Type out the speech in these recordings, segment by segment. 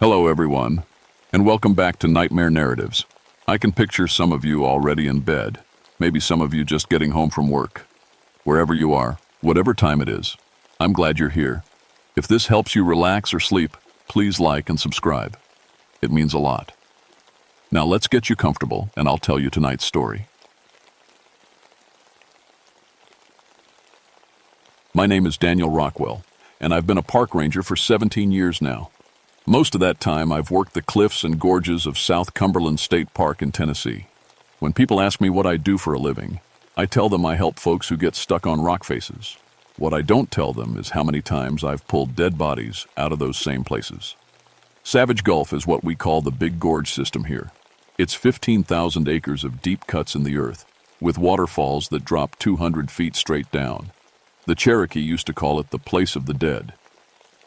Hello, everyone, and welcome back to Nightmare Narratives. I can picture some of you already in bed, maybe some of you just getting home from work. Wherever you are, whatever time it is, I'm glad you're here. If this helps you relax or sleep, please like and subscribe. It means a lot. Now let's get you comfortable, and I'll tell you tonight's story. My name is Daniel Rockwell, and I've been a park ranger for 17 years now. Most of that time, I've worked the cliffs and gorges of South Cumberland State Park in Tennessee. When people ask me what I do for a living, I tell them I help folks who get stuck on rock faces. What I don't tell them is how many times I've pulled dead bodies out of those same places. Savage Gulf is what we call the Big Gorge system here. It's 15,000 acres of deep cuts in the earth, with waterfalls that drop 200 feet straight down. The Cherokee used to call it the place of the dead.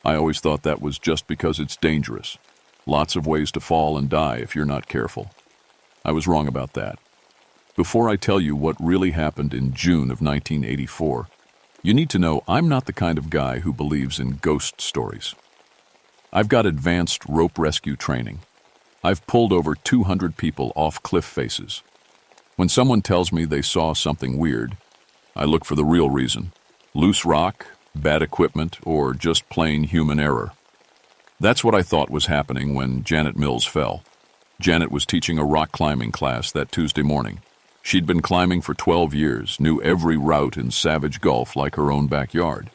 I always thought that was just because it's dangerous. Lots of ways to fall and die if you're not careful. I was wrong about that. Before I tell you what really happened in June of 1984, you need to know I'm not the kind of guy who believes in ghost stories. I've got advanced rope rescue training. I've pulled over 200 people off cliff faces. When someone tells me they saw something weird, I look for the real reason. Loose rock, bad equipment, or just plain human error. That's what I thought was happening when Janet Mills fell. Janet was teaching a rock climbing class that Tuesday morning. She'd been climbing for 12 years, knew every route in Savage Gulf like her own backyard.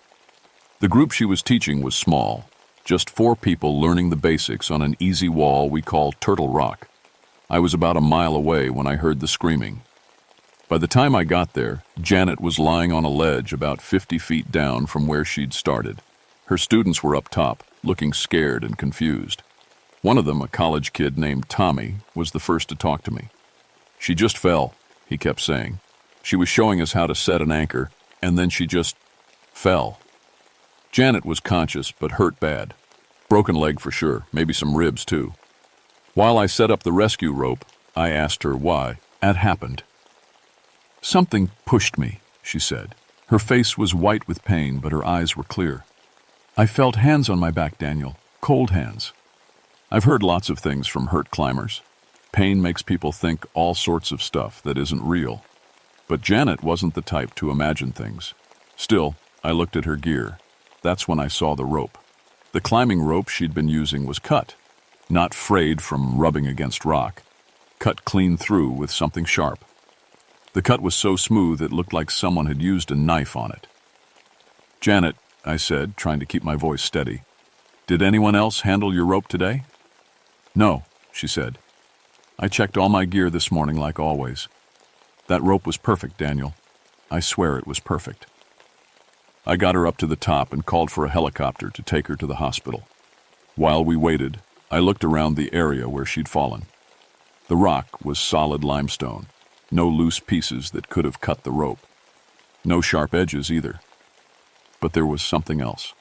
The group she was teaching was small, just 4 people learning the basics on an easy wall we call Turtle Rock. I was about a mile away when I heard the screaming. By the time I got there, Janet was lying on a ledge about 50 feet down from where she'd started. Her students were up top, looking scared and confused. One of them, a college kid named Tommy, was the first to talk to me. "She just fell," he kept saying. "She was showing us how to set an anchor, and then she just fell." Janet was conscious, but hurt bad. Broken leg for sure, maybe some ribs too. While I set up the rescue rope, I asked her why it happened. "Something pushed me," she said. Her face was white with pain, but her eyes were clear. "I felt hands on my back, Daniel. Cold hands." I've heard lots of things from hurt climbers. Pain makes people think all sorts of stuff that isn't real. But Janet wasn't the type to imagine things. Still, I looked at her gear. That's when I saw the rope. The climbing rope she'd been using was cut, not frayed from rubbing against rock, cut clean through with something sharp. The cut was so smooth it looked like someone had used a knife on it. "Janet," I said, trying to keep my voice steady, "did anyone else handle your rope today?" "No," she said. "I checked all my gear this morning like always. That rope was perfect, Daniel. I swear it was perfect." I got her up to the top and called for a helicopter to take her to the hospital. While we waited, I looked around the area where she'd fallen. The rock was solid limestone. No loose pieces that could have cut the rope. No sharp edges either. But there was something else.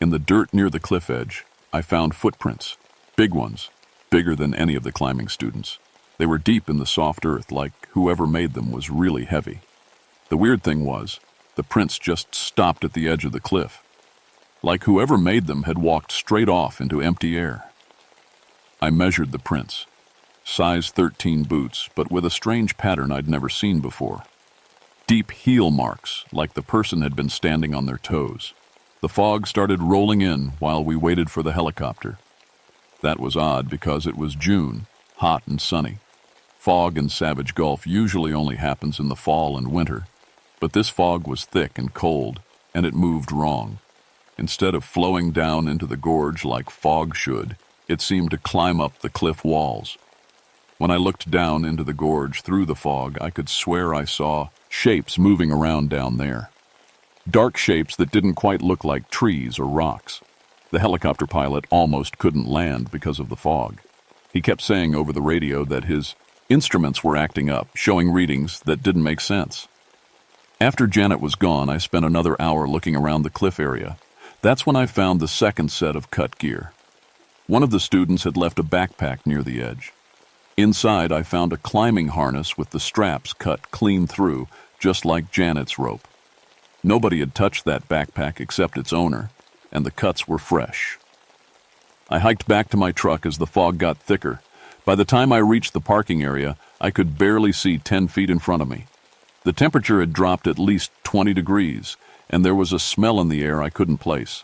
In the dirt near the cliff edge, I found footprints. Big ones, bigger than any of the climbing students. They were deep in the soft earth, like whoever made them was really heavy. The weird thing was, the prints just stopped at the edge of the cliff. Like whoever made them had walked straight off into empty air. I measured the prints. Size 13 boots, but with a strange pattern I'd never seen before. Deep heel marks, like the person had been standing on their toes. The fog started rolling in while we waited for the helicopter. That was odd because it was June, hot and sunny. Fog in Savage Gulf usually only happens in the fall and winter, but this fog was thick and cold, and it moved wrong. Instead of flowing down into the gorge like fog should, it seemed to climb up the cliff walls. When I looked down into the gorge through the fog, I could swear I saw shapes moving around down there. Dark shapes that didn't quite look like trees or rocks. The helicopter pilot almost couldn't land because of the fog. He kept saying over the radio that his instruments were acting up, showing readings that didn't make sense. After Janet was gone, I spent another hour looking around the cliff area. That's when I found the second set of cut gear. One of the students had left a backpack near the edge. Inside, I found a climbing harness with the straps cut clean through, just like Janet's rope. Nobody had touched that backpack except its owner, and the cuts were fresh. I hiked back to my truck as the fog got thicker. By the time I reached the parking area, I could barely see 10 feet in front of me. The temperature had dropped at least 20 degrees, and there was a smell in the air I couldn't place.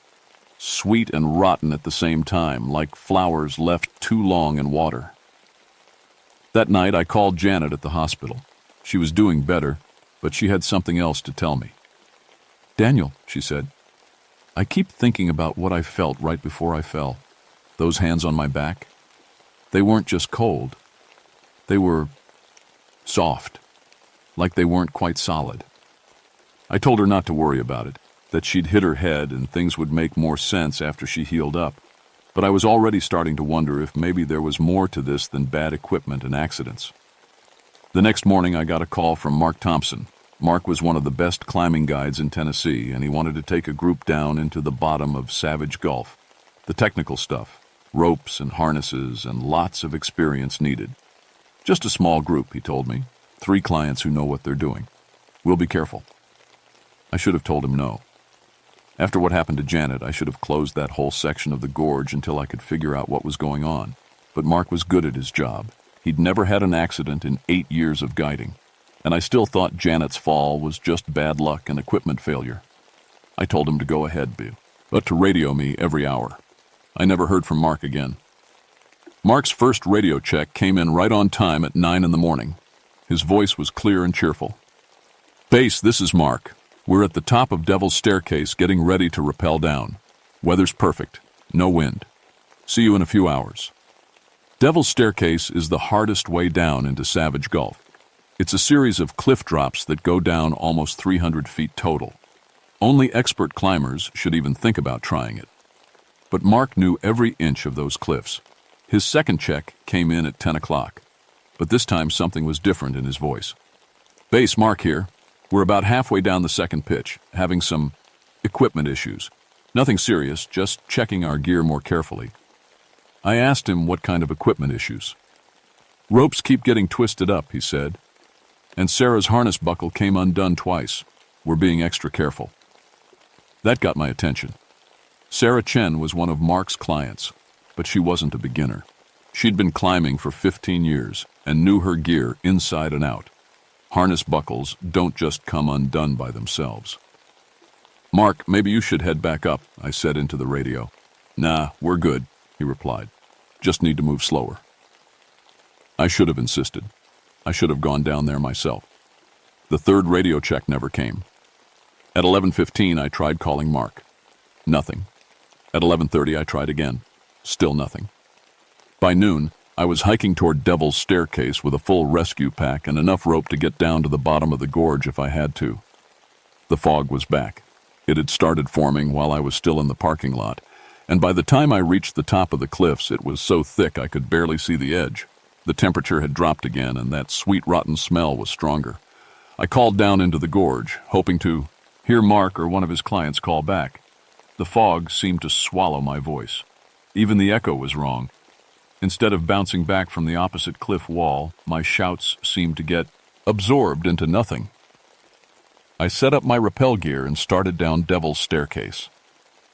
Sweet and rotten at the same time, like flowers left too long in water. That night, I called Janet at the hospital. She was doing better, but she had something else to tell me. "Daniel," she said, "I keep thinking about what I felt right before I fell. Those hands on my back. They weren't just cold. They were soft, like they weren't quite solid." I told her not to worry about it, that she'd hit her head and things would make more sense after she healed up. But I was already starting to wonder if maybe there was more to this than bad equipment and accidents. The next morning, I got a call from Mark Thompson. Mark was one of the best climbing guides in Tennessee, and he wanted to take a group down into the bottom of Savage Gulf. The technical stuff, ropes and harnesses, and lots of experience needed. Just a small group, he told me. 3 clients who know what they're doing. We'll be careful. I should have told him no. After what happened to Janet, I should have closed that whole section of the gorge until I could figure out what was going on. But Mark was good at his job. He'd never had an accident in 8 years of guiding. And I still thought Janet's fall was just bad luck and equipment failure. I told him to go ahead, but to radio me every hour. I never heard from Mark again. Mark's first radio check came in right on time at 9 in the morning. His voice was clear and cheerful. "Base, this is Mark. We're at the top of Devil's Staircase getting ready to rappel down. Weather's perfect. No wind. See you in a few hours." Devil's Staircase is the hardest way down into Savage Gulf. It's a series of cliff drops that go down almost 300 feet total. Only expert climbers should even think about trying it. But Mark knew every inch of those cliffs. His second check came in at 10 o'clock. But this time something was different in his voice. "Base, Mark here. We're about halfway down the second pitch, having some equipment issues. Nothing serious, just checking our gear more carefully." I asked him what kind of equipment issues. "Ropes keep getting twisted up," he said. "And Sarah's harness buckle came undone twice. We're being extra careful." That got my attention. Sarah Chen was one of Mark's clients, but she wasn't a beginner. She'd been climbing for 15 years and knew her gear inside and out. Harness buckles don't just come undone by themselves. "Mark, maybe you should head back up," I said into the radio. "Nah, we're good," he replied. "Just need to move slower." I should have insisted. I should have gone down there myself. The third radio check never came. At 11:15, I tried calling Mark. Nothing. At 11:30, I tried again. Still nothing. By noon, I was hiking toward Devil's Staircase with a full rescue pack and enough rope to get down to the bottom of the gorge if I had to. The fog was back. It had started forming while I was still in the parking lot, and by the time I reached the top of the cliffs, it was so thick I could barely see the edge. The temperature had dropped again, and that sweet, rotten smell was stronger. I called down into the gorge, hoping to hear Mark or one of his clients call back. The fog seemed to swallow my voice. Even the echo was wrong. Instead of bouncing back from the opposite cliff wall, my shouts seemed to get absorbed into nothing. I set up my rappel gear and started down Devil's Staircase.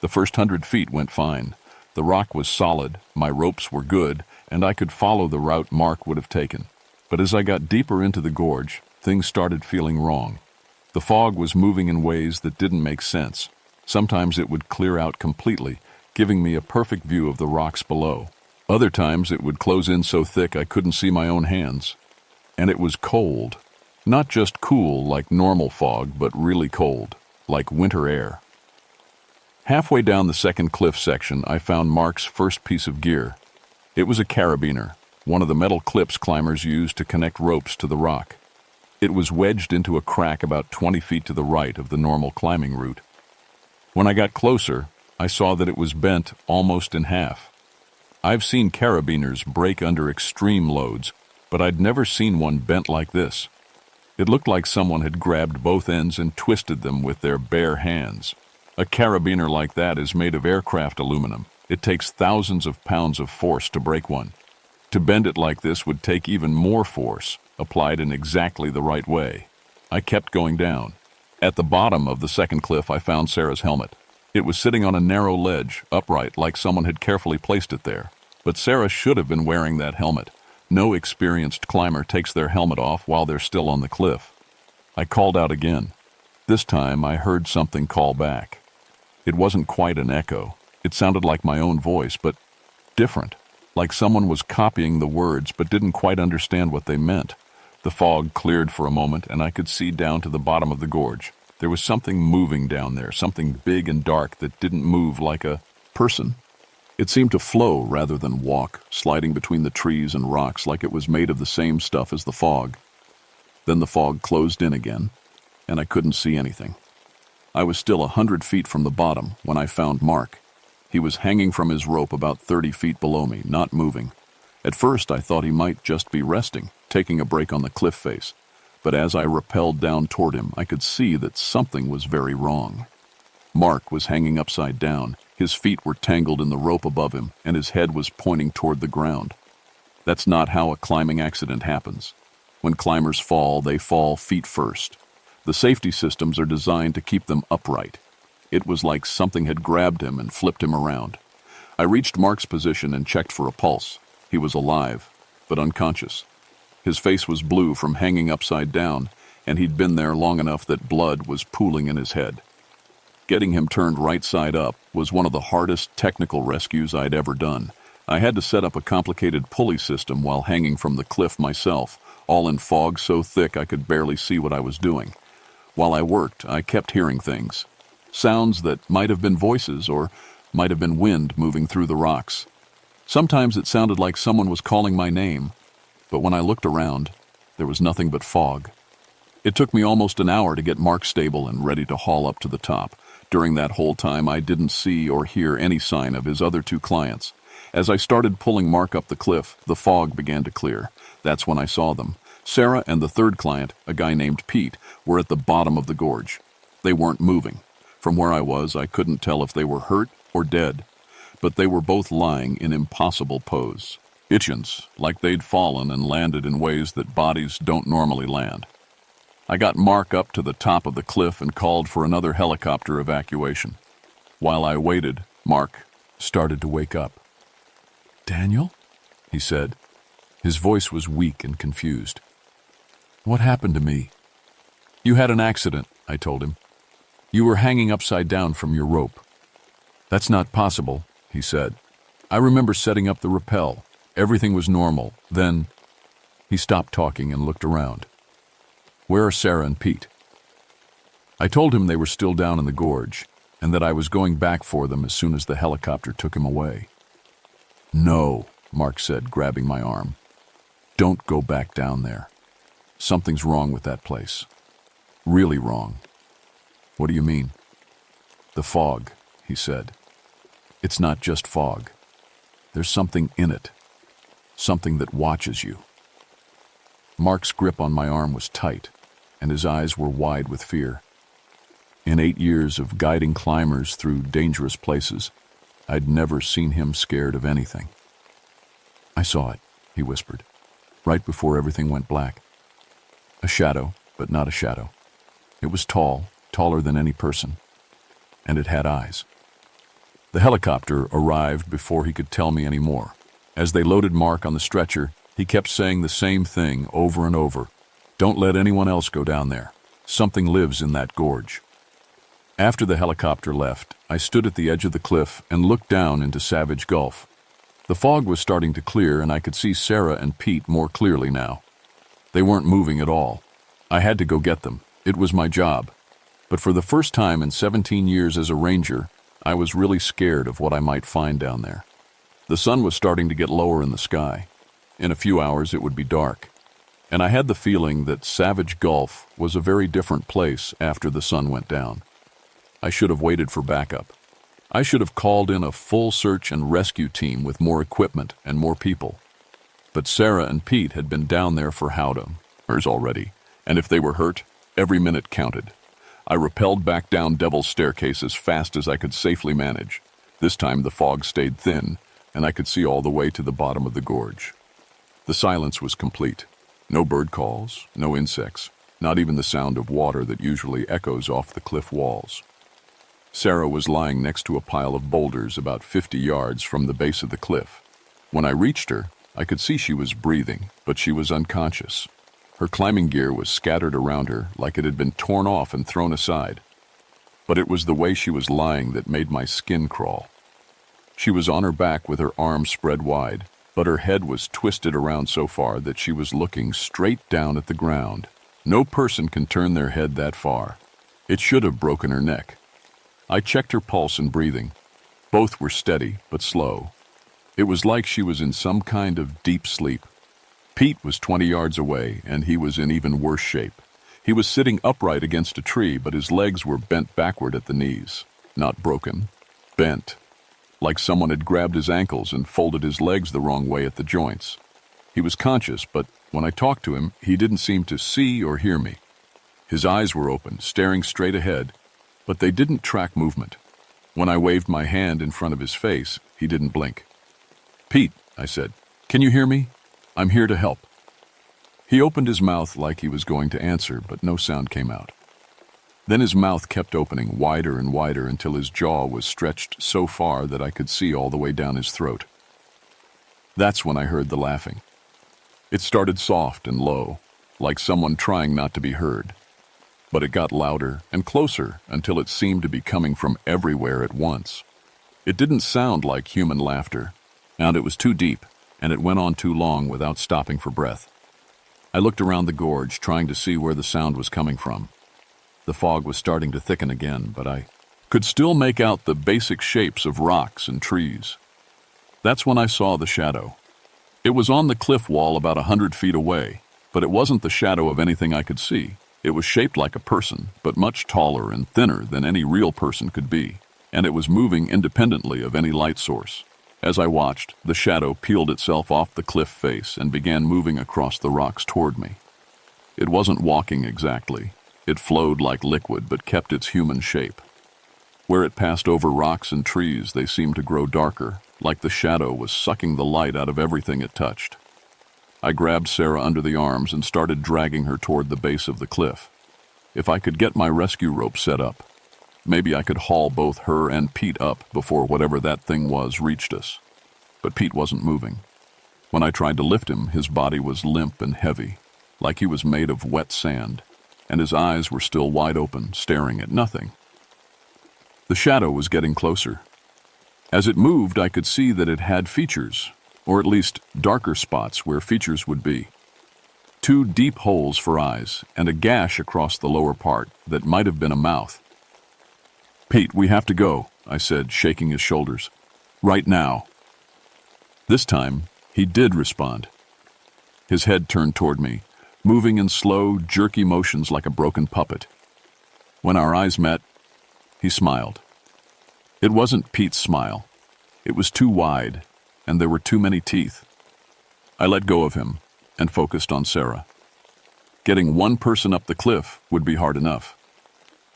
The first 100 feet went fine. The rock was solid, my ropes were good, and I could follow the route Mark would have taken. But as I got deeper into the gorge, things started feeling wrong. The fog was moving in ways that didn't make sense. Sometimes it would clear out completely, giving me a perfect view of the rocks below. Other times it would close in so thick I couldn't see my own hands. And it was cold. Not just cool like normal fog, but really cold, like winter air. Halfway down the second cliff section, I found Mark's first piece of gear. It was a carabiner, one of the metal clips climbers use to connect ropes to the rock. It was wedged into a crack about 20 feet to the right of the normal climbing route. When I got closer, I saw that it was bent almost in half. I've seen carabiners break under extreme loads, but I'd never seen one bent like this. It looked like someone had grabbed both ends and twisted them with their bare hands. A carabiner like that is made of aircraft aluminum. It takes thousands of pounds of force to break one. To bend it like this would take even more force, applied in exactly the right way. I kept going down. At the bottom of the second cliff, I found Sarah's helmet. It was sitting on a narrow ledge, upright, like someone had carefully placed it there. But Sarah should have been wearing that helmet. No experienced climber takes their helmet off while they're still on the cliff. I called out again. This time I heard something call back. It wasn't quite an echo. It sounded like my own voice, but different. Like someone was copying the words but didn't quite understand what they meant. The fog cleared for a moment and I could see down to the bottom of the gorge. There was something moving down there, something big and dark that didn't move like a person. It seemed to flow rather than walk, sliding between the trees and rocks like it was made of the same stuff as the fog. Then the fog closed in again, and I couldn't see anything. I was still 100 feet from the bottom when I found Mark. He was hanging from his rope about 30 feet below me, not moving. At first I thought he might just be resting, taking a break on the cliff face. But as I rappelled down toward him, I could see that something was very wrong. Mark was hanging upside down. His feet were tangled in the rope above him, and his head was pointing toward the ground. That's not how a climbing accident happens. When climbers fall, they fall feet first. The safety systems are designed to keep them upright. It was like something had grabbed him and flipped him around. I reached Mark's position and checked for a pulse. He was alive, but unconscious. His face was blue from hanging upside down, and he'd been there long enough that blood was pooling in his head. Getting him turned right side up was one of the hardest technical rescues I'd ever done. I had to set up a complicated pulley system while hanging from the cliff myself, all in fog so thick I could barely see what I was doing. While I worked, I kept hearing things. Sounds that might have been voices or might have been wind moving through the rocks. Sometimes it sounded like someone was calling my name, but when I looked around, there was nothing but fog. It took me almost an hour to get Mark stable and ready to haul up to the top. During that whole time, I didn't see or hear any sign of his other two clients. As I started pulling Mark up the cliff, the fog began to clear. That's when I saw them. Sarah and the third client, a guy named Pete, were at the bottom of the gorge. They weren't moving. From where I was, I couldn't tell if they were hurt or dead, but they were both lying in impossible pose. Itchins, like they'd fallen and landed in ways that bodies don't normally land. I got Mark up to the top of the cliff and called for another helicopter evacuation. While I waited, Mark started to wake up. "Daniel?" he said. His voice was weak and confused. "What happened to me?" "You had an accident," I told him. "You were hanging upside down from your rope." "That's not possible," he said. "I remember setting up the rappel. Everything was normal. Then—" He stopped talking and looked around. "Where are Sarah and Pete?" I told him they were still down in the gorge, and that I was going back for them as soon as the helicopter took him away. "No," Mark said, grabbing my arm. "Don't go back down there. Something's wrong with that place. Really wrong." "What do you mean?" "The fog," he said. "It's not just fog. There's something in it. Something that watches you." Mark's grip on my arm was tight, and his eyes were wide with fear. In 8 years of guiding climbers through dangerous places, I'd never seen him scared of anything. "I saw it," he whispered, "right before everything went black. A shadow, but not a shadow. It was tall, taller than any person, and it had eyes." The helicopter arrived before he could tell me any more. As they loaded Mark on the stretcher, he kept saying the same thing over and over. "Don't let anyone else go down there. Something lives in that gorge." After the helicopter left, I stood at the edge of the cliff and looked down into Savage Gulf. The fog was starting to clear, and I could see Sarah and Pete more clearly now. They weren't moving at all. I had to go get them. It was my job. But for the first time in 17 years as a ranger, I was really scared of what I might find down there. The sun was starting to get lower in the sky. In a few hours it would be dark. And I had the feeling that Savage Gulf was a very different place after the sun went down. I should have waited for backup. I should have called in a full search and rescue team with more equipment and more people. But Sarah and Pete had been down there for hours already, and if they were hurt, every minute counted. I rappelled back down Devil's Staircase as fast as I could safely manage. This time the fog stayed thin, and I could see all the way to the bottom of the gorge. The silence was complete. No bird calls, no insects, not even the sound of water that usually echoes off the cliff walls. Sarah was lying next to a pile of boulders about 50 yards from the base of the cliff. When I reached her, I could see she was breathing, but she was unconscious. Her climbing gear was scattered around her like it had been torn off and thrown aside. But it was the way she was lying that made my skin crawl. She was on her back with her arms spread wide, but her head was twisted around so far that she was looking straight down at the ground. No person can turn their head that far. It should have broken her neck. I checked her pulse and breathing. Both were steady, but slow. It was like she was in some kind of deep sleep. Pete was 20 yards away, and he was in even worse shape. He was sitting upright against a tree, but his legs were bent backward at the knees. Not broken, bent. Like someone had grabbed his ankles and folded his legs the wrong way at the joints. He was conscious, but when I talked to him, he didn't seem to see or hear me. His eyes were open, staring straight ahead, but they didn't track movement. When I waved my hand in front of his face, he didn't blink. "Pete," I said, "can you hear me? I'm here to help." He opened his mouth like he was going to answer, but no sound came out. Then his mouth kept opening wider and wider until his jaw was stretched so far that I could see all the way down his throat. That's when I heard the laughing. It started soft and low, like someone trying not to be heard. But it got louder and closer until it seemed to be coming from everywhere at once. It didn't sound like human laughter, and it was too deep, and it went on too long without stopping for breath. I looked around the gorge, trying to see where the sound was coming from. The fog was starting to thicken again, but I could still make out the basic shapes of rocks and trees. That's when I saw the shadow. It was on the cliff wall about 100 feet away, but it wasn't the shadow of anything I could see. It was shaped like a person, but much taller and thinner than any real person could be, and it was moving independently of any light source. As I watched, the shadow peeled itself off the cliff face and began moving across the rocks toward me. It wasn't walking exactly. It flowed like liquid but kept its human shape. Where it passed over rocks and trees, they seemed to grow darker, like the shadow was sucking the light out of everything it touched. I grabbed Sarah under the arms and started dragging her toward the base of the cliff. If I could get my rescue rope set up, maybe I could haul both her and Pete up before whatever that thing was reached us. But Pete wasn't moving. When I tried to lift him, his body was limp and heavy, like he was made of wet sand, and his eyes were still wide open, staring at nothing. The shadow was getting closer. As it moved, I could see that it had features, or at least darker spots where features would be. 2 deep holes for eyes, and a gash across the lower part that might have been a mouth. "Pete, we have to go," I said, shaking his shoulders. "Right now." This time, he did respond. His head turned toward me, moving in slow, jerky motions like a broken puppet. When our eyes met, he smiled. It wasn't Pete's smile. It was too wide, and there were too many teeth. I let go of him and focused on Sarah. Getting one person up the cliff would be hard enough.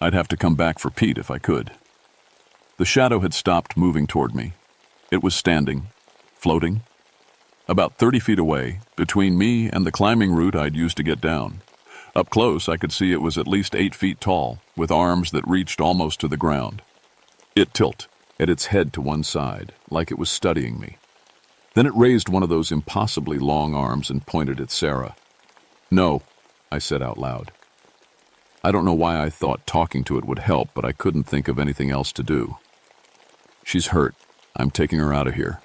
I'd have to come back for Pete if I could. The shadow had stopped moving toward me. It was standing, floating, about 30 feet away, between me and the climbing route I'd used to get down. Up close, I could see it was at least 8 feet tall, with arms that reached almost to the ground. It tilted at its head to one side, like it was studying me. Then it raised one of those impossibly long arms and pointed at Sarah. "No," I said out loud. I don't know why I thought talking to it would help, but I couldn't think of anything else to do. "She's hurt. I'm taking her out of here."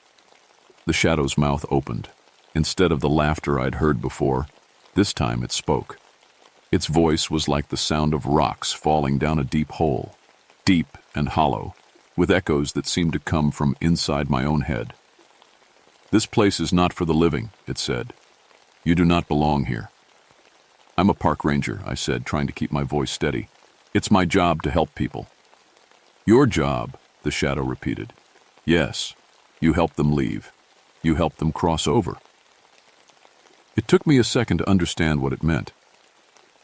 The shadow's mouth opened. Instead of the laughter I'd heard before, this time it spoke. Its voice was like the sound of rocks falling down a deep hole, deep and hollow, with echoes that seemed to come from inside my own head. "This place is not for the living," it said. "You do not belong here." "I'm a park ranger," I said, trying to keep my voice steady. "It's my job to help people." "Your job," the shadow repeated. "Yes, you help them leave. You help them cross over." It took me a second to understand what it meant.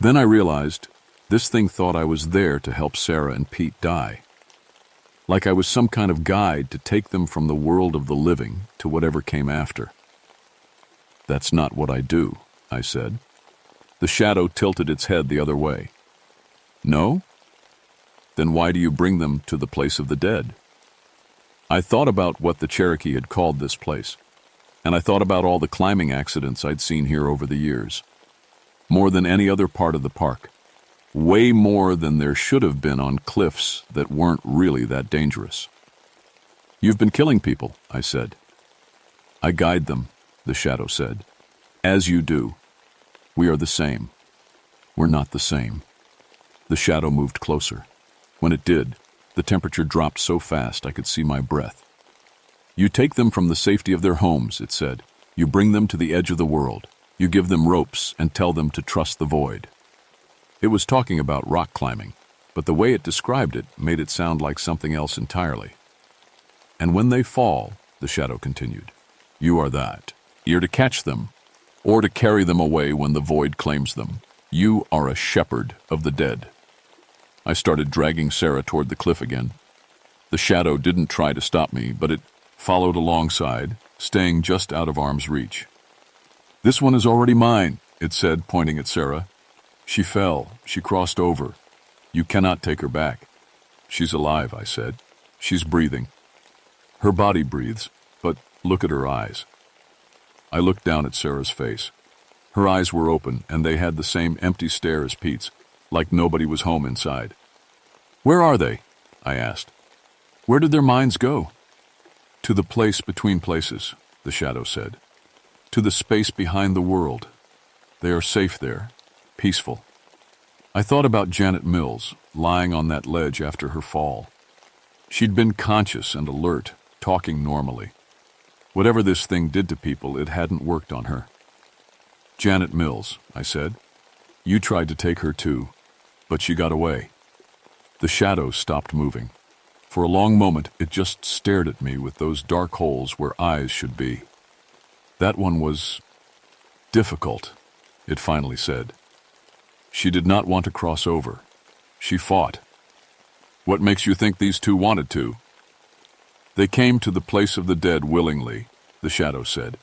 Then I realized this thing thought I was there to help Sarah and Pete die. Like I was some kind of guide to take them from the world of the living to whatever came after. "That's not what I do," I said. The shadow tilted its head the other way. "No?" Then why do you bring them to the place of the dead? I thought about what the Cherokee had called this place, and I thought about all the climbing accidents I'd seen here over the years. More than any other part of the park. Way more than there should have been on cliffs that weren't really that dangerous. You've been killing people, I said. I guide them, the shadow said. As you do. We are the same. We're not the same. The shadow moved closer. When it did, the temperature dropped so fast I could see my breath. You take them from the safety of their homes, it said. You bring them to the edge of the world. You give them ropes and tell them to trust the void. It was talking about rock climbing, but the way it described it made it sound like something else entirely. And when they fall, the shadow continued, you are that. You're to catch them, or to carry them away when the void claims them. You are a shepherd of the dead. I started dragging Sarah toward the cliff again. The shadow didn't try to stop me, but it followed alongside, staying just out of arm's reach. This one is already mine, it said, pointing at Sarah. She fell. She crossed over. You cannot take her back. She's alive, I said. She's breathing. Her body breathes, but look at her eyes. I looked down at Sarah's face. Her eyes were open, and they had the same empty stare as Pete's, like nobody was home inside. Where are they? I asked. Where did their minds go? To the place between places, the shadow said. To the space behind the world. They are safe there, peaceful. I thought about Janet Mills, lying on that ledge after her fall. She'd been conscious and alert, talking normally. Whatever this thing did to people, it hadn't worked on her. Janet Mills, I said. You tried to take her too, but she got away. The shadow stopped moving. For a long moment, it just stared at me with those dark holes where eyes should be. That one was difficult, it finally said. She did not want to cross over. She fought. What makes you think these two wanted to? They came to the place of the dead willingly, the shadow said.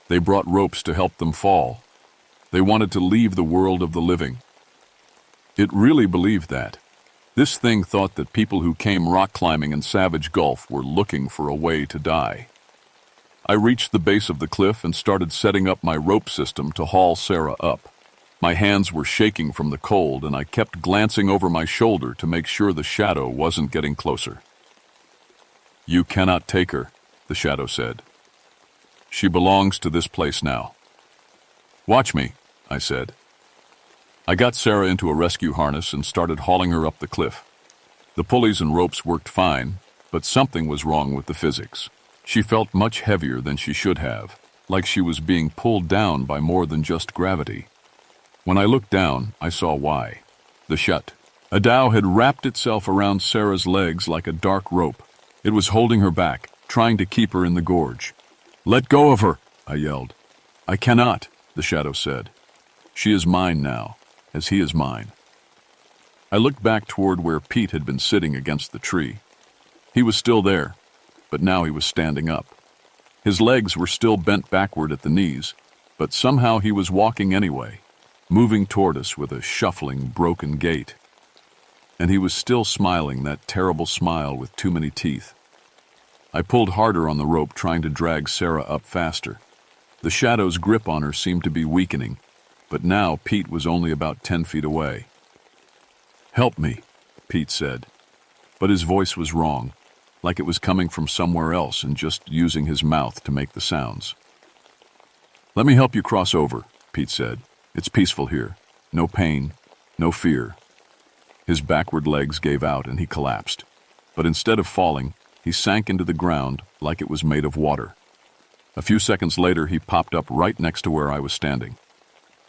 They brought ropes to help them fall. They wanted to leave the world of the living. It really believed that. This thing thought that people who came rock climbing in Savage Gulf were looking for a way to die. I reached the base of the cliff and started setting up my rope system to haul Sarah up. My hands were shaking from the cold, and I kept glancing over my shoulder to make sure the shadow wasn't getting closer. You cannot take her, the shadow said. She belongs to this place now. Watch me, I said. I got Sarah into a rescue harness and started hauling her up the cliff. The pulleys and ropes worked fine, but something was wrong with the physics. She felt much heavier than she should have, like she was being pulled down by more than just gravity. When I looked down, I saw why. The shut. A dhow had wrapped itself around Sarah's legs like a dark rope. It was holding her back, trying to keep her in the gorge. Let go of her, I yelled. I cannot, the shadow said. She is mine now, as he is mine. I looked back toward where Pete had been sitting against the tree. He was still there, but now he was standing up. His legs were still bent backward at the knees, but somehow he was walking anyway, moving toward us with a shuffling, broken gait. And he was still smiling, that terrible smile with too many teeth. I pulled harder on the rope, trying to drag Sarah up faster. The shadow's grip on her seemed to be weakening, but now Pete was only about 10 feet away. Help me, Pete said, but his voice was wrong, like it was coming from somewhere else and just using his mouth to make the sounds. Let me help you cross over, Pete said. It's peaceful here. No pain, no fear. His backward legs gave out and he collapsed, but instead of falling, he sank into the ground like it was made of water. A few seconds later, he popped up right next to where I was standing.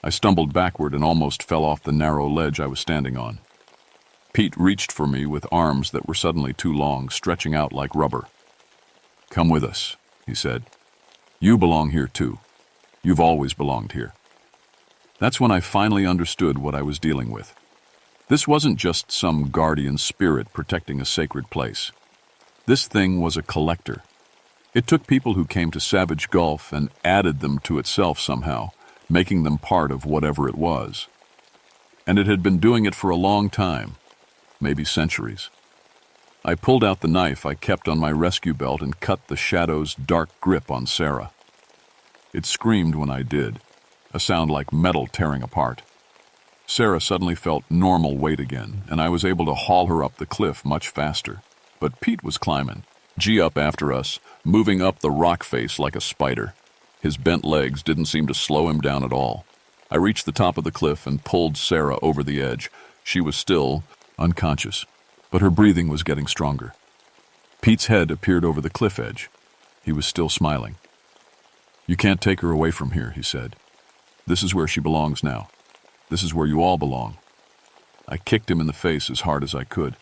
I stumbled backward and almost fell off the narrow ledge I was standing on. Pete reached for me with arms that were suddenly too long, stretching out like rubber. Come with us, he said. You belong here too. You've always belonged here. That's when I finally understood what I was dealing with. This wasn't just some guardian spirit protecting a sacred place. This thing was a collector. It took people who came to Savage Gulf and added them to itself somehow, making them part of whatever it was. And it had been doing it for a long time. maybe centuries. I pulled out the knife I kept on my rescue belt and cut the shadow's dark grip on Sarah. It screamed when I did, a sound like metal tearing apart. Sarah suddenly felt normal weight again, and I was able to haul her up the cliff much faster. But Pete was climbing, G up after us, moving up the rock face like a spider. His bent legs didn't seem to slow him down at all. I reached the top of the cliff and pulled Sarah over the edge. She was still unconscious, but her breathing was getting stronger. Pete's head appeared over the cliff edge. He was still smiling. "You can't take her away from here," he said. "This is where she belongs now. This is where you all belong." I kicked him in the face as hard as I could.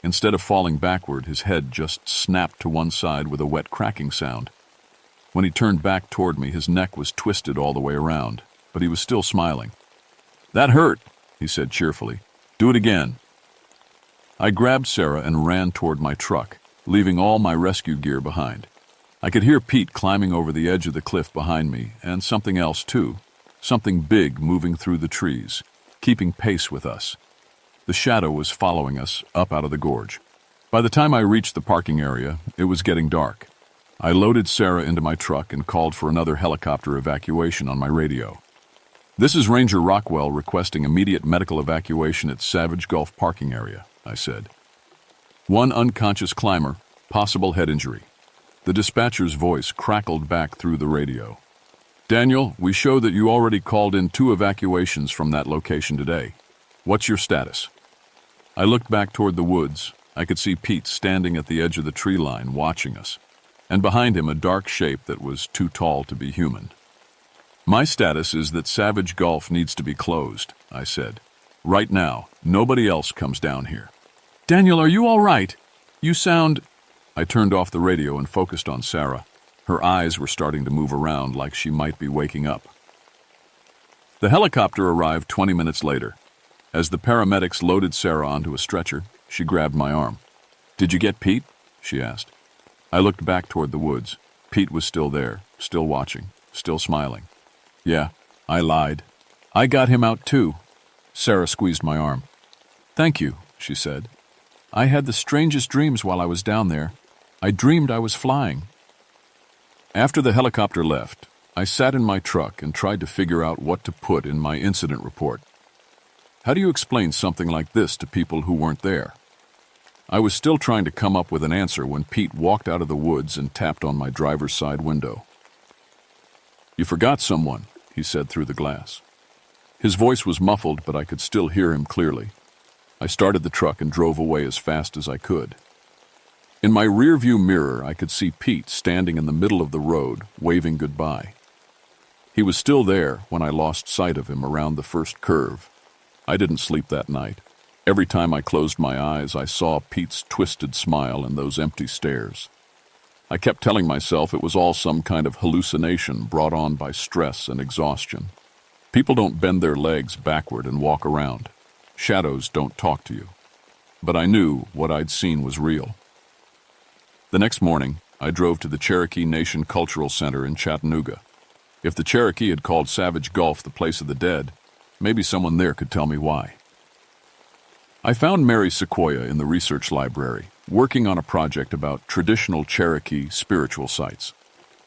Instead of falling backward, his head just snapped to one side with a wet cracking sound. When he turned back toward me, his neck was twisted all the way around, but he was still smiling. "That hurt," he said cheerfully. "Do it again." I grabbed Sarah and ran toward my truck, leaving all my rescue gear behind. I could hear Pete climbing over the edge of the cliff behind me, and something else too, something big moving through the trees, keeping pace with us. The shadow was following us up out of the gorge. By the time I reached the parking area, it was getting dark. I loaded Sarah into my truck and called for another helicopter evacuation on my radio. "This is Ranger Rockwell requesting immediate medical evacuation at Savage Gulf parking area," I said. "One unconscious climber, possible head injury." The dispatcher's voice crackled back through the radio. "Daniel, we show that you already called in 2 evacuations from that location today. What's your status?" I looked back toward the woods. I could see Pete standing at the edge of the tree line watching us, and behind him a dark shape that was too tall to be human. "My status is that Savage Gulf needs to be closed," I said. "Right now, nobody else comes down here." "Daniel, are you all right? You sound—" I turned off the radio and focused on Sarah. Her eyes were starting to move around like she might be waking up. The helicopter arrived 20 minutes later. As the paramedics loaded Sarah onto a stretcher, she grabbed my arm. "Did you get Pete?" she asked. I looked back toward the woods. Pete was still there, still watching, still smiling. "Yeah, I lied. I got him out too." Sarah squeezed my arm. "Thank you," she said. "I had the strangest dreams while I was down there. I dreamed I was flying." After the helicopter left, I sat in my truck and tried to figure out what to put in my incident report. How do you explain something like this to people who weren't there? I was still trying to come up with an answer when Pete walked out of the woods and tapped on my driver's side window. "You forgot someone," he said through the glass. His voice was muffled, but I could still hear him clearly. I started the truck and drove away as fast as I could. In my rearview mirror, I could see Pete standing in the middle of the road, waving goodbye. He was still there when I lost sight of him around the first curve. I didn't sleep that night. Every time I closed my eyes, I saw Pete's twisted smile and those empty stares. I kept telling myself it was all some kind of hallucination brought on by stress and exhaustion. People don't bend their legs backward and walk around. Shadows don't talk to you. But I knew what I'd seen was real. The next morning, I drove to the Cherokee Nation Cultural Center in Chattanooga. If the Cherokee had called Savage Gulf the place of the dead, maybe someone there could tell me why. I found Mary Sequoia in the research library, working on a project about traditional Cherokee spiritual sites.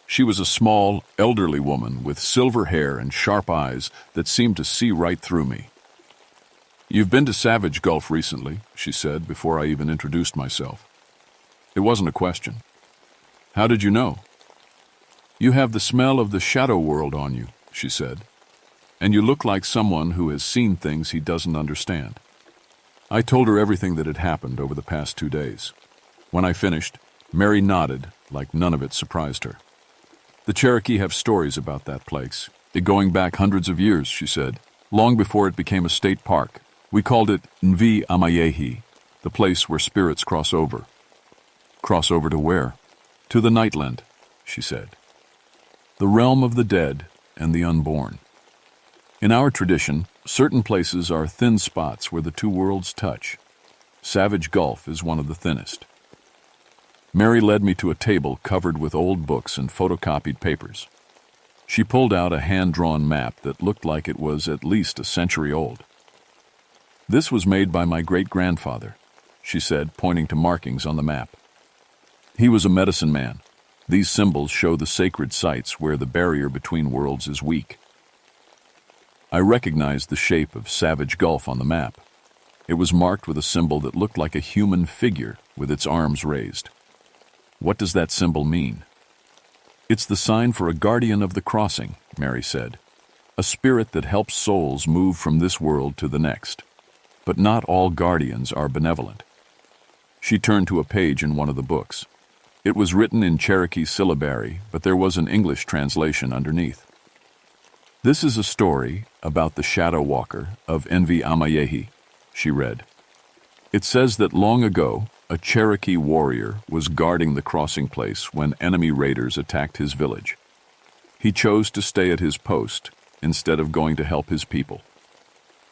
She was a small, elderly woman with silver hair and sharp eyes that seemed to see right through me. "You've been to Savage Gulf recently," she said before I even introduced myself. It wasn't a question. "How did you know?" "You have the smell of the shadow world on you," she said. "And you look like someone who has seen things he doesn't understand." I told her everything that had happened over the past 2 days. When I finished, Mary nodded like none of it surprised her. "The Cherokee have stories about that place, going back hundreds of years," she said, "long before it became a state park. We called it Nvi Amayehi, the place where spirits cross over." "Cross over to where?" "To the Nightland," she said. "The realm of the dead and the unborn. In our tradition, certain places are thin spots where the 2 worlds touch. Savage Gulf is one of the thinnest." Mary led me to a table covered with old books and photocopied papers. She pulled out a hand-drawn map that looked like it was at least a century old. This was made by my great-grandfather, she said, pointing to markings on the map. He was a medicine man. These symbols show the sacred sites where the barrier between worlds is weak. I recognized the shape of Savage Gulf on the map. It was marked with a symbol that looked like a human figure with its arms raised. What does that symbol mean? It's the sign for a guardian of the crossing, Mary said. A spirit that helps souls move from this world to the next. But not all guardians are benevolent. She turned to a page in one of the books. It was written in Cherokee syllabary, but there was an English translation underneath. This is a story about the Shadow Walker of Envy Amayehi, she read. It says that long ago, a Cherokee warrior was guarding the crossing place when enemy raiders attacked his village. He chose to stay at his post instead of going to help his people.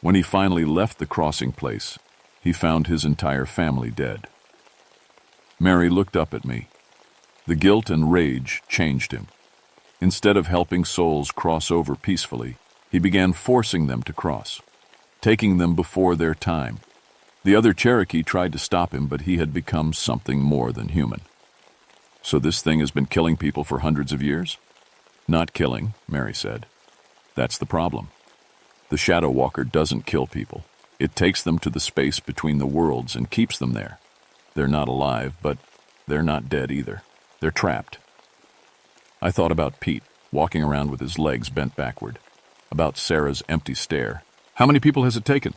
When he finally left the crossing place, he found his entire family dead. Mary looked up at me. The guilt and rage changed him. Instead of helping souls cross over peacefully, he began forcing them to cross, taking them before their time. The other Cherokee tried to stop him, but he had become something more than human. So this thing has been killing people for hundreds of years? Not killing, Mary said. That's the problem. The Shadow Walker doesn't kill people. It takes them to the space between the worlds and keeps them there. They're not alive, but they're not dead either. They're trapped. I thought about Pete, walking around with his legs bent backward. About Sarah's empty stare. How many people has it taken?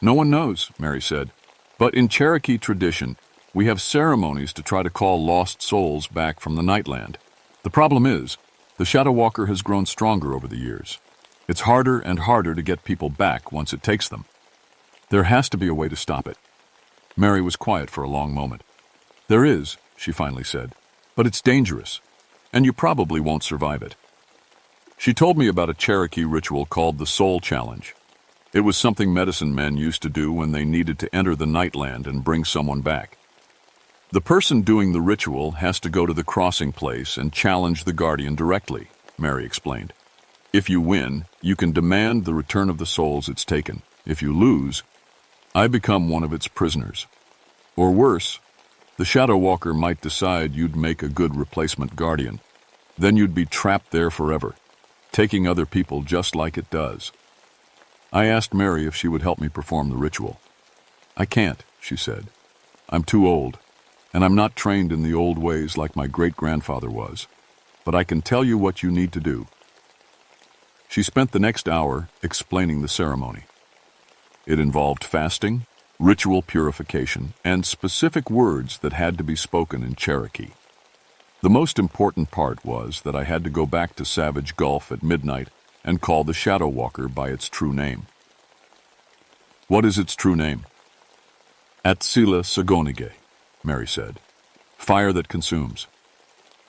No one knows, Mary said. But in Cherokee tradition, we have ceremonies to try to call lost souls back from the Nightland. The problem is, the Shadow Walker has grown stronger over the years. It's harder and harder to get people back once it takes them. There has to be a way to stop it. Mary was quiet for a long moment. There is, she finally said, but it's dangerous, and you probably won't survive it. She told me about a Cherokee ritual called the Soul Challenge. It was something medicine men used to do when they needed to enter the Nightland and bring someone back. The person doing the ritual has to go to the crossing place and challenge the guardian directly, Mary explained. If you win, you can demand the return of the souls it's taken. If you lose, I become one of its prisoners. Or worse, the Shadow Walker might decide you'd make a good replacement guardian. Then you'd be trapped there forever, taking other people just like it does. I asked Mary if she would help me perform the ritual. I can't, she said. I'm too old, and I'm not trained in the old ways like my great-grandfather was. But I can tell you what you need to do. She spent the next hour explaining the ceremony. It involved fasting, ritual purification, and specific words that had to be spoken in Cherokee. The most important part was that I had to go back to Savage Gulf at midnight and call the Shadow Walker by its true name. What is its true name? Atsila Sagonige, Mary said. Fire that consumes.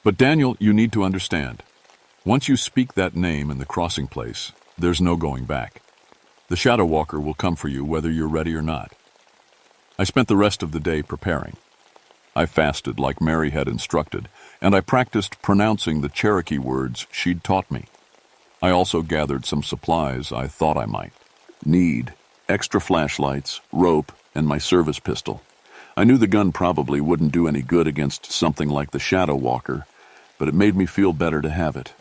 But Daniel, you need to understand. Once you speak that name in the crossing place, there's no going back. The Shadow Walker will come for you whether you're ready or not. I spent the rest of the day preparing. I fasted like Mary had instructed, and I practiced pronouncing the Cherokee words she'd taught me. I also gathered some supplies I thought I might need: extra flashlights, rope, and my service pistol. I knew the gun probably wouldn't do any good against something like the Shadow Walker, but it made me feel better to have it.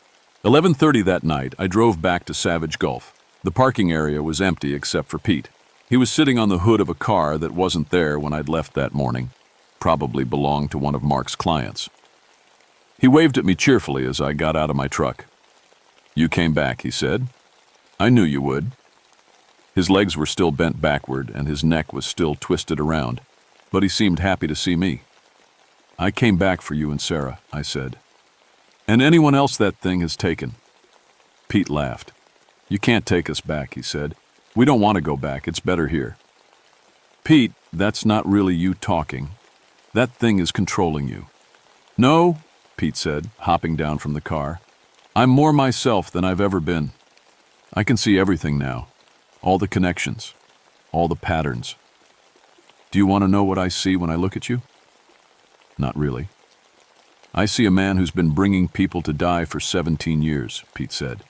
11:30 that night, I drove back to Savage Gulf. The parking area was empty except for Pete. He was sitting on the hood of a car that wasn't there when I'd left that morning. Probably belonged to one of Mark's clients. He waved at me cheerfully as I got out of my truck. You came back, he said. I knew you would. His legs were still bent backward and his neck was still twisted around, but he seemed happy to see me. I came back for you and Sarah, I said. And anyone else that thing has taken. Pete laughed. You can't take us back, he said. We don't want to go back, it's better here. Pete, that's not really you talking. That thing is controlling you. No, Pete said, hopping down from the car. I'm more myself than I've ever been. I can see everything now. All the connections. All the patterns. Do you want to know what I see when I look at you? Not really. I see a man who's been bringing people to die for 17 years, Pete said.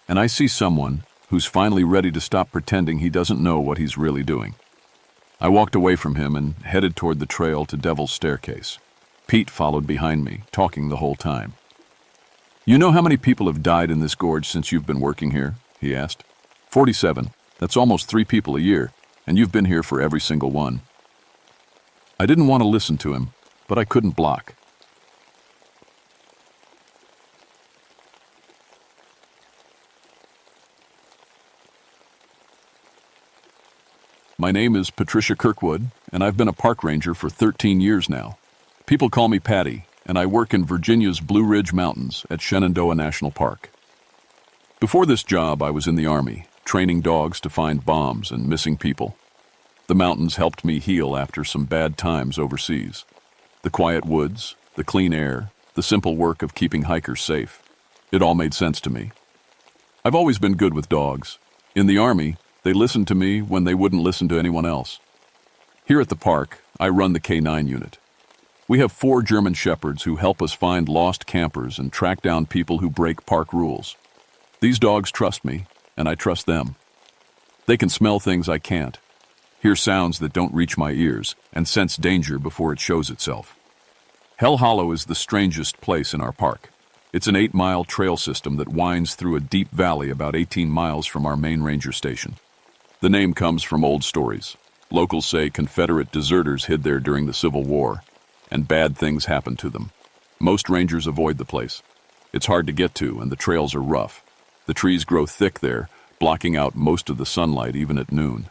And I see someone who's finally ready to stop pretending he doesn't know what he's really doing. I walked away from him and headed toward the trail to Devil's Staircase. Pete followed behind me, talking the whole time. "You know how many people have died in this gorge since you've been working here?" he asked. 47. That's almost 3 people a year, and you've been here for every single one." I didn't want to listen to him, but I couldn't block. "My name is Patricia Kirkwood, and I've been a park ranger for 13 years now. People call me Patty, and I work in Virginia's Blue Ridge Mountains at Shenandoah National Park. Before this job, I was in the Army, training dogs to find bombs and missing people. The mountains helped me heal after some bad times overseas. The quiet woods, the clean air, the simple work of keeping hikers safe. It all made sense to me. I've always been good with dogs. In the Army, they listened to me when they wouldn't listen to anyone else. Here at the park, I run the K9 unit. We have 4 German Shepherds who help us find lost campers and track down people who break park rules. These dogs trust me, and I trust them. They can smell things I can't, hear sounds that don't reach my ears, and sense danger before it shows itself. Hell Hollow is the strangest place in our park. It's an 8-mile trail system that winds through a deep valley about 18 miles from our main ranger station. The name comes from old stories. Locals say Confederate deserters hid there during the Civil War, and bad things happened to them. Most rangers avoid the place. It's hard to get to, and the trails are rough. The trees grow thick there, blocking out most of the sunlight even at noon.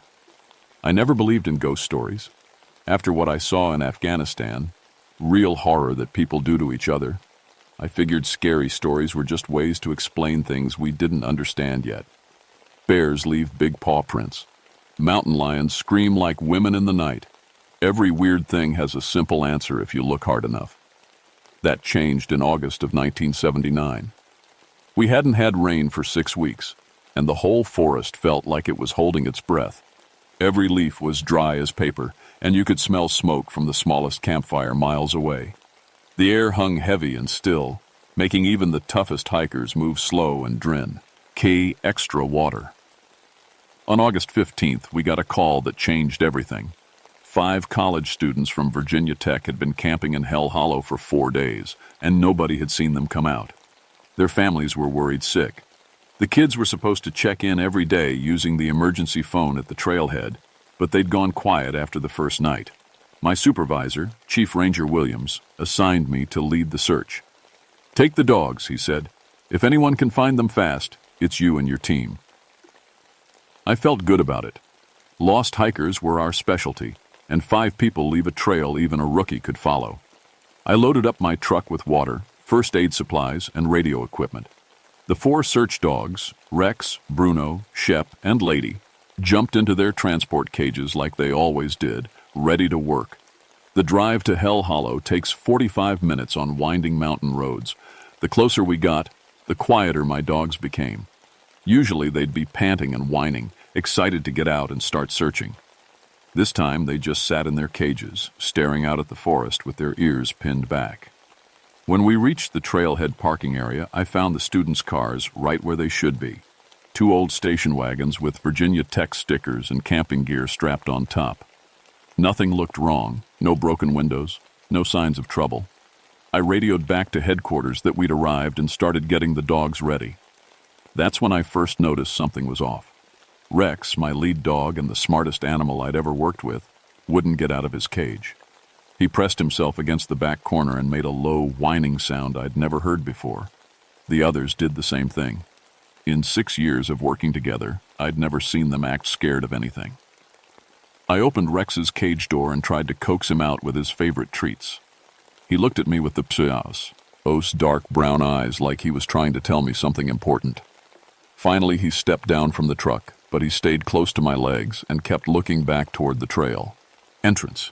I never believed in ghost stories. After what I saw in Afghanistan, real horror that people do to each other, I figured scary stories were just ways to explain things we didn't understand yet. Bears leave big paw prints. Mountain lions scream like women in the night. Every weird thing has a simple answer if you look hard enough. That changed in August of 1979. We hadn't had rain for 6 weeks, and the whole forest felt like it was holding its breath. Every leaf was dry as paper, and you could smell smoke from the smallest campfire miles away. The air hung heavy and still, making even the toughest hikers move slow and drin. Extra water. On August 15th, we got a call that changed everything. 5 college students from Virginia Tech had been camping in Hell Hollow for 4 days, and nobody had seen them come out. Their families were worried sick. The kids were supposed to check in every day using the emergency phone at the trailhead, but they'd gone quiet after the first night. My supervisor, Chief Ranger Williams, assigned me to lead the search. "Take the dogs," he said. "If anyone can find them fast, it's you and your team." I felt good about it. Lost hikers were our specialty, and 5 people leave a trail even a rookie could follow. I loaded up my truck with water, first aid supplies, and radio equipment. The 4 search dogs, Rex, Bruno, Shep, and Lady, jumped into their transport cages like they always did, ready to work. The drive to Hell Hollow takes 45 minutes on winding mountain roads. The closer we got, the quieter my dogs became. Usually they'd be panting and whining, excited to get out and start searching. This time they just sat in their cages, staring out at the forest with their ears pinned back. When we reached the trailhead parking area, I found the students' cars right where they should be. 2 old station wagons with Virginia Tech stickers and camping gear strapped on top. Nothing looked wrong, no broken windows, no signs of trouble. I radioed back to headquarters that we'd arrived and started getting the dogs ready. That's when I first noticed something was off. Rex, my lead dog and the smartest animal I'd ever worked with, wouldn't get out of his cage. He pressed himself against the back corner and made a low, whining sound I'd never heard before. The others did the same thing. In 6 years of working together, I'd never seen them act scared of anything. I opened Rex's cage door and tried to coax him out with his favorite treats. He looked at me with the pseos, dark brown eyes like he was trying to tell me something important. Finally, he stepped down from the truck, but he stayed close to my legs and kept looking back toward the trail. Entrance.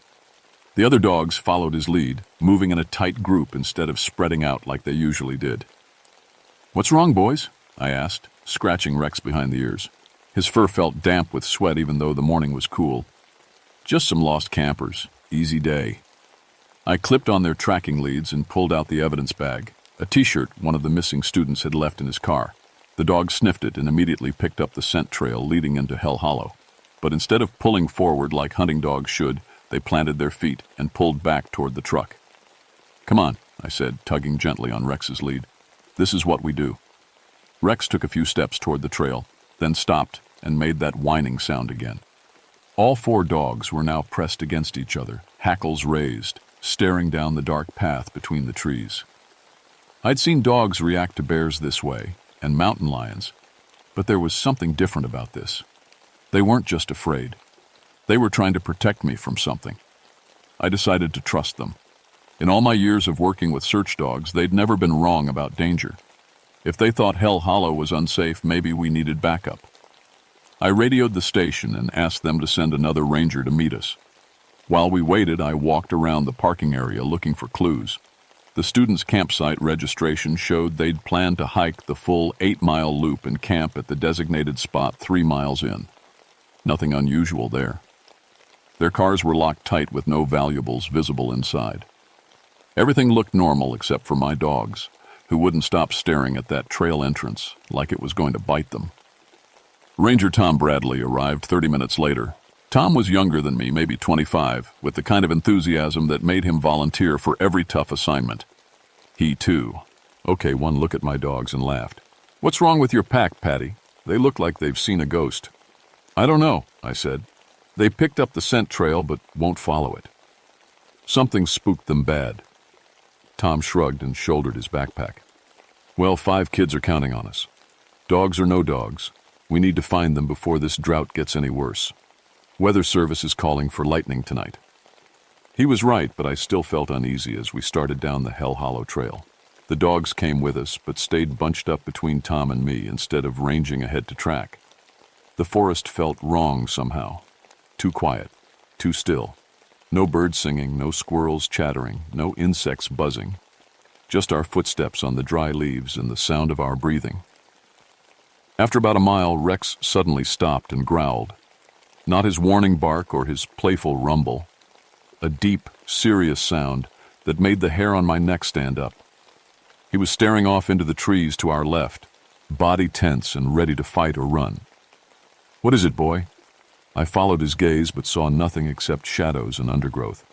The other dogs followed his lead, moving in a tight group instead of spreading out like they usually did. "What's wrong, boys?" I asked, scratching Rex behind the ears. His fur felt damp with sweat even though the morning was cool. "Just some lost campers. Easy day." I clipped on their tracking leads and pulled out the evidence bag, a t-shirt one of the missing students had left in his car. The dogs sniffed it and immediately picked up the scent trail leading into Hell Hollow. But instead of pulling forward like hunting dogs should, they planted their feet and pulled back toward the truck. "Come on," I said, tugging gently on Rex's lead. "This is what we do." Rex took a few steps toward the trail, then stopped and made that whining sound again. All 4 dogs were now pressed against each other, hackles raised, staring down the dark path between the trees. I'd seen dogs react to bears this way, and mountain lions, but there was something different about this. They weren't just afraid. They were trying to protect me from something. I decided to trust them. In all my years of working with search dogs, they'd never been wrong about danger. If they thought Hell Hollow was unsafe, maybe we needed backup. I radioed the station and asked them to send another ranger to meet us. While we waited, I walked around the parking area looking for clues. The students' campsite registration showed they'd planned to hike the full 8-mile loop and camp at the designated spot 3 miles in. Nothing unusual there. Their cars were locked tight with no valuables visible inside. Everything looked normal except for my dogs, who wouldn't stop staring at that trail entrance like it was going to bite them. Ranger Tom Bradley arrived 30 minutes later. Tom was younger than me, maybe 25, with the kind of enthusiasm that made him volunteer for every tough assignment. He, too. One look at my dogs and laughed. "What's wrong with your pack, Patty? They look like they've seen a ghost." "I don't know," I said. "They picked up the scent trail but won't follow it. Something spooked them bad." Tom shrugged and shouldered his backpack. "Well, 5 kids are counting on us. Dogs or no dogs, we need to find them before this drought gets any worse. Weather Service is calling for lightning tonight." He was right, but I still felt uneasy as we started down the Hell Hollow trail. The dogs came with us, but stayed bunched up between Tom and me instead of ranging ahead to track. The forest felt wrong somehow. Too quiet, too still. No birds singing, no squirrels chattering, no insects buzzing. Just our footsteps on the dry leaves and the sound of our breathing. After about a mile, Rex suddenly stopped and growled. Not his warning bark or his playful rumble. A deep, serious sound that made the hair on my neck stand up. He was staring off into the trees to our left, body tense and ready to fight or run. "What is it, boy?" I followed his gaze but saw nothing except shadows and undergrowth.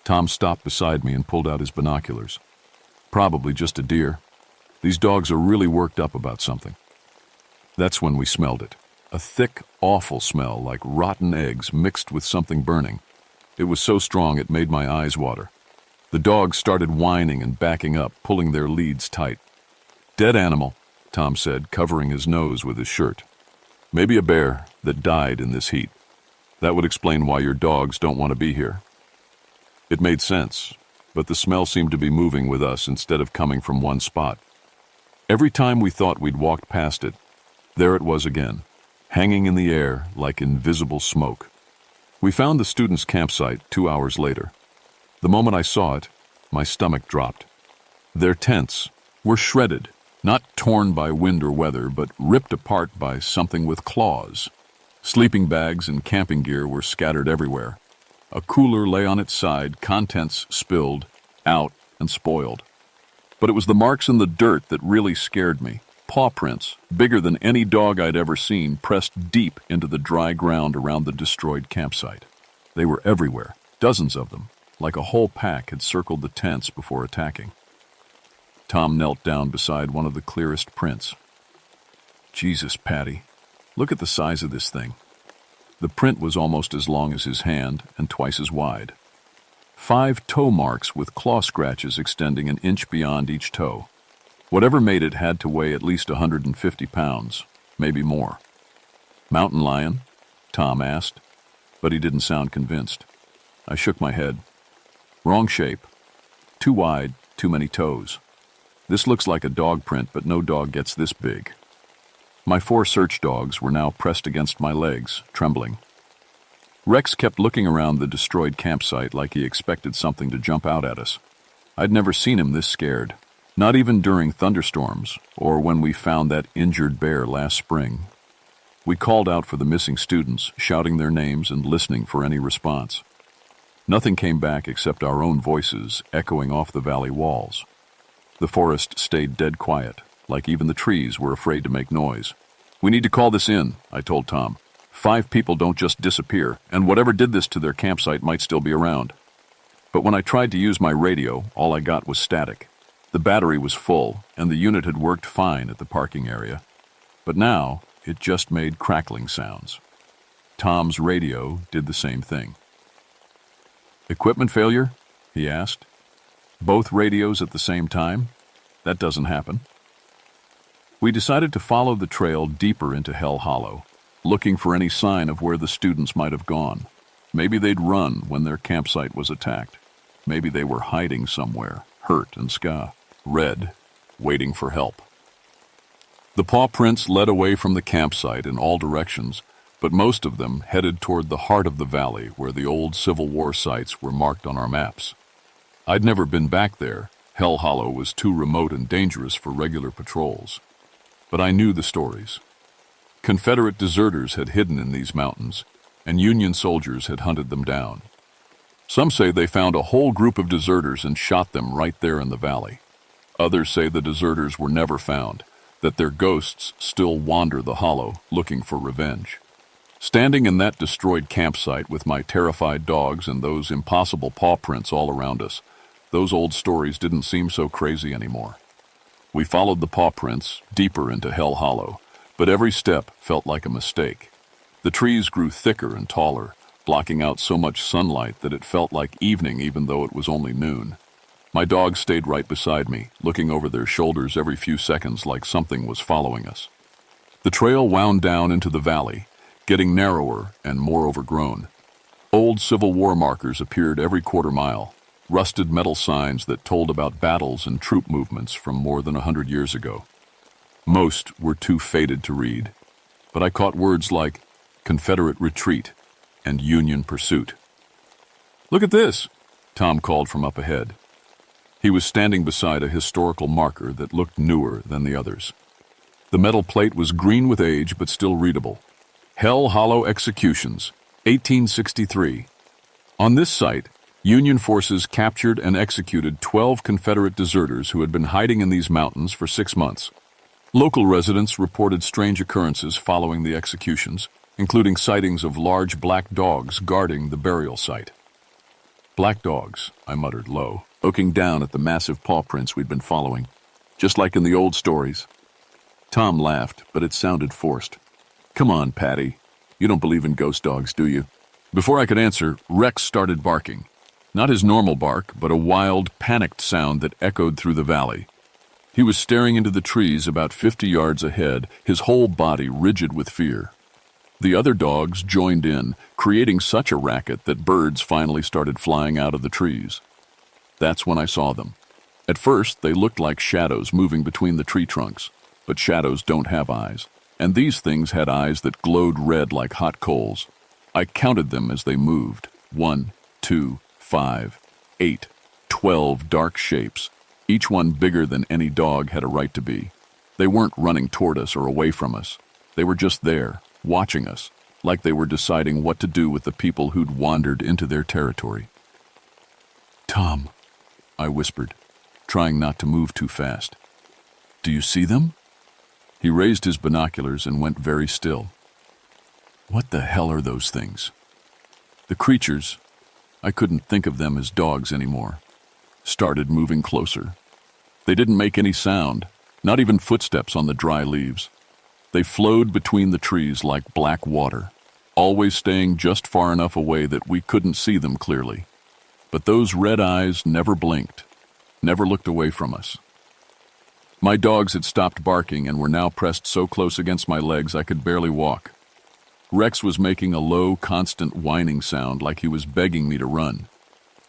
Tom stopped beside me and pulled out his binoculars. "Probably just a deer. These dogs are really worked up about something." That's when we smelled it. A thick, awful smell like rotten eggs mixed with something burning. It was so strong it made my eyes water. The dogs started whining and backing up, pulling their leads tight. "Dead animal," Tom said, covering his nose with his shirt. "Maybe a bear that died in this heat. That would explain why your dogs don't want to be here." It made sense, but the smell seemed to be moving with us instead of coming from one spot. Every time we thought we'd walked past it, there it was again, hanging in the air like invisible smoke. We found the students' campsite 2 hours later. The moment I saw it, my stomach dropped. Their tents were shredded, not torn by wind or weather, but ripped apart by something with claws. Sleeping bags and camping gear were scattered everywhere. A cooler lay on its side, contents spilled, out, and spoiled. But it was the marks in the dirt that really scared me. Paw prints, bigger than any dog I'd ever seen, pressed deep into the dry ground around the destroyed campsite. They were everywhere, dozens of them, like a whole pack had circled the tents before attacking. Tom knelt down beside one of the clearest prints. "Jesus, Patty, look at the size of this thing." The print was almost as long as his hand and twice as wide. 5 toe marks with claw scratches extending an inch beyond each toe. Whatever made it had to weigh at least 150 pounds, maybe more. "Mountain lion?" Tom asked, but he didn't sound convinced. I shook my head. "Wrong shape. Too wide, too many toes. This looks like a dog print, but no dog gets this big." My 4 search dogs were now pressed against my legs, trembling. Rex kept looking around the destroyed campsite like he expected something to jump out at us. I'd never seen him this scared. Not even during thunderstorms, or when we found that injured bear last spring. We called out for the missing students, shouting their names and listening for any response. Nothing came back except our own voices echoing off the valley walls. The forest stayed dead quiet, like even the trees were afraid to make noise. "We need to call this in," I told Tom. "5 people don't just disappear, and whatever did this to their campsite might still be around." But when I tried to use my radio, all I got was static. The battery was full, and the unit had worked fine at the parking area. But now, it just made crackling sounds. Tom's radio did the same thing. "Equipment failure?" he asked. "Both radios at the same time? That doesn't happen." We decided to follow the trail deeper into Hell Hollow, looking for any sign of where the students might have gone. Maybe they'd run when their campsite was attacked. Maybe they were hiding somewhere, hurt and red, waiting for help. The paw prints led away from the campsite in all directions, but most of them headed toward the heart of the valley where the old Civil War sites were marked on our maps. I'd never been back there. Hell Hollow was too remote and dangerous for regular patrols. But I knew the stories. Confederate deserters had hidden in these mountains, and Union soldiers had hunted them down. Some say they found a whole group of deserters and shot them right there in the valley. Others say the deserters were never found, that their ghosts still wander the hollow looking for revenge. Standing in that destroyed campsite with my terrified dogs and those impossible paw prints all around us, those old stories didn't seem so crazy anymore. We followed the paw prints deeper into Hell Hollow, but every step felt like a mistake. The trees grew thicker and taller, blocking out so much sunlight that it felt like evening even though it was only noon. My dogs stayed right beside me, looking over their shoulders every few seconds like something was following us. The trail wound down into the valley, getting narrower and more overgrown. Old Civil War markers appeared every quarter mile, rusted metal signs that told about battles and troop movements from more than 100 years ago. Most were too faded to read, but I caught words like Confederate retreat and Union pursuit. "Look at this," Tom called from up ahead. He was standing beside a historical marker that looked newer than the others. The metal plate was green with age but still readable. Hell Hollow Executions, 1863. On this site, Union forces captured and executed 12 Confederate deserters who had been hiding in these mountains for 6 months. Local residents reported strange occurrences following the executions, including sightings of large black dogs guarding the burial site. "Black dogs," I muttered low, looking down at the massive paw prints we'd been following, just like in the old stories. Tom laughed, but it sounded forced. "Come on, Patty. You don't believe in ghost dogs, do you?" Before I could answer, Rex started barking. Not his normal bark, but a wild, panicked sound that echoed through the valley. He was staring into the trees about 50 yards ahead, his whole body rigid with fear. The other dogs joined in, creating such a racket that birds finally started flying out of the trees. That's when I saw them. At first, they looked like shadows moving between the tree trunks, but shadows don't have eyes, and these things had eyes that glowed red like hot coals. I counted them as they moved. 1, 2, 5, 8, 12 dark shapes, each one bigger than any dog had a right to be. They weren't running toward us or away from us. They were just there, watching us, like they were deciding what to do with the people who'd wandered into their territory. "Tom," I whispered, trying not to move too fast. "Do you see them?" He raised his binoculars and went very still. "What the hell are those things?" The creatures, I couldn't think of them as dogs anymore, started moving closer. They didn't make any sound, not even footsteps on the dry leaves. They flowed between the trees like black water, always staying just far enough away that we couldn't see them clearly. But those red eyes never blinked, never looked away from us. My dogs had stopped barking and were now pressed so close against my legs I could barely walk. Rex was making a low, constant whining sound like he was begging me to run.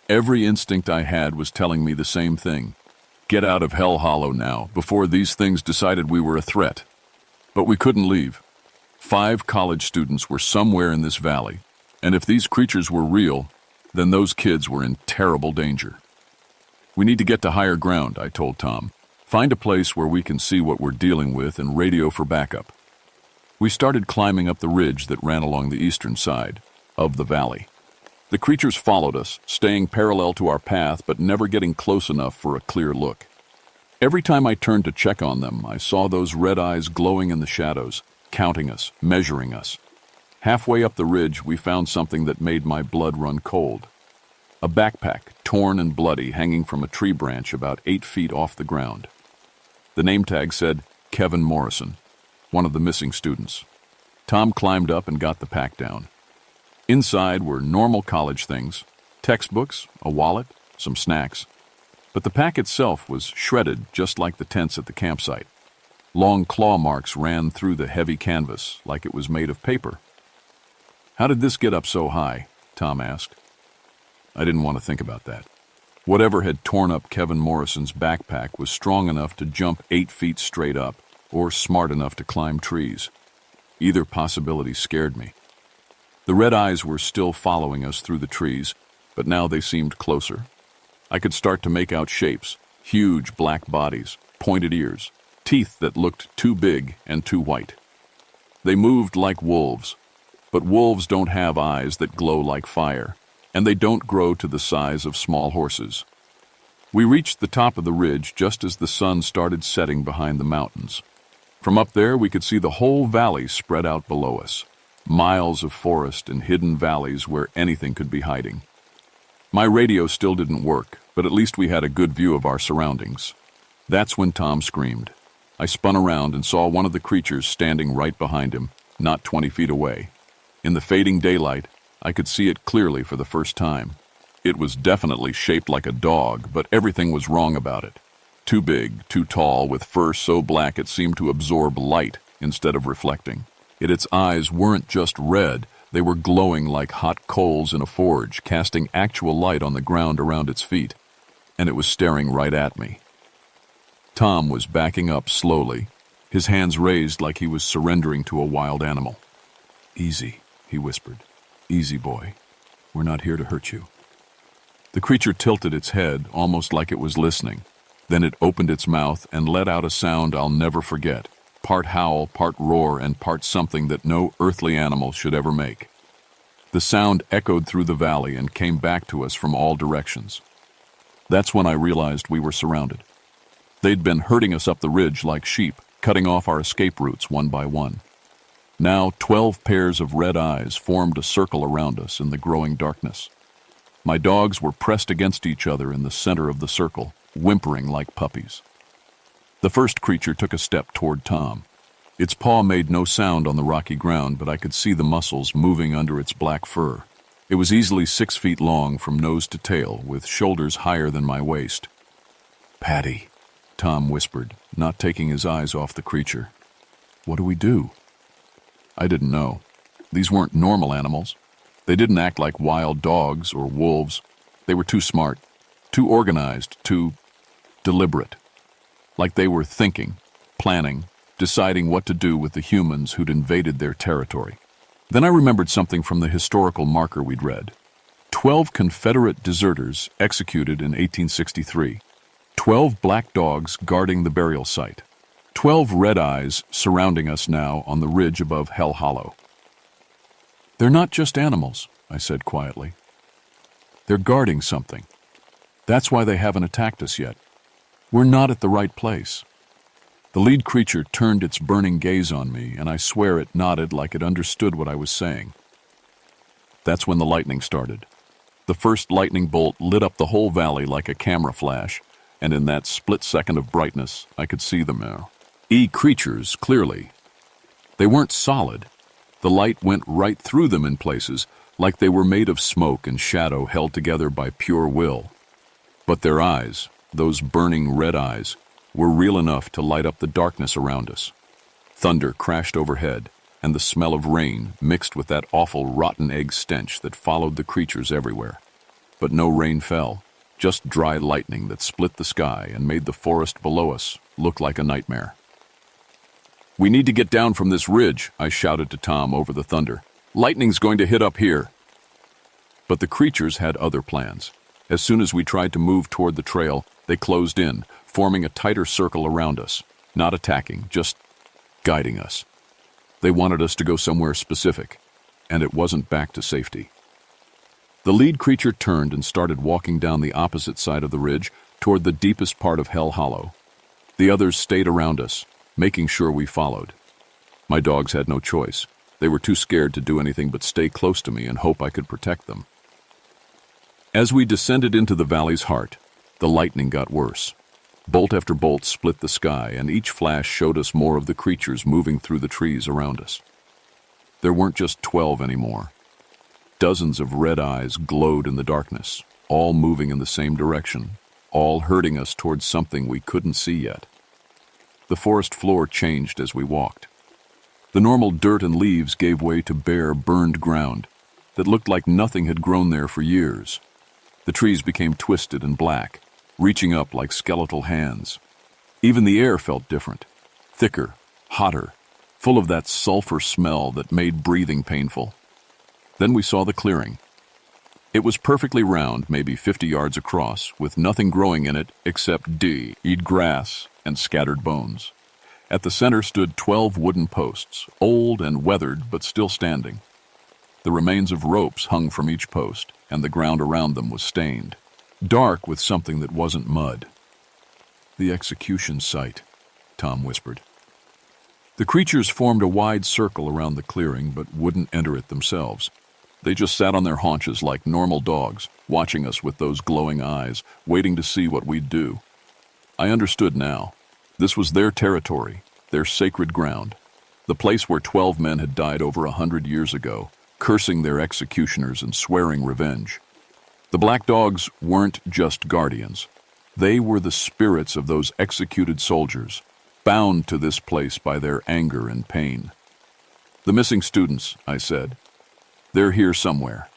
Every instinct I had was telling me the same thing. Get out of Hell Hollow now, before these things decided we were a threat. But we couldn't leave. 5 college students were somewhere in this valley, and if these creatures were real, then those kids were in terrible danger. "We need to get to higher ground," I told Tom. "Find a place where we can see what we're dealing with and radio for backup." We started climbing up the ridge that ran along the eastern side of the valley. The creatures followed us, staying parallel to our path but never getting close enough for a clear look. Every time I turned to check on them, I saw those red eyes glowing in the shadows, counting us, measuring us. Halfway up the ridge, we found something that made my blood run cold. A backpack, torn and bloody, hanging from a tree branch about 8 feet off the ground. The name tag said, Kevin Morrison, one of the missing students. Tom climbed up and got the pack down. Inside were normal college things, textbooks, a wallet, some snacks. But the pack itself was shredded just like the tents at the campsite. Long claw marks ran through the heavy canvas like it was made of paper. "How did this get up so high?" Tom asked. I didn't want to think about that. Whatever had torn up Kevin Morrison's backpack was strong enough to jump 8 feet straight up, or smart enough to climb trees. Either possibility scared me. The red eyes were still following us through the trees, but now they seemed closer. I could start to make out shapes, huge black bodies, pointed ears, teeth that looked too big and too white. They moved like wolves, but wolves don't have eyes that glow like fire, and they don't grow to the size of small horses. We reached the top of the ridge just as the sun started setting behind the mountains. From up there, we could see the whole valley spread out below us, miles of forest and hidden valleys where anything could be hiding. My radio still didn't work, but at least we had a good view of our surroundings. That's when Tom screamed. I spun around and saw one of the creatures standing right behind him, not 20 feet away. In the fading daylight, I could see it clearly for the first time. It was definitely shaped like a dog, but everything was wrong about it. Too big, too tall, with fur so black it seemed to absorb light instead of reflecting. Yet its eyes weren't just red, they were glowing like hot coals in a forge, casting actual light on the ground around its feet. And it was staring right at me. Tom was backing up slowly, his hands raised like he was surrendering to a wild animal. "Easy," he whispered. "Easy, boy. We're not here to hurt you." The creature tilted its head, almost like it was listening. Then it opened its mouth and let out a sound I'll never forget, part howl, part roar, and part something that no earthly animal should ever make. The sound echoed through the valley and came back to us from all directions. That's when I realized we were surrounded. They'd been herding us up the ridge like sheep, cutting off our escape routes one by one. Now 12 pairs of red eyes formed a circle around us in the growing darkness. My dogs were pressed against each other in the center of the circle, whimpering like puppies. The first creature took a step toward Tom. Its paw made no sound on the rocky ground, but I could see the muscles moving under its black fur. It was easily 6 feet long from nose to tail, with shoulders higher than my waist. "Patty," Tom whispered, not taking his eyes off the creature. "What do we do?" I didn't know. These weren't normal animals. They didn't act like wild dogs or wolves. They were too smart, too organized, too deliberate. Like they were thinking, planning, deciding what to do with the humans who'd invaded their territory. Then I remembered something from the historical marker we'd read. 12 Confederate deserters executed in 1863. 12 black dogs guarding the burial site. 12 red eyes surrounding us now on the ridge above Hell Hollow. "They're not just animals," I said quietly. "They're guarding something. That's why they haven't attacked us yet. We're not at the right place." The lead creature turned its burning gaze on me, and I swear it nodded like it understood what I was saying. That's when the lightning started. The first lightning bolt lit up the whole valley like a camera flash, and in that split second of brightness, I could see them now. Creatures, clearly. They weren't solid. The light went right through them in places, like they were made of smoke and shadow held together by pure will. But their eyes, those burning red eyes, were real enough to light up the darkness around us. Thunder crashed overhead, and the smell of rain mixed with that awful rotten egg stench that followed the creatures everywhere. But no rain fell, just dry lightning that split the sky and made the forest below us look like a nightmare. "We need to get down from this ridge," I shouted to Tom over the thunder. "Lightning's going to hit up here." But the creatures had other plans. As soon as we tried to move toward the trail, they closed in, forming a tighter circle around us, not attacking, just guiding us. They wanted us to go somewhere specific, and it wasn't back to safety. The lead creature turned and started walking down the opposite side of the ridge toward the deepest part of Hell Hollow. The others stayed around us, making sure we followed. My dogs had no choice. They were too scared to do anything but stay close to me and hope I could protect them. As we descended into the valley's heart, the lightning got worse. Bolt after bolt split the sky, and each flash showed us more of the creatures moving through the trees around us. There weren't just 12 anymore. Dozens of red eyes glowed in the darkness, all moving in the same direction, all herding us towards something we couldn't see yet. The forest floor changed as we walked. The normal dirt and leaves gave way to bare, burned ground that looked like nothing had grown there for years. The trees became twisted and black, reaching up like skeletal hands. Even the air felt different, thicker, hotter, full of that sulfur smell that made breathing painful. Then we saw the clearing. It was perfectly round, maybe 50 yards across, with nothing growing in it except eat grass and scattered bones. At the center stood 12 wooden posts, old and weathered but still standing. The remains of ropes hung from each post, and the ground around them was stained, dark with something that wasn't mud. "The execution site," Tom whispered. The creatures formed a wide circle around the clearing but wouldn't enter it themselves. They just sat on their haunches like normal dogs, watching us with those glowing eyes, waiting to see what we'd do. I understood now. This was their territory, their sacred ground, the place where 12 men had died over 100 years ago, cursing their executioners and swearing revenge. The black dogs weren't just guardians. They were the spirits of those executed soldiers, bound to this place by their anger and pain. "The missing students," I said. "They're here somewhere."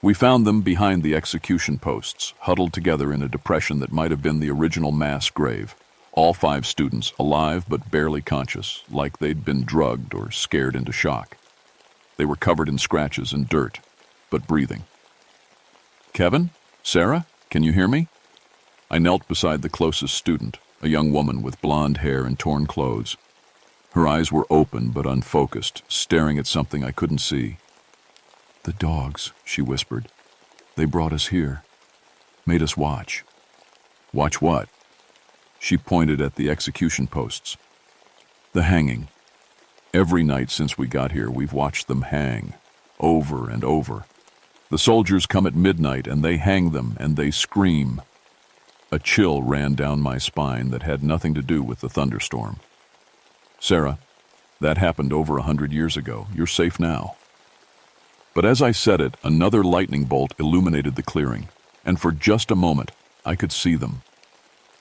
We found them behind the execution posts, huddled together in a depression that might have been the original mass grave. All 5 students, alive but barely conscious, like they'd been drugged or scared into shock. They were covered in scratches and dirt, but breathing. "Kevin? Sarah? Can you hear me?" I knelt beside the closest student, a young woman with blonde hair and torn clothes. Her eyes were open but unfocused, staring at something I couldn't see. "The dogs," she whispered. "They brought us here. Made us watch." "Watch what?" She pointed at the execution posts. "The hanging. Every night since we got here, we've watched them hang, over and over. The soldiers come at midnight and they hang them and they scream." A chill ran down my spine that had nothing to do with the thunderstorm. "Sarah, that happened over 100 years ago. You're safe now." But as I said it, another lightning bolt illuminated the clearing, and for just a moment, I could see them.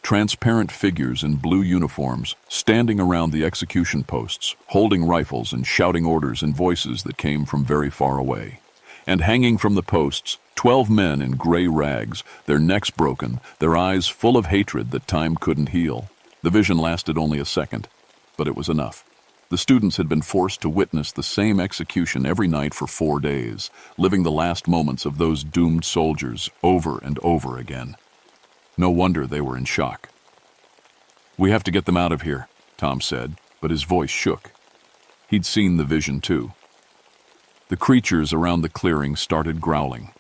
Transparent figures in blue uniforms, standing around the execution posts, holding rifles and shouting orders in voices that came from very far away. And hanging from the posts, 12 men in gray rags, their necks broken, their eyes full of hatred that time couldn't heal. The vision lasted only a second, but it was enough. The students had been forced to witness the same execution every night for 4 days, living the last moments of those doomed soldiers over and over again. No wonder they were in shock. "We have to get them out of here," Tom said, but his voice shook. He'd seen the vision too. The creatures around the clearing started growling,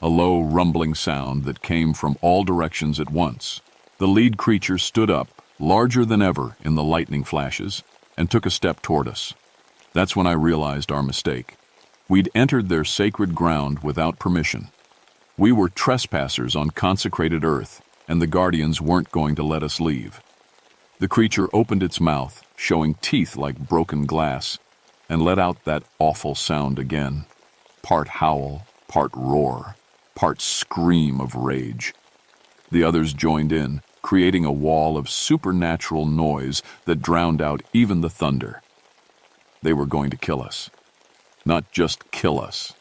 a low, rumbling sound that came from all directions at once. The lead creature stood up, larger than ever in the lightning flashes, and took a step toward us. That's when I realized our mistake. We'd entered their sacred ground without permission. We were trespassers on consecrated earth, and the guardians weren't going to let us leave. The creature opened its mouth, showing teeth like broken glass, and let out that awful sound again. Part howl, part roar, part scream of rage. The others joined in, creating a wall of supernatural noise that drowned out even the thunder. They were going to kill us. Not just kill us.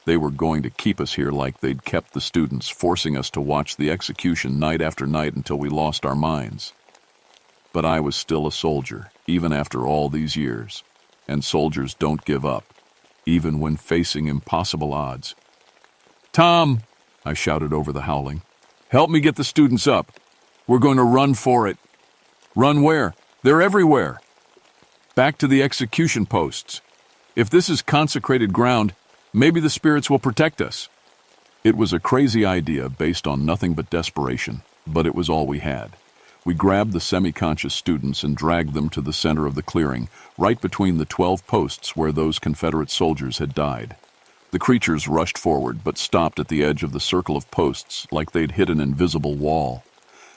They were going to keep us here like they'd kept the students, forcing us to watch the execution night after night until we lost our minds. But I was still a soldier, even after all these years. And soldiers don't give up, even when facing impossible odds. "Tom!" I shouted over the howling. "Help me get the students up. We're going to run for it." "Run where? They're everywhere." "Back to the execution posts. If this is consecrated ground, maybe the spirits will protect us." It was a crazy idea based on nothing but desperation, but it was all we had. We grabbed the semi-conscious students and dragged them to the center of the clearing, right between the 12 posts where those Confederate soldiers had died. The creatures rushed forward, but stopped at the edge of the circle of posts like they'd hit an invisible wall.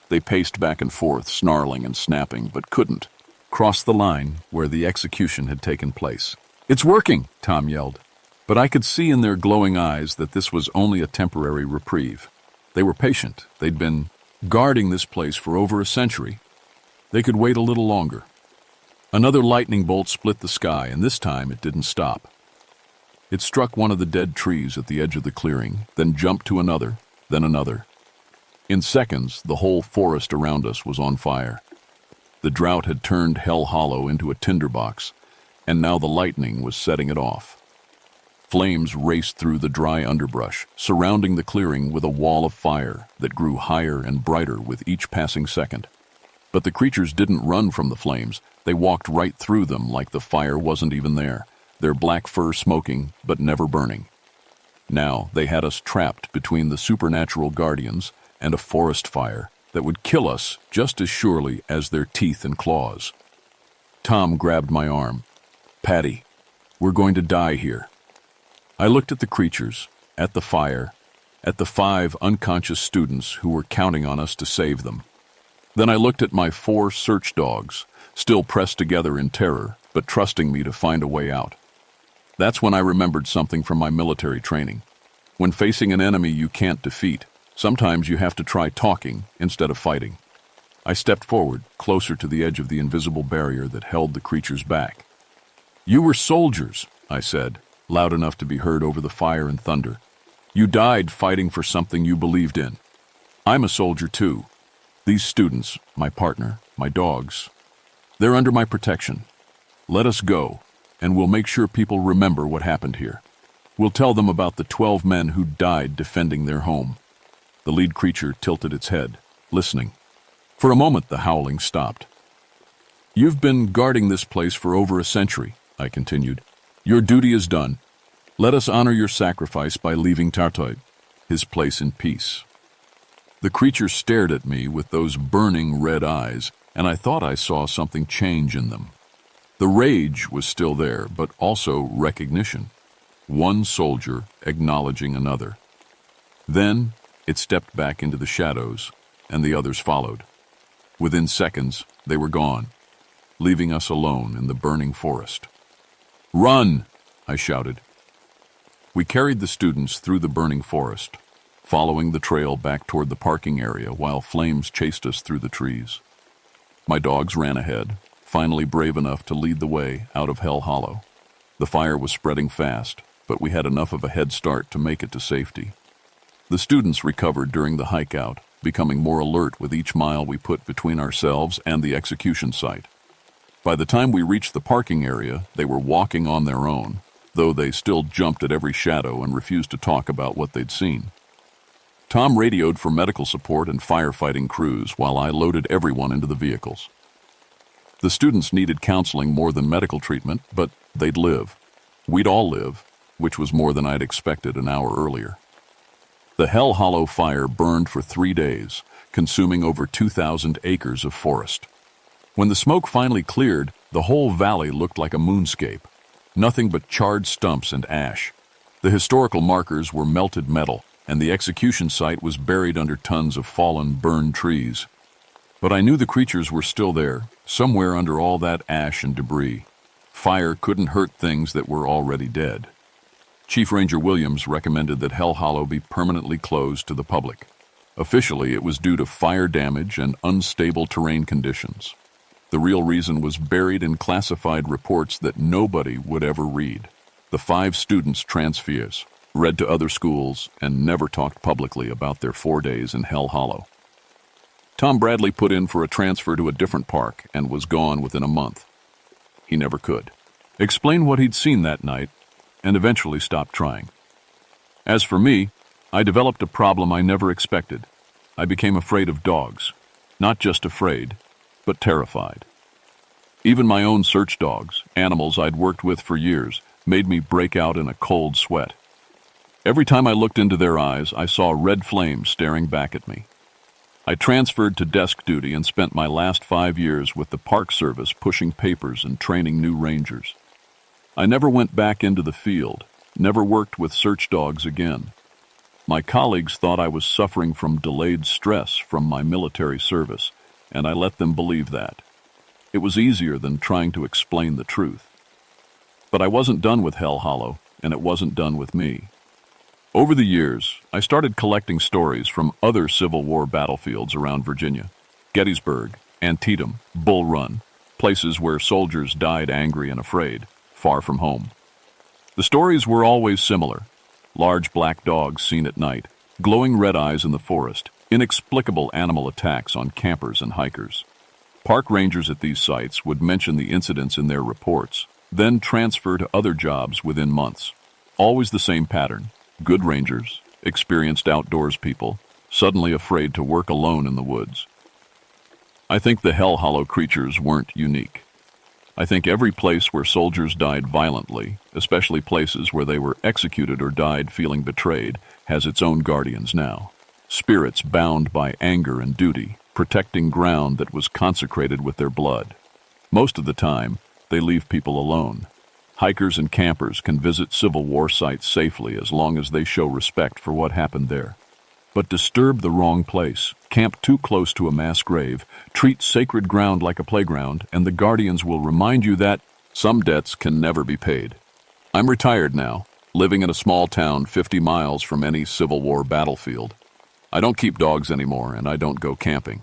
They paced back and forth, snarling and snapping, but couldn't cross the line where the execution had taken place. "It's working!" Tom yelled. But I could see in their glowing eyes that this was only a temporary reprieve. They were patient. They'd been guarding this place for over a century. They could wait a little longer. Another lightning bolt split the sky, and this time it didn't stop. It struck one of the dead trees at the edge of the clearing, then jumped to another, then another. In seconds, the whole forest around us was on fire. The drought had turned Hell Hollow into a tinderbox, and now the lightning was setting it off. Flames raced through the dry underbrush, surrounding the clearing with a wall of fire that grew higher and brighter with each passing second. But the creatures didn't run from the flames. They walked right through them like the fire wasn't even there, their black fur smoking but never burning. Now they had us trapped between the supernatural guardians and a forest fire that would kill us just as surely as their teeth and claws. Tom grabbed my arm. "Patty, we're going to die here." I looked at the creatures, at the fire, at the 5 unconscious students who were counting on us to save them. Then I looked at my 4 search dogs, still pressed together in terror, but trusting me to find a way out. That's when I remembered something from my military training. When facing an enemy you can't defeat, sometimes you have to try talking instead of fighting. I stepped forward, closer to the edge of the invisible barrier that held the creatures back. "You were soldiers," I said, loud enough to be heard over the fire and thunder. "You died fighting for something you believed in. I'm a soldier too. These students, my partner, my dogs, they're under my protection. Let us go, and we'll make sure people remember what happened here. We'll tell them about the 12 men who died defending their home." The lead creature tilted its head, listening. For a moment the howling stopped. "You've been guarding this place for over a century," I continued. "Your duty is done. Let us honor your sacrifice by leaving Tartoid, his place in peace." The creature stared at me with those burning red eyes, and I thought I saw something change in them. The rage was still there, but also recognition. One soldier acknowledging another. Then it stepped back into the shadows, and the others followed. Within seconds, they were gone, leaving us alone in the burning forest. "Run!" I shouted. We carried the students through the burning forest, following the trail back toward the parking area while flames chased us through the trees. My dogs ran ahead, finally brave enough to lead the way out of Hell Hollow. The fire was spreading fast, but we had enough of a head start to make it to safety. The students recovered during the hike out, becoming more alert with each mile we put between ourselves and the execution site. By the time we reached the parking area, they were walking on their own, though they still jumped at every shadow and refused to talk about what they'd seen. Tom radioed for medical support and firefighting crews while I loaded everyone into the vehicles. The students needed counseling more than medical treatment, but they'd live. We'd all live, which was more than I'd expected an hour earlier. The Hell Hollow fire burned for 3 days, consuming over 2,000 acres of forest. When the smoke finally cleared, the whole valley looked like a moonscape. Nothing but charred stumps and ash. The historical markers were melted metal, and the execution site was buried under tons of fallen, burned trees. But I knew the creatures were still there, somewhere under all that ash and debris. Fire couldn't hurt things that were already dead. Chief Ranger Williams recommended that Hell Hollow be permanently closed to the public. Officially, it was due to fire damage and unstable terrain conditions. The real reason was buried in classified reports that nobody would ever read. The 5 students' transfers, read to other schools, and never talked publicly about their 4 days in Hell Hollow. Tom Bradley put in for a transfer to a different park and was gone within a month. He never could explain what he'd seen that night, and eventually stopped trying. As for me, I developed a problem I never expected. I became afraid of dogs. Not just afraid, but terrified. Even my own search dogs, animals I'd worked with for years, made me break out in a cold sweat. Every time I looked into their eyes, I saw red flames staring back at me. I transferred to desk duty and spent my last 5 years with the Park Service pushing papers and training new rangers. I never went back into the field, never worked with search dogs again. My colleagues thought I was suffering from delayed stress from my military service, and I let them believe that. It was easier than trying to explain the truth. But I wasn't done with Hell Hollow, and it wasn't done with me. Over the years, I started collecting stories from other Civil War battlefields around Virginia: Gettysburg, Antietam, Bull Run, places where soldiers died angry and afraid, far from home. The stories were always similar: large black dogs seen at night, glowing red eyes in the forest, inexplicable animal attacks on campers and hikers. Park rangers at these sites would mention the incidents in their reports, then transfer to other jobs within months. Always the same pattern: good rangers, experienced outdoors people, suddenly afraid to work alone in the woods. I think the Hell Hollow creatures weren't unique. I think every place where soldiers died violently, especially places where they were executed or died feeling betrayed, has its own guardians now. Spirits bound by anger and duty, protecting ground that was consecrated with their blood. Most of the time, they leave people alone. Hikers and campers can visit Civil War sites safely as long as they show respect for what happened there. But disturb the wrong place, camp too close to a mass grave, treat sacred ground like a playground, and the guardians will remind you that some debts can never be paid. I'm retired now, living in a small town 50 miles from any Civil War battlefield. I don't keep dogs anymore, and I don't go camping.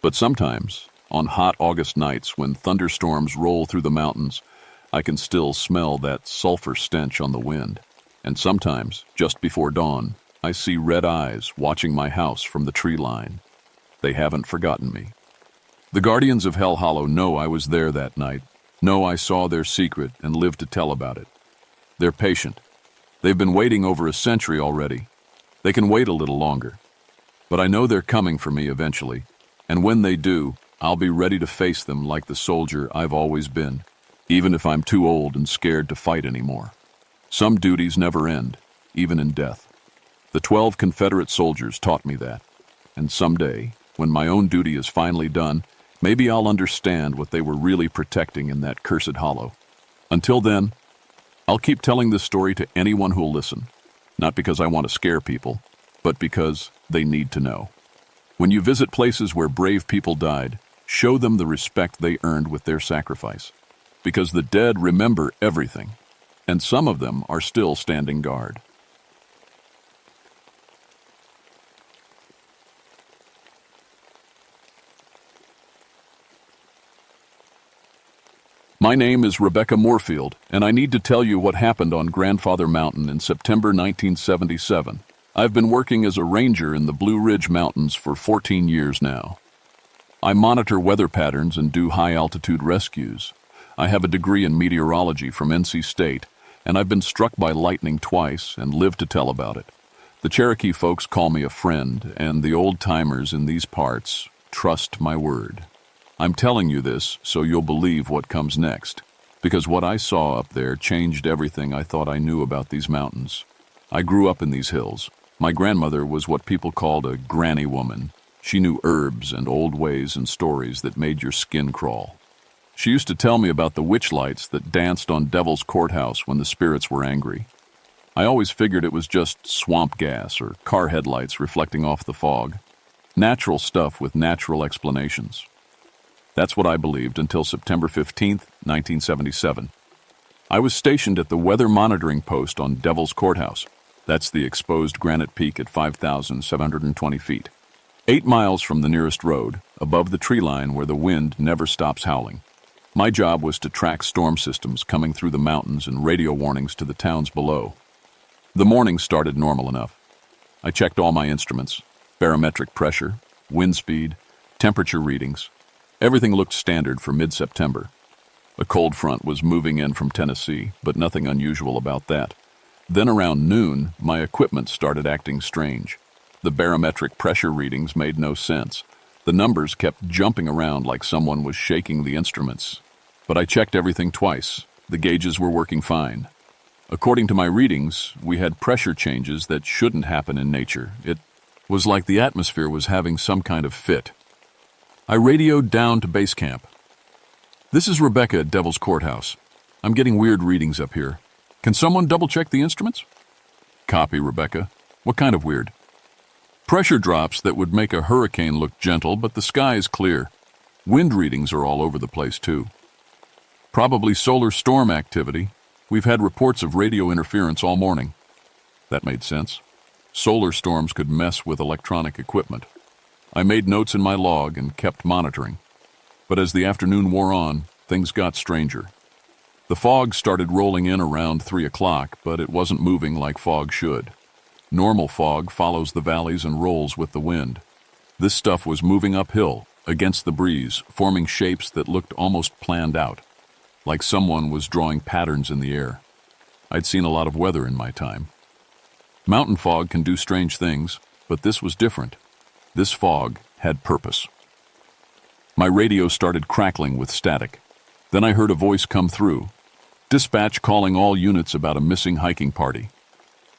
But sometimes, on hot August nights when thunderstorms roll through the mountains, I can still smell that sulfur stench on the wind. And sometimes, just before dawn, I see red eyes watching my house from the tree line. They haven't forgotten me. The guardians of Hell Hollow know I was there that night, know I saw their secret and lived to tell about it. They're patient. They've been waiting over a century already. They can wait a little longer. But I know they're coming for me eventually, and when they do, I'll be ready to face them like the soldier I've always been, even if I'm too old and scared to fight anymore. Some duties never end, even in death. The 12 Confederate soldiers taught me that, and someday, when my own duty is finally done, maybe I'll understand what they were really protecting in that cursed hollow. Until then, I'll keep telling this story to anyone who'll listen, not because I want to scare people, but because they need to know. When you visit places where brave people died, show them the respect they earned with their sacrifice. Because the dead remember everything, and some of them are still standing guard. My name is Rebecca Moorfield, and I need to tell you what happened on Grandfather Mountain in September 1977. I've been working as a ranger in the Blue Ridge Mountains for 14 years now. I monitor weather patterns and do high-altitude rescues. I have a degree in meteorology from NC State, and I've been struck by lightning twice and live to tell about it. The Cherokee folks call me a friend, and the old-timers in these parts trust my word. I'm telling you this so you'll believe what comes next, because what I saw up there changed everything I thought I knew about these mountains. I grew up in these hills. My grandmother was what people called a granny woman. She knew herbs and old ways and stories that made your skin crawl. She used to tell me about the witch lights that danced on Devil's Courthouse when the spirits were angry. I always figured it was just swamp gas or car headlights reflecting off the fog. Natural stuff with natural explanations. That's what I believed until September 15th, 1977. I was stationed at the weather monitoring post on Devil's Courthouse. That's the exposed granite peak at 5,720 feet. 8 miles from the nearest road, above the tree line where the wind never stops howling. My job was to track storm systems coming through the mountains and radio warnings to the towns below. The morning started normal enough. I checked all my instruments: barometric pressure, wind speed, temperature readings. Everything looked standard for mid-September. A cold front was moving in from Tennessee, but nothing unusual about that. Then around noon, my equipment started acting strange. The barometric pressure readings made no sense. The numbers kept jumping around like someone was shaking the instruments. But I checked everything twice. The gauges were working fine. According to my readings, we had pressure changes that shouldn't happen in nature. It Was like the atmosphere was having some kind of fit. I radioed down to base camp. "This is Rebecca at Devil's Courthouse. I'm getting weird readings up here. Can someone double-check the instruments?" "Copy, Rebecca. What kind of weird?" "Pressure drops that would make a hurricane look gentle, but the sky is clear. Wind readings are all over the place, too. Probably solar storm activity. We've had reports of radio interference all morning." That made sense. Solar storms could mess with electronic equipment. I made notes in my log and kept monitoring. But as the afternoon wore on, things got stranger. The fog started rolling in around 3 o'clock, but it wasn't moving like fog should. Normal fog follows the valleys and rolls with the wind. This stuff was moving uphill, against the breeze, forming shapes that looked almost planned out, like someone was drawing patterns in the air. I'd seen a lot of weather in my time. Mountain fog can do strange things, but this was different. This fog had purpose. My radio started crackling with static. Then I heard a voice come through. "Dispatch calling all units about a missing hiking party."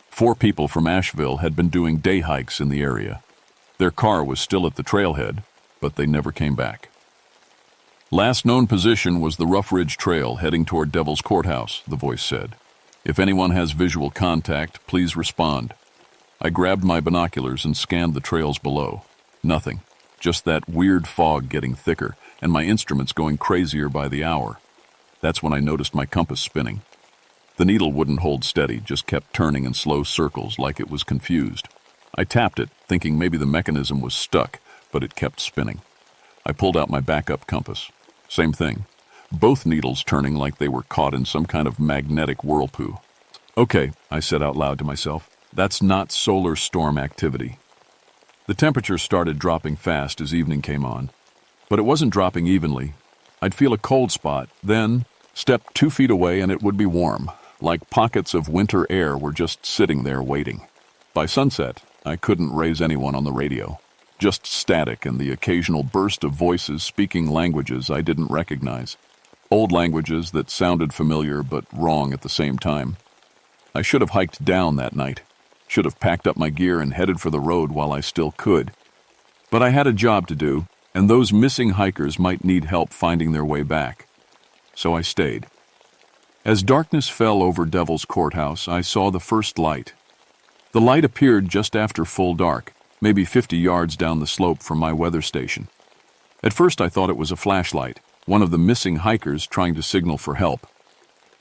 4 people from Asheville had been doing day hikes in the area. Their car was still at the trailhead, but they never came back. "Last known position was the Rough Ridge Trail heading toward Devil's Courthouse," the voice said. "If anyone has visual contact, please respond." I grabbed my binoculars and scanned the trails below. Nothing. Just that weird fog getting thicker, and my instruments going crazier by the hour. That's when I noticed my compass spinning. The needle wouldn't hold steady, just kept turning in slow circles like it was confused. I tapped it, thinking maybe the mechanism was stuck, but it kept spinning. I pulled out my backup compass. Same thing. Both needles turning like they were caught in some kind of magnetic whirlpool. "Okay," I said out loud to myself. "That's not solar storm activity." The temperature started dropping fast as evening came on, but it wasn't dropping evenly. I'd feel a cold spot, then step 2 feet away and it would be warm, like pockets of winter air were just sitting there waiting. By sunset, I couldn't raise anyone on the radio. Just static and the occasional burst of voices speaking languages I didn't recognize. Old languages that sounded familiar but wrong at the same time. I should have hiked down that night. Should have packed up my gear and headed for the road while I still could. But I had a job to do, and those missing hikers might need help finding their way back. So I stayed. As darkness fell over Devil's Courthouse, I saw the first light. The light appeared just after full dark, maybe 50 yards down the slope from my weather station. At first I thought it was a flashlight, one of the missing hikers trying to signal for help.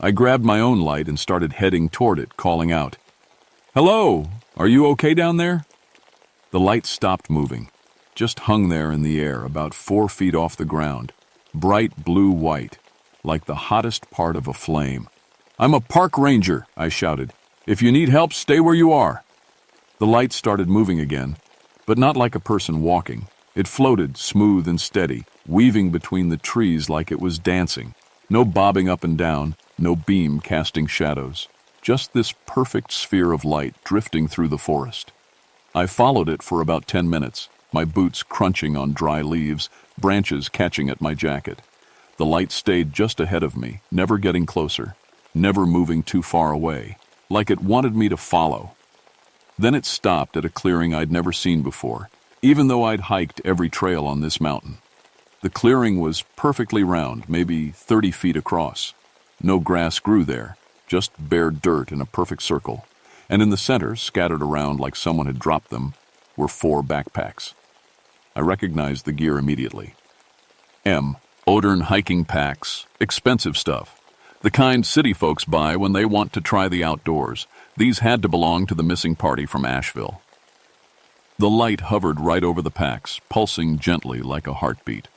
I grabbed my own light and started heading toward it, calling out, "Hello, are you okay down there?" The light stopped moving, just hung there in the air about 4 feet off the ground, bright blue-white, like the hottest part of a flame. "I'm a park ranger," I shouted. "If you need help, stay where you are." The light started moving again, but not like a person walking. It floated, smooth and steady, weaving between the trees like it was dancing. No bobbing up and down, no beam casting shadows. Just this perfect sphere of light drifting through the forest. I followed it for about 10 minutes, my boots crunching on dry leaves, branches catching at my jacket. The light stayed just ahead of me, never getting closer, never moving too far away, like it wanted me to follow. Then it stopped at a clearing I'd never seen before, even though I'd hiked every trail on this mountain. The clearing was perfectly round, maybe 30 feet across. No grass grew there, just bare dirt in a perfect circle, and in the center, scattered around like someone had dropped them, were 4 backpacks. I recognized the gear immediately. Odern hiking packs, expensive stuff. The kind city folks buy when they want to try the outdoors. These had to belong to the missing party from Asheville. The light hovered right over the packs, pulsing gently like a heartbeat.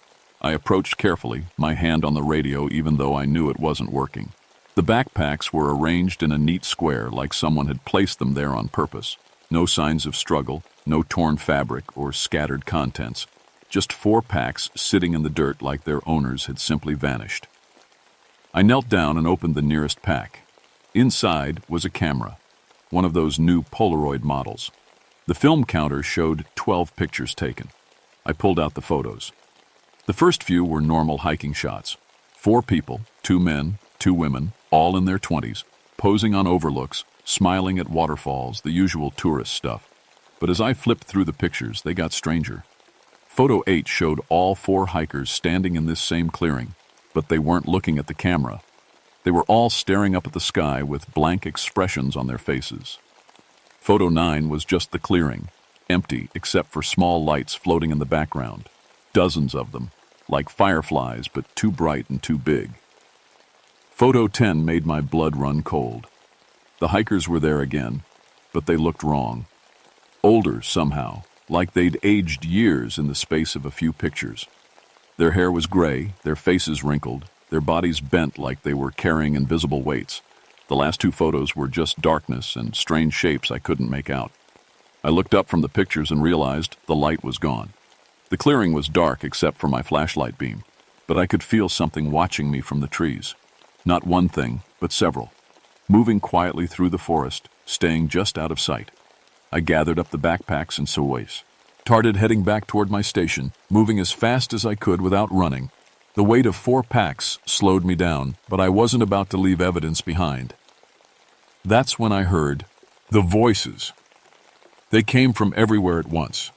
I approached carefully, my hand on the radio even though I knew it wasn't working. The backpacks were arranged in a neat square like someone had placed them there on purpose. No signs of struggle, no torn fabric or scattered contents. Just 4 packs sitting in the dirt like their owners had simply vanished. I knelt down and opened the nearest pack. Inside was a camera, one of those new Polaroid models. The film counter showed 12 pictures taken. I pulled out the photos. The first few were normal hiking shots. 4 people, 2 men, 2 women, all in their 20s, posing on overlooks, smiling at waterfalls, the usual tourist stuff. But as I flipped through the pictures, they got stranger. Photo 8 showed all 4 hikers standing in this same clearing, but they weren't looking at the camera. They were all staring up at the sky with blank expressions on their faces. Photo 9 was just the clearing, empty except for small lights floating in the background. Dozens of them, like fireflies but too bright and too big. Photo 10 made my blood run cold. The hikers were there again, but they looked wrong. Older somehow, like they'd aged years in the space of a few pictures. Their hair was gray, their faces wrinkled, their bodies bent like they were carrying invisible weights. The last 2 photos were just darkness and strange shapes I couldn't make out. I looked up from the pictures and realized the light was gone. The clearing was dark except for my flashlight beam, but I could feel something watching me from the trees. Not one thing, but several, moving quietly through the forest, staying just out of sight. I gathered up the backpacks and seways, started heading back toward my station, moving as fast as I could without running. The weight of 4 packs slowed me down, but I wasn't about to leave evidence behind. That's when I heard the voices. They came from everywhere at once.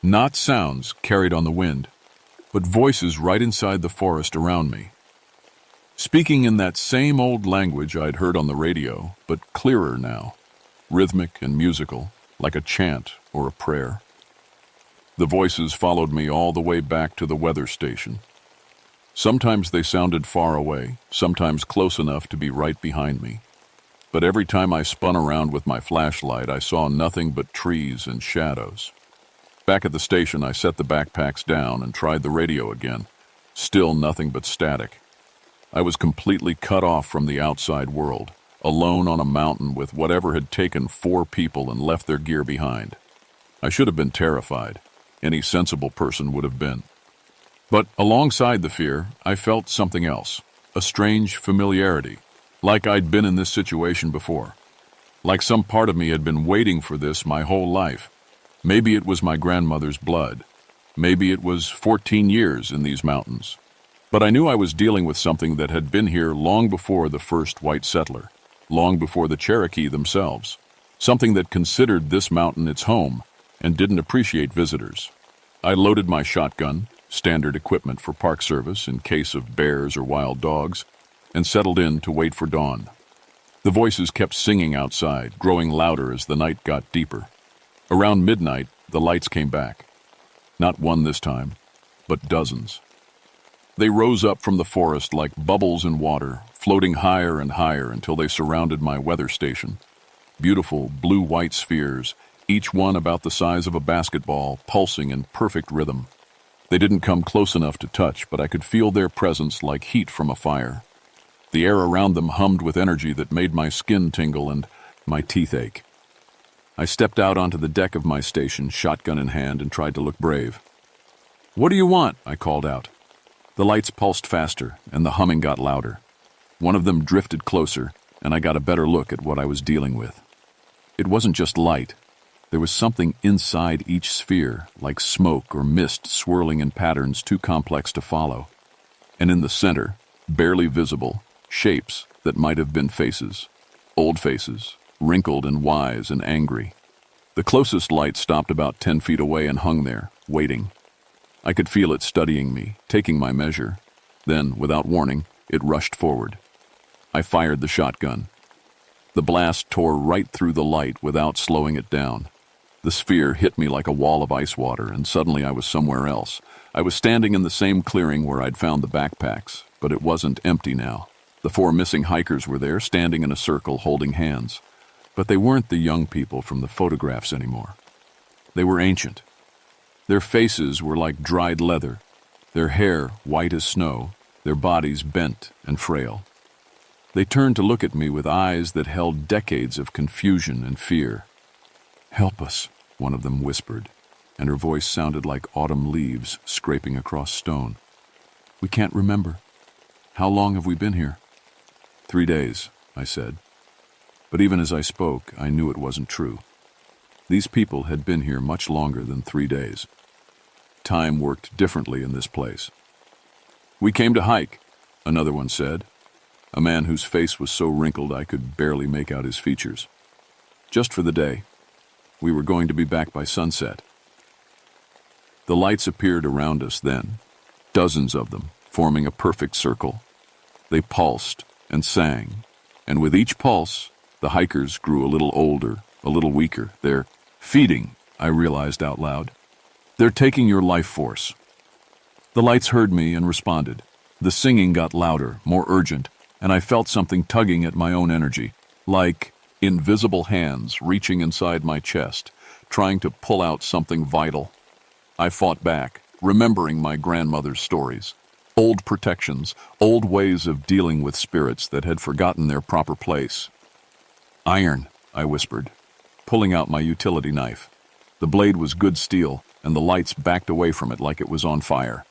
Not sounds carried on the wind, but voices right inside the forest around me. Speaking in that same old language I'd heard on the radio, but clearer now, rhythmic and musical, like a chant or a prayer. The voices followed me all the way back to the weather station. Sometimes they sounded far away, sometimes close enough to be right behind me. But every time I spun around with my flashlight, I saw nothing but trees and shadows. Back at the station, I set the backpacks down and tried the radio again. Still nothing but static. I was completely cut off from the outside world, alone on a mountain with whatever had taken 4 people and left their gear behind. I should have been terrified. Any sensible person would have been. But alongside the fear, I felt something else, a strange familiarity, like I'd been in this situation before. Like some part of me had been waiting for this my whole life. Maybe it was my grandmother's blood. Maybe it was 14 years in these mountains. But I knew I was dealing with something that had been here long before the first white settler, long before the Cherokee themselves, something that considered this mountain its home and didn't appreciate visitors. I loaded my shotgun, standard equipment for Park Service in case of bears or wild dogs, and settled in to wait for dawn. The voices kept singing outside, growing louder as the night got deeper. Around midnight, the lights came back. Not one this time, but dozens. They rose up from the forest like bubbles in water, floating higher and higher until they surrounded my weather station. Beautiful blue-white spheres, each one about the size of a basketball, pulsing in perfect rhythm. They didn't come close enough to touch, but I could feel their presence like heat from a fire. The air around them hummed with energy that made my skin tingle and my teeth ache. I stepped out onto the deck of my station, shotgun in hand, and tried to look brave. "What do you want?" I called out. The lights pulsed faster, and the humming got louder. One of them drifted closer, and I got a better look at what I was dealing with. It wasn't just light. There was something inside each sphere, like smoke or mist swirling in patterns too complex to follow. And in the center, barely visible, shapes that might have been faces. Old faces, wrinkled and wise and angry. The closest light stopped about 10 feet away and hung there, waiting. I could feel it studying me, taking my measure. Then, without warning, it rushed forward. I fired the shotgun. The blast tore right through the light without slowing it down. The sphere hit me like a wall of ice water, and suddenly I was somewhere else. I was standing in the same clearing where I'd found the backpacks, but it wasn't empty now. The 4 missing hikers were there, standing in a circle, holding hands. But they weren't the young people from the photographs anymore. They were ancient. Their faces were like dried leather, their hair white as snow, their bodies bent and frail. They turned to look at me with eyes that held decades of confusion and fear. "Help us," one of them whispered, and her voice sounded like autumn leaves scraping across stone. "We can't remember. How long have we been here?" 3 days, I said. But even as I spoke, I knew it wasn't true. These people had been here much longer than 3 days. Time worked differently in this place. "We came to hike," another one said, a man whose face was so wrinkled I could barely make out his features. "Just for the day." We were going to be back by sunset. The lights appeared around us then, dozens of them, forming a perfect circle. They pulsed and sang, and with each pulse, the hikers grew a little older, a little weaker. They're feeding, I realized out loud. They're taking your life force. The lights heard me and responded. The singing got louder, more urgent, and I felt something tugging at my own energy, like invisible hands reaching inside my chest, trying to pull out something vital. I fought back, remembering my grandmother's stories. Old protections, old ways of dealing with spirits that had forgotten their proper place. Iron, I whispered, pulling out my utility knife. The blade was good steel, and the lights backed away from it like it was on fire.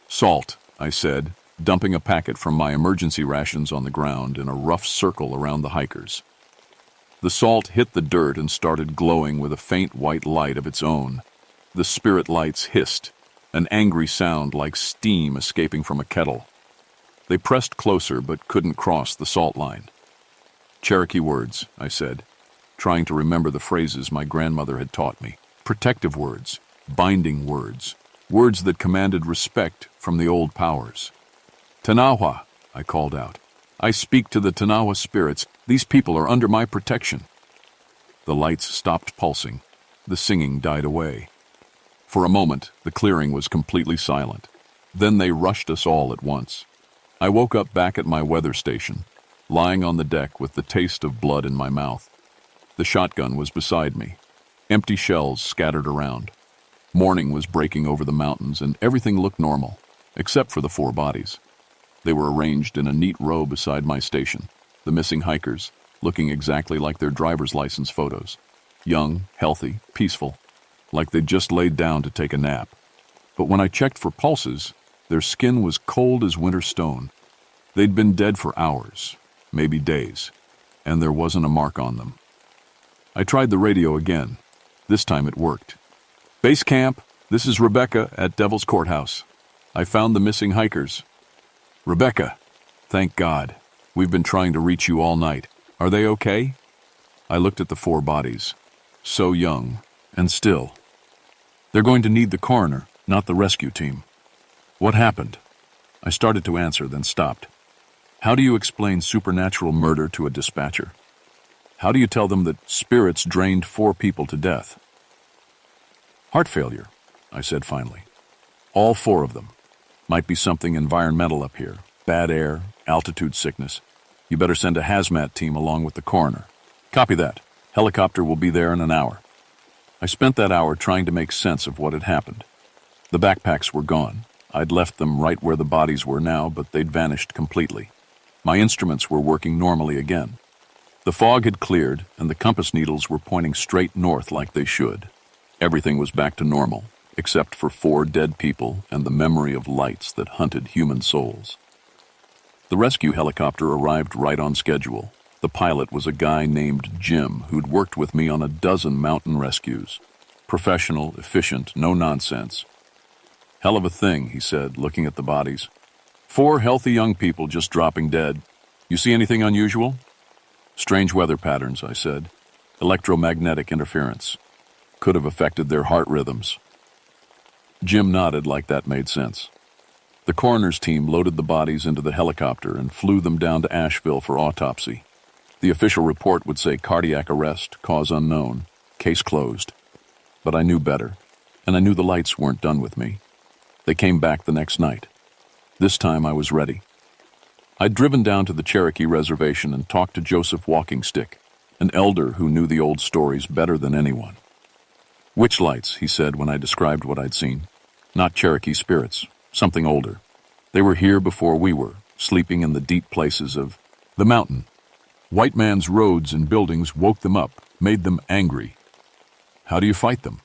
Salt, I said, dumping a packet from my emergency rations on the ground in a rough circle around the hikers. The salt hit the dirt and started glowing with a faint white light of its own. The spirit lights hissed, an angry sound like steam escaping from a kettle. They pressed closer but couldn't cross the salt line. Cherokee words, I said, trying to remember the phrases my grandmother had taught me. Protective words, binding words, words that commanded respect from the old powers. Tanawa, I called out. I speak to the Tanawa spirits. These people are under my protection. The lights stopped pulsing. The singing died away. For a moment, the clearing was completely silent. Then they rushed us all at once. I woke up back at my weather station, lying on the deck with the taste of blood in my mouth. The shotgun was beside me, empty shells scattered around. Morning was breaking over the mountains and everything looked normal, except for the 4 bodies. They were arranged in a neat row beside my station, the missing hikers, looking exactly like their driver's license photos. Young, healthy, peaceful, like they'd just laid down to take a nap. But when I checked for pulses, their skin was cold as winter stone. They'd been dead for hours, maybe days, and there wasn't a mark on them. I tried the radio again. This time it worked. Base camp, this is Rebecca at Devil's Courthouse. I found the missing hikers. Rebecca, thank God. We've been trying to reach you all night. Are they okay? I looked at the 4 bodies. So young, and still. They're going to need the coroner, not the rescue team. What happened? I started to answer, then stopped. How do you explain supernatural murder to a dispatcher? How do you tell them that spirits drained 4 people to death? Heart failure, I said finally. All 4 of them. Might be something environmental up here. Bad air, altitude sickness. You better send a hazmat team along with the coroner. Copy that. Helicopter will be there in an hour. I spent that hour trying to make sense of what had happened. The backpacks were gone. I'd left them right where the bodies were now, but they'd vanished completely. My instruments were working normally again. The fog had cleared, and the compass needles were pointing straight north like they should. Everything was back to normal, except for 4 dead people and the memory of lights that hunted human souls. The rescue helicopter arrived right on schedule. The pilot was a guy named Jim who'd worked with me on a dozen mountain rescues. Professional, efficient, no nonsense. Hell of a thing, he said, looking at the bodies. 4 healthy young people just dropping dead. You see anything unusual? Strange weather patterns, I said. Electromagnetic interference. Could have affected their heart rhythms. Jim nodded like that made sense. The coroner's team loaded the bodies into the helicopter and flew them down to Asheville for autopsy. The official report would say cardiac arrest, cause unknown, case closed. But I knew better, and I knew the lights weren't done with me. They came back the next night. This time I was ready. I'd driven down to the Cherokee Reservation and talked to Joseph Walkingstick, an elder who knew the old stories better than anyone. Witch lights, he said when I described what I'd seen. Not Cherokee spirits, something older. They were here before we were, sleeping in the deep places of the mountain. White man's roads and buildings woke them up, made them angry. How do you fight them?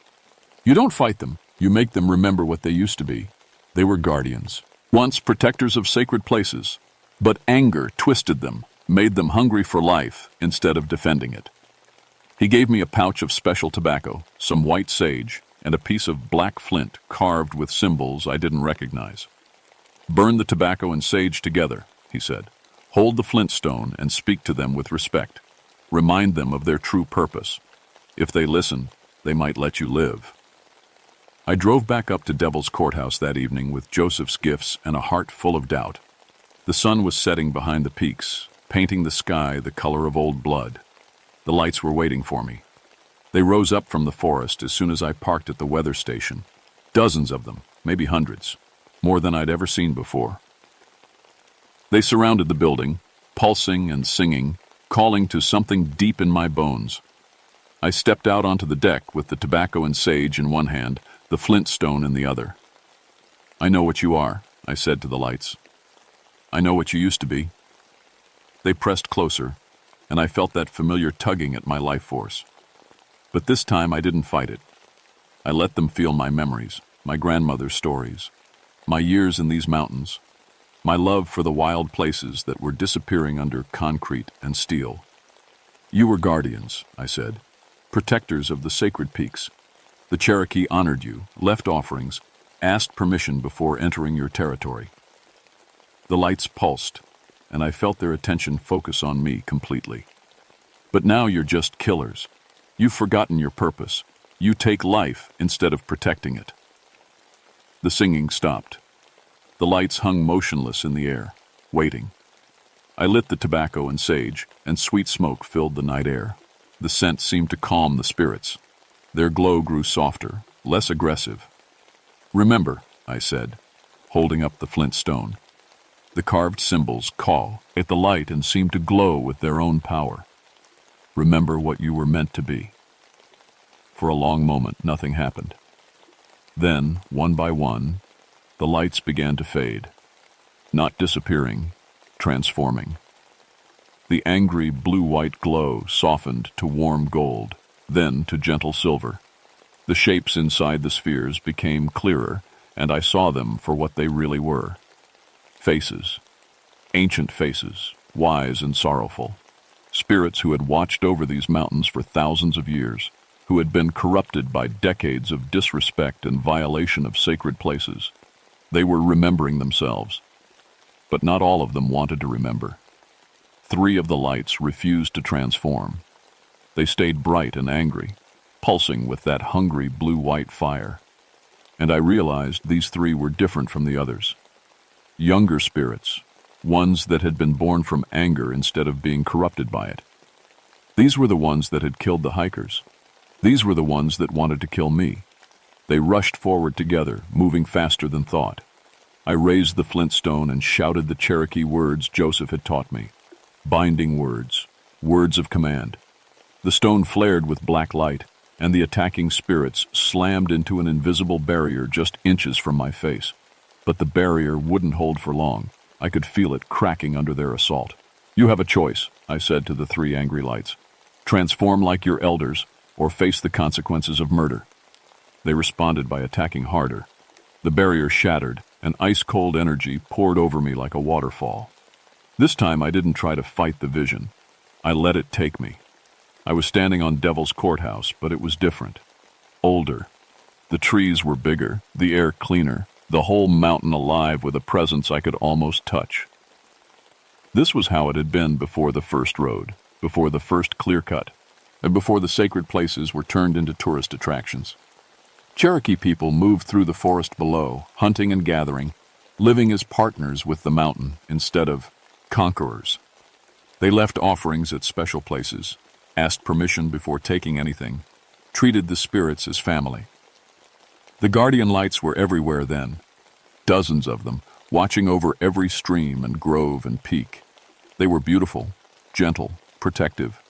You don't fight them, you make them remember what they used to be. They were guardians, once protectors of sacred places, but anger twisted them, made them hungry for life instead of defending it. He gave me a pouch of special tobacco, some white sage, and a piece of black flint carved with symbols I didn't recognize. Burn the tobacco and sage together, he said. Hold the flint stone and speak to them with respect. Remind them of their true purpose. If they listen, they might let you live. I drove back up to Devil's Courthouse that evening with Joseph's gifts and a heart full of doubt. The sun was setting behind the peaks, painting the sky the color of old blood. The lights were waiting for me. They rose up from the forest as soon as I parked at the weather station. Dozens of them, maybe hundreds, more than I'd ever seen before. They surrounded the building, pulsing and singing, calling to something deep in my bones. I stepped out onto the deck with the tobacco and sage in one hand, the flint stone in the other. "I know what you are," I said to the lights. "I know what you used to be." They pressed closer, and I felt that familiar tugging at my life force. But this time I didn't fight it. I let them feel my memories, my grandmother's stories, my years in these mountains, my love for the wild places that were disappearing under concrete and steel. "You were guardians," I said, "protectors of the sacred peaks. The Cherokee honored you, left offerings, asked permission before entering your territory." The lights pulsed, and I felt their attention focus on me completely. "But now you're just killers. You've forgotten your purpose. You take life instead of protecting it." The singing stopped. The lights hung motionless in the air, waiting. I lit the tobacco and sage, and sweet smoke filled the night air. The scent seemed to calm the spirits. Their glow grew softer, less aggressive. "Remember," I said, holding up the flint stone. The carved symbols call at the light and seemed to glow with their own power. "Remember what you were meant to be." For a long moment, nothing happened. Then, one by one, the lights began to fade, not disappearing, transforming. The angry blue-white glow softened to warm gold, then to gentle silver. The shapes inside the spheres became clearer, and I saw them for what they really were. Faces. Ancient faces, wise and sorrowful. Spirits who had watched over these mountains for thousands of years, who had been corrupted by decades of disrespect and violation of sacred places. They were remembering themselves. But not all of them wanted to remember. 3 of the lights refused to transform. They stayed bright and angry, pulsing with that hungry blue-white fire. And I realized these 3 were different from the others. Younger spirits, ones that had been born from anger instead of being corrupted by it. These were the ones that had killed the hikers. These were the ones that wanted to kill me. They rushed forward together, moving faster than thought. I raised the flint stone and shouted the Cherokee words Joseph had taught me. Binding words, words of command. The stone flared with black light, and the attacking spirits slammed into an invisible barrier just inches from my face. But the barrier wouldn't hold for long. I could feel it cracking under their assault. "You have a choice," I said to the 3 angry lights. "Transform like your elders, or face the consequences of murder." They responded by attacking harder. The barrier shattered, and ice-cold energy poured over me like a waterfall. This time I didn't try to fight the vision. I let it take me. I was standing on Devil's Courthouse, but it was different. Older. The trees were bigger, the air cleaner, the whole mountain alive with a presence I could almost touch. This was how it had been before the first road, before the first clear-cut, and before the sacred places were turned into tourist attractions. Cherokee people moved through the forest below, hunting and gathering, living as partners with the mountain instead of conquerors. They left offerings at special places, asked permission before taking anything, treated the spirits as family. The guardian lights were everywhere then, dozens of them, watching over every stream and grove and peak. They were beautiful, gentle, protective.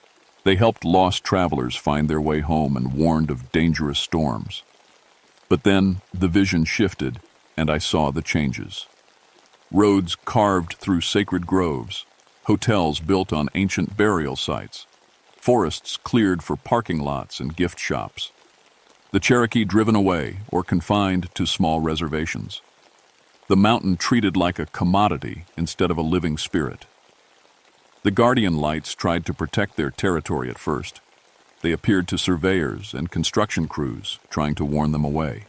They helped lost travelers find their way home and warned of dangerous storms. But then the vision shifted, and I saw the changes. Roads carved through sacred groves, hotels built on ancient burial sites, forests cleared for parking lots and gift shops. The Cherokee driven away or confined to small reservations. The mountain treated like a commodity instead of a living spirit. The guardian lights tried to protect their territory at first. They appeared to surveyors and construction crews, trying to warn them away.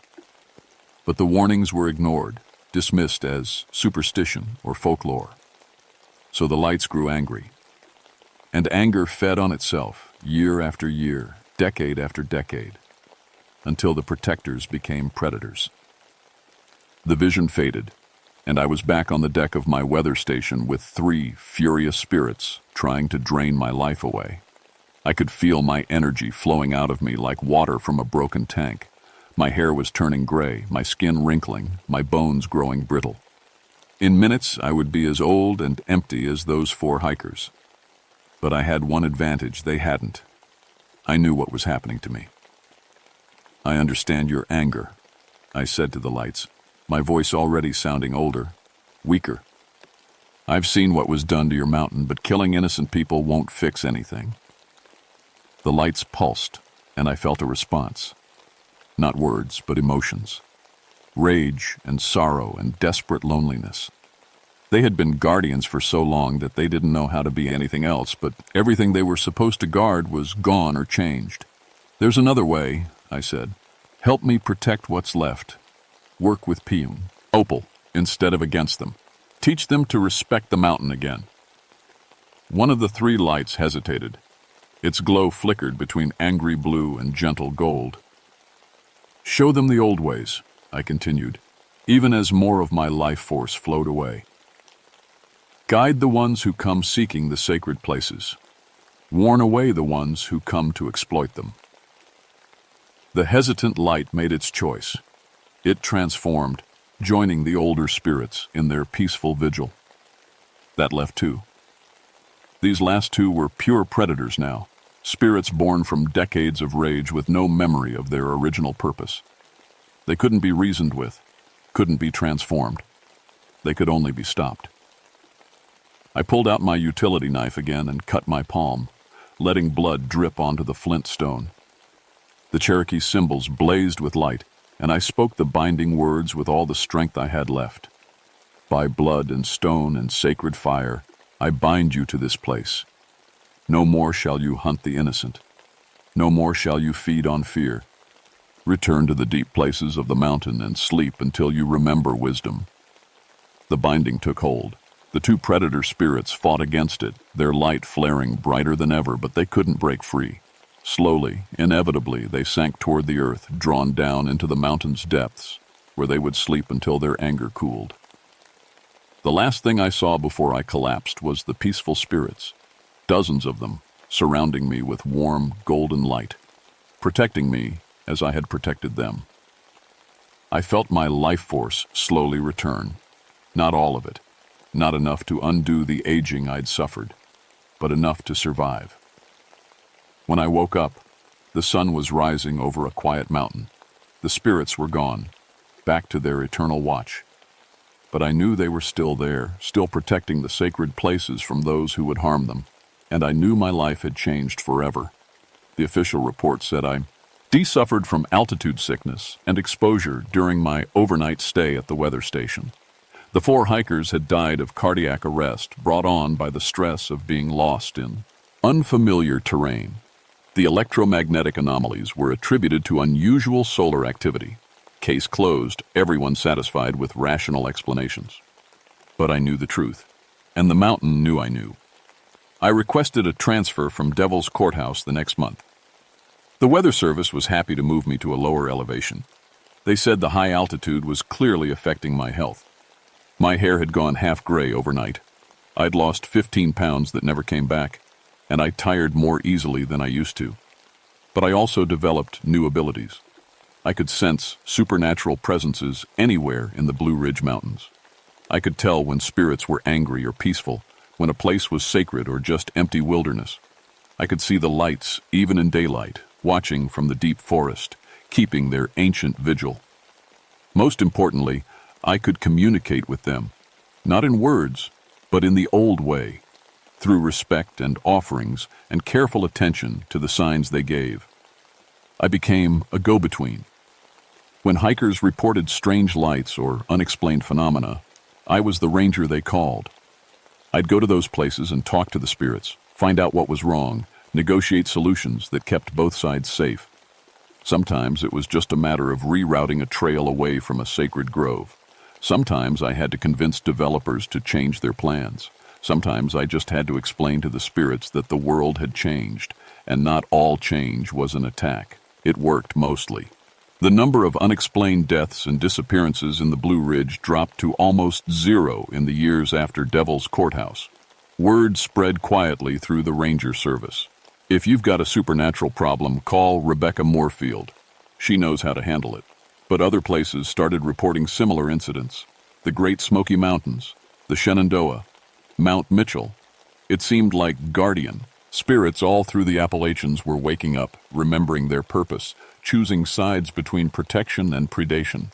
But the warnings were ignored, dismissed as superstition or folklore. So the lights grew angry. And anger fed on itself, year after year, decade after decade, until the protectors became predators. The vision faded, and I was back on the deck of my weather station with 3 furious spirits trying to drain my life away. I could feel my energy flowing out of me like water from a broken tank. My hair was turning gray, my skin wrinkling, my bones growing brittle. In minutes, I would be as old and empty as those 4 hikers. But I had one advantage they hadn't. I knew what was happening to me. "I understand your anger," I said to the lights, my voice already sounding older, weaker. "I've seen what was done to your mountain, but killing innocent people won't fix anything." The lights pulsed, and I felt a response. Not words, but emotions. Rage and sorrow and desperate loneliness. They had been guardians for so long that they didn't know how to be anything else, but everything they were supposed to guard was gone or changed. "There's another way," I said. "Help me protect what's left. Work with Piyun, Opal, instead of against them. Teach them to respect the mountain again." One of the 3 lights hesitated. Its glow flickered between angry blue and gentle gold. "Show them the old ways," I continued, even as more of my life force flowed away. "Guide the ones who come seeking the sacred places. Warn away the ones who come to exploit them." The hesitant light made its choice. It transformed, joining the older spirits in their peaceful vigil. That left 2. These last 2 were pure predators now, spirits born from decades of rage with no memory of their original purpose. They couldn't be reasoned with, couldn't be transformed. They could only be stopped. I pulled out my utility knife again and cut my palm, letting blood drip onto the flint stone. The Cherokee symbols blazed with light, and I spoke the binding words with all the strength I had left. "By blood and stone and sacred fire, I bind you to this place. No more shall you hunt the innocent. No more shall you feed on fear. Return to the deep places of the mountain and sleep until you remember wisdom." The binding took hold. The 2 predator spirits fought against it, their light flaring brighter than ever, but they couldn't break free. Slowly, inevitably, they sank toward the earth, drawn down into the mountain's depths, where they would sleep until their anger cooled. The last thing I saw before I collapsed was the peaceful spirits, dozens of them, surrounding me with warm, golden light, protecting me as I had protected them. I felt my life force slowly return. Not all of it, not enough to undo the aging I'd suffered, but enough to survive. When I woke up, the sun was rising over a quiet mountain. The spirits were gone, back to their eternal watch. But I knew they were still there, still protecting the sacred places from those who would harm them. And I knew my life had changed forever. The official report said I suffered from altitude sickness and exposure during my overnight stay at the weather station. The 4 hikers had died of cardiac arrest brought on by the stress of being lost in unfamiliar terrain. The electromagnetic anomalies were attributed to unusual solar activity. Case closed, everyone satisfied with rational explanations. But I knew the truth, and the mountain knew I knew. I requested a transfer from Devil's Courthouse the next month. The Weather Service was happy to move me to a lower elevation. They said the high altitude was clearly affecting my health. My hair had gone half gray overnight. I'd lost 15 pounds that never came back, and I tired more easily than I used to. But I also developed new abilities. I could sense supernatural presences anywhere in the Blue Ridge Mountains. I could tell when spirits were angry or peaceful, when a place was sacred or just empty wilderness. I could see the lights, even in daylight, watching from the deep forest, keeping their ancient vigil. Most importantly, I could communicate with them, not in words, but in the old way, through respect and offerings and careful attention to the signs they gave. I became a go-between. When hikers reported strange lights or unexplained phenomena, I was the ranger they called. I'd go to those places and talk to the spirits, find out what was wrong, negotiate solutions that kept both sides safe. Sometimes it was just a matter of rerouting a trail away from a sacred grove. Sometimes I had to convince developers to change their plans. Sometimes I just had to explain to the spirits that the world had changed, and not all change was an attack. It worked mostly. The number of unexplained deaths and disappearances in the Blue Ridge dropped to almost zero in the years after Devil's Courthouse. Word spread quietly through the Ranger Service. If you've got a supernatural problem, call Rebecca Moorfield. She knows how to handle it. But other places started reporting similar incidents. The Great Smoky Mountains, the Shenandoah, Mount Mitchell. It seemed like guardian spirits all through the Appalachians were waking up, remembering their purpose, choosing sides between protection and predation.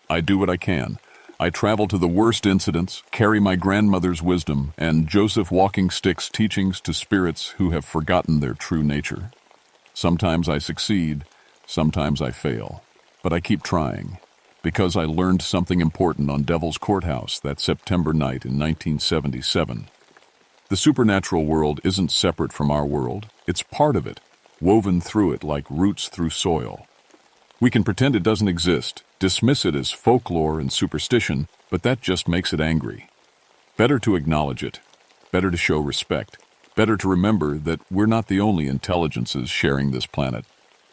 I do what I can. I travel to the worst incidents, carry my grandmother's wisdom and Joseph Walking Stick's teachings to spirits who have forgotten their true nature. Sometimes I succeed, sometimes I fail, but I keep trying, because I learned something important on Devil's Courthouse that September night in 1977. The supernatural world isn't separate from our world, it's part of it, woven through it like roots through soil. We can pretend it doesn't exist, dismiss it as folklore and superstition, but that just makes it angry. Better to acknowledge it, better to show respect, better to remember that we're not the only intelligences sharing this planet.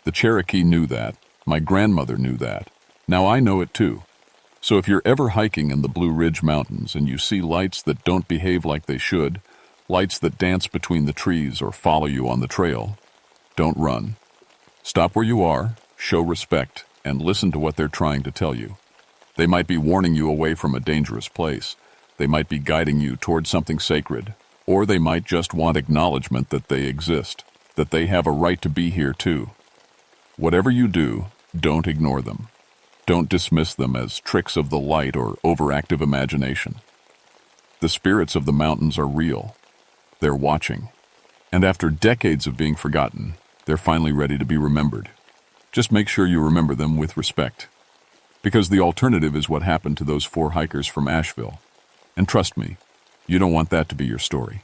The Cherokee knew that, my grandmother knew that, now I know it too. So if you're ever hiking in the Blue Ridge Mountains and you see lights that don't behave like they should, lights that dance between the trees or follow you on the trail, don't run. Stop where you are, show respect, and listen to what they're trying to tell you. They might be warning you away from a dangerous place. They might be guiding you toward something sacred. Or they might just want acknowledgement that they exist, that they have a right to be here too. Whatever you do, don't ignore them. Don't dismiss them as tricks of the light or overactive imagination. The spirits of the mountains are real. They're watching. And after decades of being forgotten, they're finally ready to be remembered. Just make sure you remember them with respect. Because the alternative is what happened to those 4 hikers from Asheville. And trust me, you don't want that to be your story.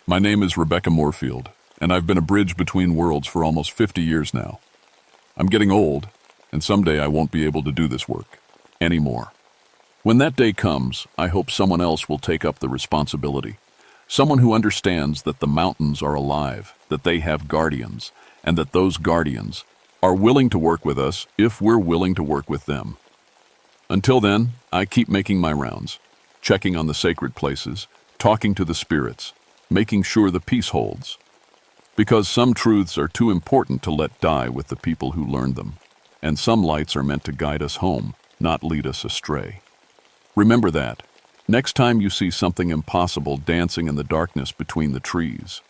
My name is Rebecca Moorfield, and I've been a bridge between worlds for almost 50 years now. I'm getting old, and someday I won't be able to do this work anymore. When that day comes, I hope someone else will take up the responsibility. Someone who understands that the mountains are alive, that they have guardians, and that those guardians are willing to work with us if we're willing to work with them. Until then, I keep making my rounds, checking on the sacred places, talking to the spirits, making sure the peace holds. Because some truths are too important to let die with the people who learned them, and some lights are meant to guide us home, not lead us astray. Remember that, next time you see something impossible dancing in the darkness between the trees.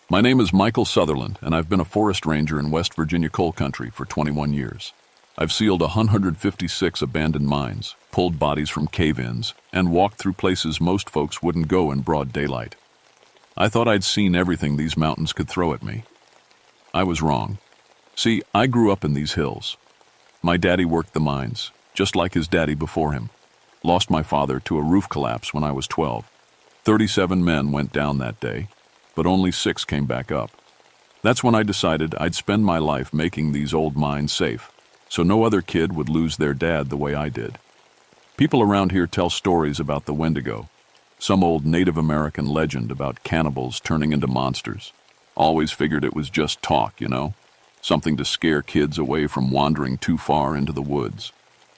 My name is Michael Sutherland, and I've been a forest ranger in West Virginia coal country for 21 years. I've sealed 156 abandoned mines, pulled bodies from cave-ins, and walked through places most folks wouldn't go in broad daylight. I thought I'd seen everything these mountains could throw at me. I was wrong. See, I grew up in these hills. My daddy worked the mines, just like his daddy before him. Lost my father to a roof collapse when I was 12. 37 men went down that day, but only 6 came back up. That's when I decided I'd spend my life making these old mines safe, so no other kid would lose their dad the way I did. People around here tell stories about the Wendigo, some old Native American legend about cannibals turning into monsters. Always figured it was just talk, something to scare kids away from wandering too far into the woods.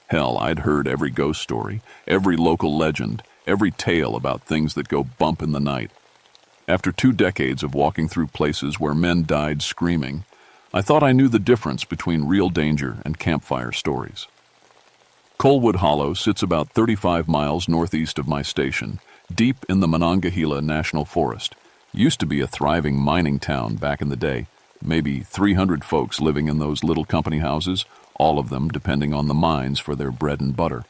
Hell, I'd heard every ghost story, every local legend, every tale about things that go bump in the night. After 2 decades of walking through places where men died screaming, I thought I knew the difference between real danger and campfire stories. Coalwood Hollow sits about 35 miles northeast of my station, deep in the Monongahela National Forest. Used to be a thriving mining town back in the day, maybe 300 folks living in those little company houses, all of them depending on the mines for their bread and butter.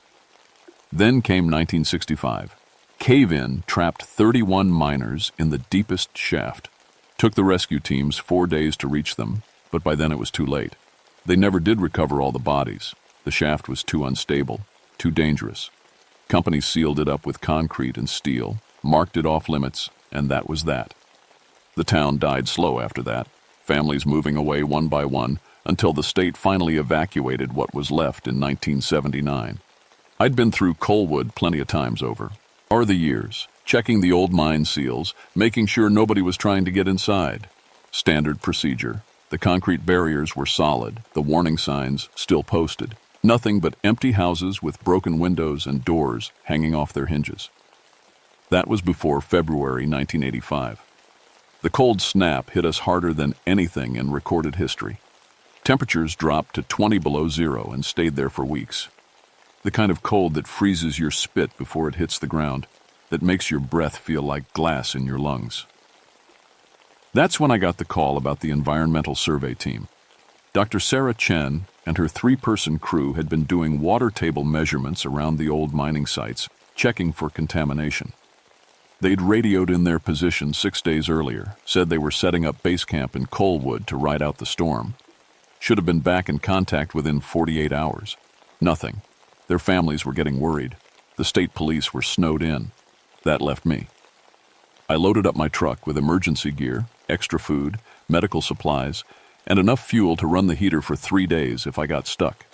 Then came 1965. Cave-in trapped 31 miners in the deepest shaft. Took the rescue teams 4 days to reach them, but by then it was too late. They never did recover all the bodies. The shaft was too unstable, too dangerous. Companies sealed it up with concrete and steel, marked it off limits, and that was that. The town died slow after that. families moving away one by one until the state finally evacuated what was left in 1979. I'd been through Colwood plenty of times over. Or the years, checking the old mine seals, making sure nobody was trying to get inside. Standard procedure. The concrete barriers were solid, the warning signs still posted. Nothing but empty houses with broken windows and doors hanging off their hinges. That was before February 1985. The cold snap hit us harder than anything in recorded history. Temperatures dropped to 20 below zero and stayed there for weeks. The kind of cold that freezes your spit before it hits the ground, that makes your breath feel like glass in your lungs. That's when I got the call about the environmental survey team. Dr. Sarah Chen and her 3-person crew had been doing water table measurements around the old mining sites, checking for contamination. They'd radioed in their position 6 days earlier, said they were setting up base camp in Colwood to ride out the storm. Should have been back in contact within 48 hours. Nothing. Their families were getting worried. The state police were snowed in. That left me. I loaded up my truck with emergency gear, extra food, medical supplies, and enough fuel to run the heater for 3 days if I got stuck.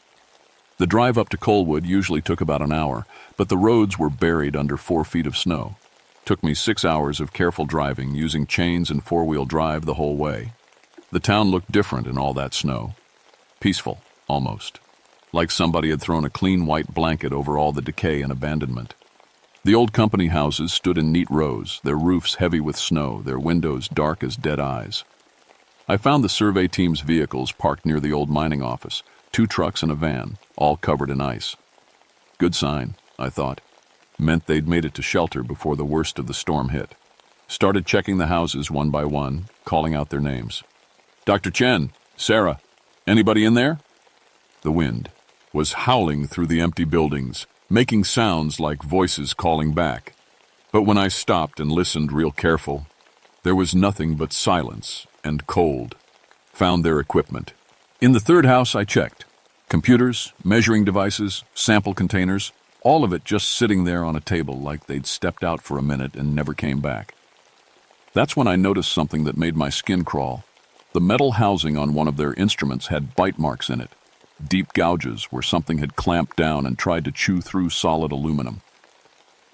The drive up to Colwood usually took about an hour, but the roads were buried under 4 feet of snow. Took me 6 hours of careful driving, using chains and 4-wheel drive the whole way. The town looked different in all that snow. Peaceful, almost. Like somebody had thrown a clean white blanket over all the decay and abandonment. The old company houses stood in neat rows, their roofs heavy with snow, their windows dark as dead eyes. I found the survey team's vehicles parked near the old mining office, 2 trucks and a van, all covered in ice. Good sign, I thought. Meant they'd made it to shelter before the worst of the storm hit. Started checking the houses one by one, calling out their names. Dr. Chen, Sarah, anybody in there? The wind was howling through the empty buildings, making sounds like voices calling back. But when I stopped and listened real careful, there was nothing but silence and cold. Found their equipment. In the 3rd house I checked. Computers, measuring devices, sample containers, all of it just sitting there on a table like they'd stepped out for a minute and never came back. That's when I noticed something that made my skin crawl. The metal housing on one of their instruments had bite marks in it. Deep gouges where something had clamped down and tried to chew through solid aluminum.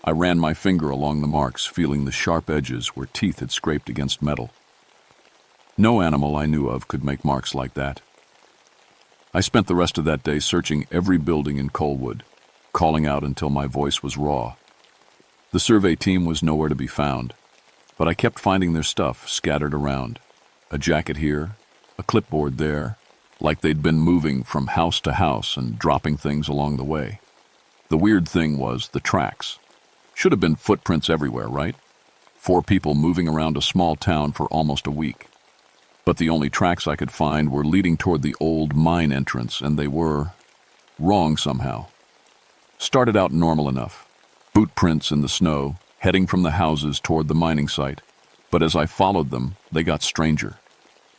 I ran my finger along the marks, feeling the sharp edges where teeth had scraped against metal. No animal I knew of could make marks like that. I spent the rest of that day searching every building in Colwood, calling out until my voice was raw. The survey team was nowhere to be found, but I kept finding their stuff scattered around. A jacket here, a clipboard there, like they'd been moving from house to house and dropping things along the way. The weird thing was the tracks. Should have been footprints everywhere, right? 4 people moving around a small town for almost a week. But the only tracks I could find were leading toward the old mine entrance, and they were wrong somehow. Started out normal enough. Boot prints in the snow, heading from the houses toward the mining site. But as I followed them, they got stranger.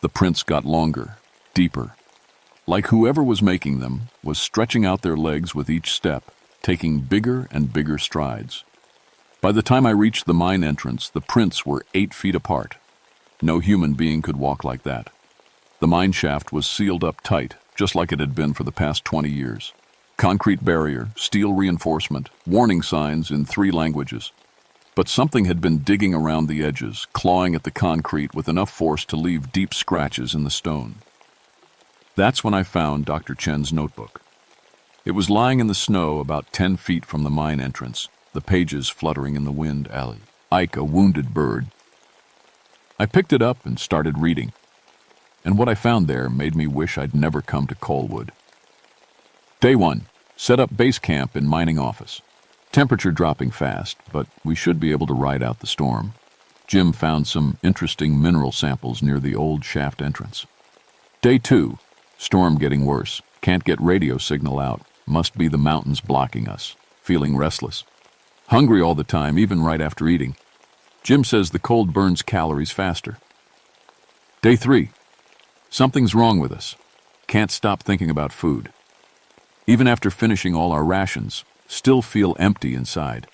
The prints got longer, deeper. Like whoever was making them was stretching out their legs with each step, taking bigger and bigger strides. By the time I reached the mine entrance, the prints were 8 feet apart. No human being could walk like that. The mine shaft was sealed up tight, just like it had been for the past 20 years. Concrete barrier, steel reinforcement, warning signs in 3 languages. But something had been digging around the edges, clawing at the concrete with enough force to leave deep scratches in the stone. That's when I found Dr. Chen's notebook. It was lying in the snow about 10 feet from the mine entrance, the pages fluttering in the wind alley. Ike, a wounded bird. I picked it up and started reading, and what I found there made me wish I'd never come to Colwood. Day 1. Set up base camp in mining office. Temperature dropping fast, but we should be able to ride out the storm. Jim found some interesting mineral samples near the old shaft entrance. Day 2. Storm getting worse. Can't get radio signal out. Must be the mountains blocking us. Feeling restless. Hungry all the time, even right after eating. Jim says the cold burns calories faster. Day 3. Something's wrong with us. Can't stop thinking about food. Even after finishing all our rations, still feel empty inside.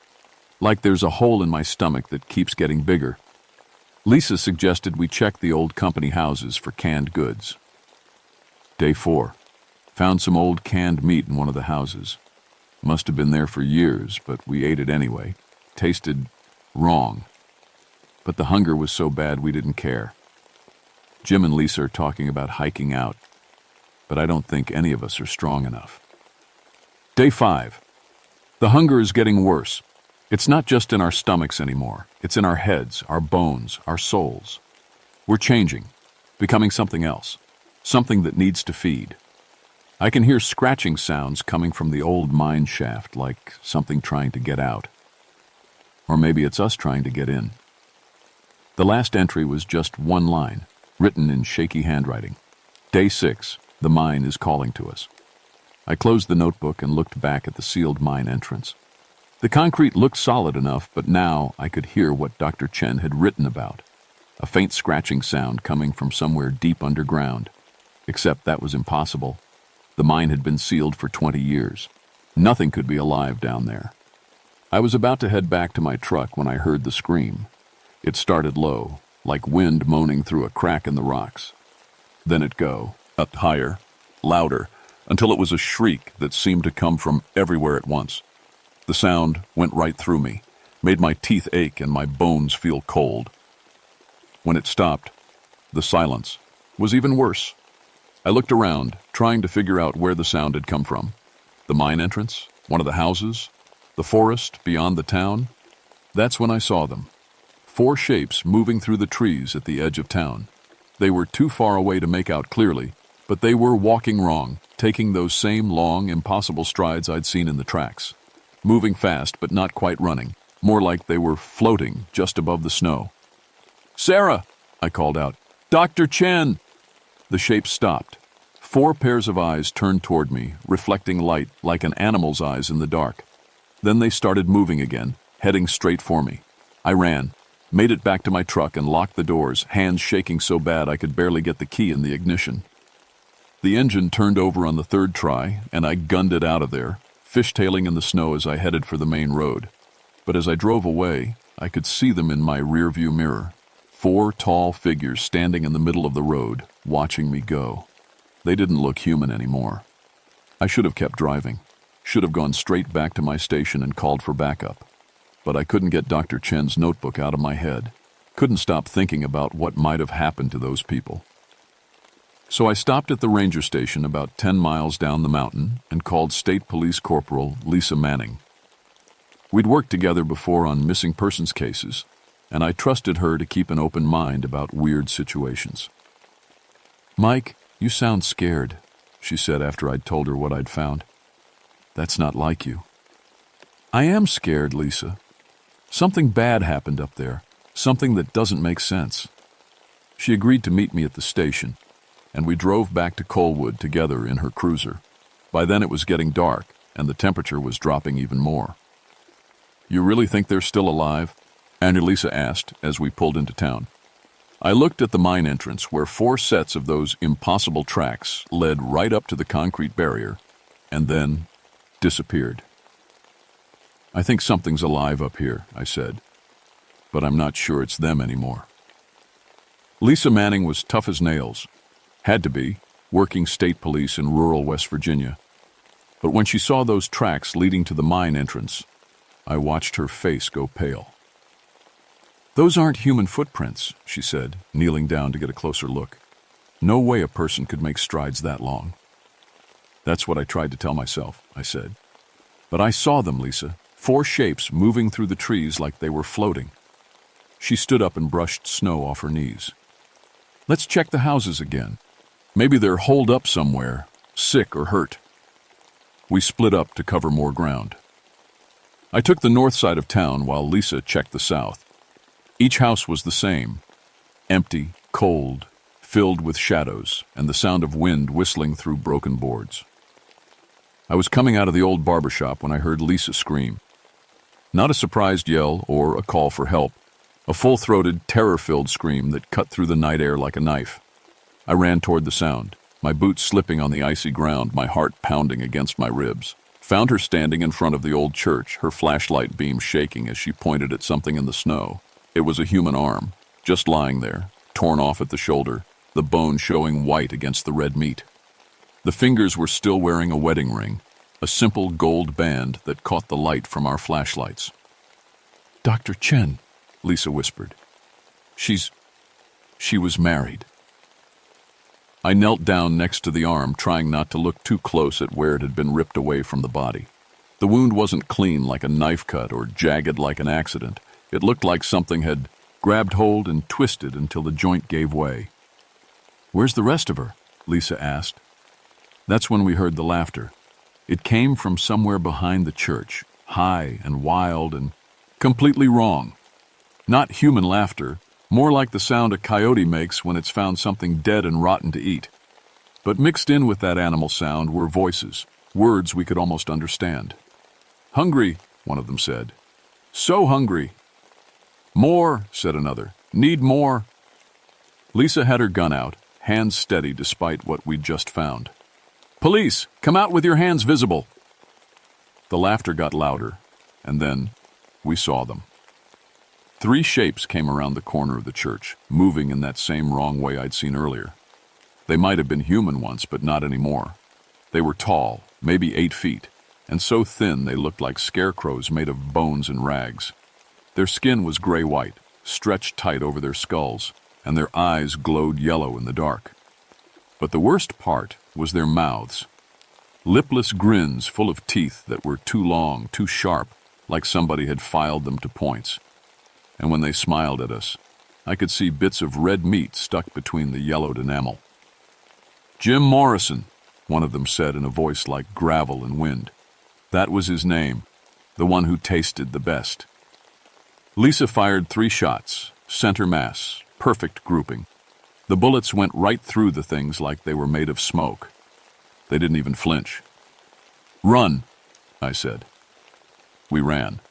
Like there's a hole in my stomach that keeps getting bigger. Lisa suggested we check the old company houses for canned goods. Day 4. Found some old canned meat in one of the houses. Must have been there for years, but we ate it anyway. Tasted wrong. But the hunger was so bad we didn't care. Jim and Lisa are talking about hiking out, but I don't think any of us are strong enough. Day 5. The hunger is getting worse. It's not just in our stomachs anymore. It's in our heads, our bones, our souls. We're changing, becoming something else, something that needs to feed. I can hear scratching sounds coming from the old mine shaft, like something trying to get out. Or maybe it's us trying to get in. The last entry was just one line, written in shaky handwriting. Day 6. The mine is calling to us. I closed the notebook and looked back at the sealed mine entrance. The concrete looked solid enough, but now I could hear what Dr. Chen had written about. A faint scratching sound coming from somewhere deep underground. Except that was impossible. The mine had been sealed for 20 years. Nothing could be alive down there. I was about to head back to my truck when I heard the scream. It started low, like wind moaning through a crack in the rocks. Then it'd go, up higher, louder, until it was a shriek that seemed to come from everywhere at once. The sound went right through me, made my teeth ache and my bones feel cold. When it stopped, the silence was even worse. I looked around, trying to figure out where the sound had come from. The mine entrance? One of the houses? The forest beyond the town? That's when I saw them. 4 shapes moving through the trees at the edge of town. They were too far away to make out clearly, but they were walking wrong, taking those same long, impossible strides I'd seen in the tracks. Moving fast, but not quite running. More like they were floating just above the snow. "Sarah!" I called out. "Dr. Chen!" The shapes stopped. 4 pairs of eyes turned toward me, reflecting light like an animal's eyes in the dark. Then they started moving again, heading straight for me. I ran, made it back to my truck and locked the doors, hands shaking so bad I could barely get the key in the ignition. The engine turned over on the 3rd try, and I gunned it out of there, fishtailing in the snow as I headed for the main road. But as I drove away, I could see them in my rearview mirror. 4 tall figures standing in the middle of the road, watching me go. They didn't look human anymore. I should have kept driving, should have gone straight back to my station and called for backup. But I couldn't get Dr. Chen's notebook out of my head. Couldn't stop thinking about what might have happened to those people. So I stopped at the ranger station about 10 miles down the mountain and called State Police Corporal Lisa Manning. We'd worked together before on missing persons cases, and I trusted her to keep an open mind about weird situations. "Mike, you sound scared," she said after I'd told her what I'd found. "That's not like you." "I am scared, Lisa. Something bad happened up there, something that doesn't make sense." She agreed to meet me at the station, and we drove back to Colwood together in her cruiser. By then it was getting dark, and the temperature was dropping even more. "You really think they're still alive?" Annalisa asked as we pulled into town. I looked at the mine entrance where 4 sets of those impossible tracks led right up to the concrete barrier, and then disappeared. "I think something's alive up here," I said, "but I'm not sure it's them anymore." Lisa Manning was tough as nails. Had to be, working state police in rural West Virginia. But when she saw those tracks leading to the mine entrance, I watched her face go pale. "Those aren't human footprints," she said, kneeling down to get a closer look. "No way a person could make strides that long." "That's what I tried to tell myself," I said. "But I saw them, Lisa. 4 shapes moving through the trees like they were floating." She stood up and brushed snow off her knees. "Let's check the houses again. Maybe they're holed up somewhere, sick or hurt." We split up to cover more ground. I took the north side of town while Lisa checked the south. Each house was the same, empty, cold, filled with shadows and the sound of wind whistling through broken boards. I was coming out of the old barber shop when I heard Lisa scream. Not a surprised yell or a call for help, a full-throated, terror-filled scream that cut through the night air like a knife. I ran toward the sound, my boots slipping on the icy ground, my heart pounding against my ribs. Found her standing in front of the old church, her flashlight beam shaking as she pointed at something in the snow. It was a human arm, just lying there, torn off at the shoulder, the bone showing white against the red meat. The fingers were still wearing a wedding ring, a simple gold band that caught the light from our flashlights. "Dr. Chen," Lisa whispered. She was married." I knelt down next to the arm, trying not to look too close at where it had been ripped away from the body. The wound wasn't clean like a knife cut or jagged like an accident. It looked like something had grabbed hold and twisted until the joint gave way. "Where's the rest of her?" Lisa asked. That's when we heard the laughter. It came from somewhere behind the church, high and wild and completely wrong. Not human laughter, more like the sound a coyote makes when it's found something dead and rotten to eat. But mixed in with that animal sound were voices, words we could almost understand. "Hungry," one of them said. "So hungry." "More," said another. "Need more." Lisa had her gun out, hands steady despite what we'd just found. "Police, come out with your hands visible." The laughter got louder, and then we saw them. 3 shapes came around the corner of the church, moving in that same wrong way I'd seen earlier. They might have been human once, but not anymore. They were tall, maybe 8 feet, and so thin they looked like scarecrows made of bones and rags. Their skin was gray-white, stretched tight over their skulls, and their eyes glowed yellow in the dark. But the worst part was their mouths. Lipless grins full of teeth that were too long, too sharp, like somebody had filed them to points. And when they smiled at us, I could see bits of red meat stuck between the yellowed enamel. "Jim Morrison," one of them said in a voice like gravel and wind. That was his name, the one who tasted the best. Lisa fired 3 shots, center mass, perfect grouping. The bullets went right through the things like they were made of smoke. They didn't even flinch. "Run," I said. We ran.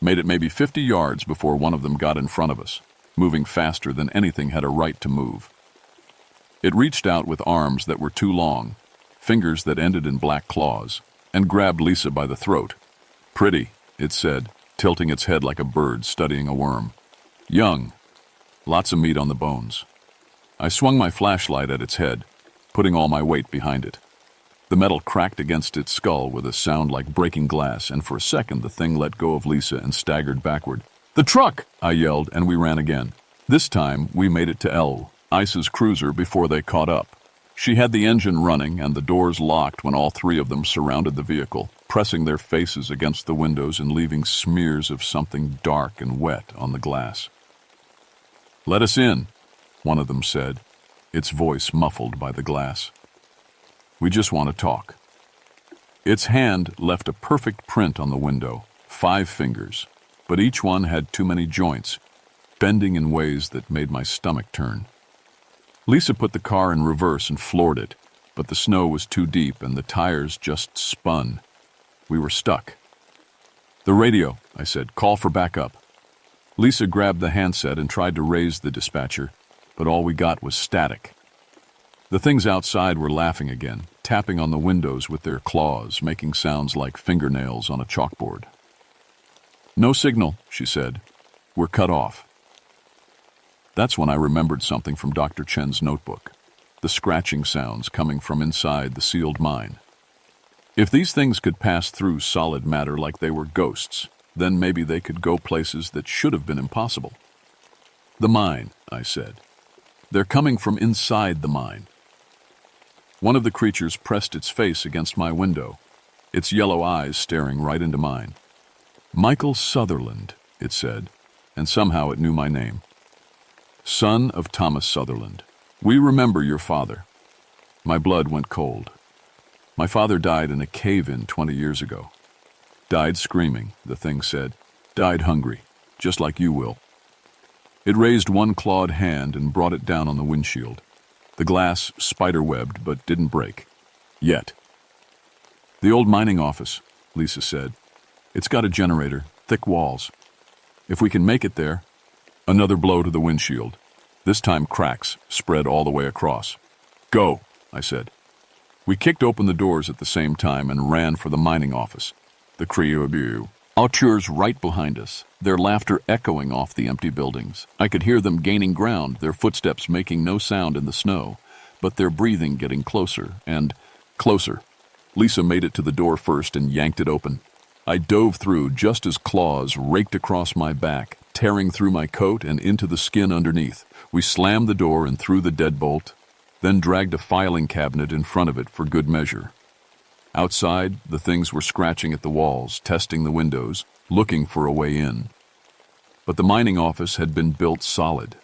Made it maybe 50 yards before one of them got in front of us, moving faster than anything had a right to move. It reached out with arms that were too long, fingers that ended in black claws, and grabbed Lisa by the throat. "Pretty," it said, tilting its head like a bird studying a worm. "Young. Lots of meat on the bones." I swung my flashlight at its head, putting all my weight behind it. The metal cracked against its skull with a sound like breaking glass, and for a second the thing let go of Lisa and staggered backward. "The truck!" I yelled, and we ran again. This time we made it to Ice's cruiser before they caught up. She had the engine running and the doors locked when all 3 of them surrounded the vehicle, pressing their faces against the windows and leaving smears of something dark and wet on the glass. "Let us in," one of them said, its voice muffled by the glass. "We just want to talk." Its hand left a perfect print on the window, 5 fingers, but each one had too many joints, bending in ways that made my stomach turn. Lisa put the car in reverse and floored it, but the snow was too deep and the tires just spun. We were stuck. "The radio," I said. "Call for backup." Lisa grabbed the handset and tried to raise the dispatcher, but all we got was static. The things outside were laughing again, tapping on the windows with their claws, making sounds like fingernails on a chalkboard. "No signal," she said. "We're cut off." That's when I remembered something from Dr. Chen's notebook, the scratching sounds coming from inside the sealed mine. If these things could pass through solid matter like they were ghosts, then maybe they could go places that should have been impossible. "The mine," I said. "They're coming from inside the mine." One of the creatures pressed its face against my window, its yellow eyes staring right into mine. "Michael Sutherland," it said, and somehow it knew my name. "Son of Thomas Sutherland. We remember your father." My blood went cold. My father died in a cave-in 20 years ago. "Died screaming," the thing said. "Died hungry, just like you will." It raised one clawed hand and brought it down on the windshield. The glass spider-webbed but didn't break. Yet. "The old mining office," Lisa said. "It's got a generator, thick walls. If we can make it there..." Another blow to the windshield. This time cracks spread all the way across. "Go," I said. We kicked open the doors at the same time and ran for the mining office. The crew. Auteurs right behind us, their laughter echoing off the empty buildings. I could hear them gaining ground, their footsteps making no sound in the snow, but their breathing getting closer and closer. Lisa made it to the door first and yanked it open. I dove through just as claws raked across my back, tearing through my coat and into the skin underneath. We slammed the door and threw the deadbolt, then dragged a filing cabinet in front of it for good measure. Outside, the things were scratching at the walls, testing the windows, looking for a way in. But the mining office had been built solid.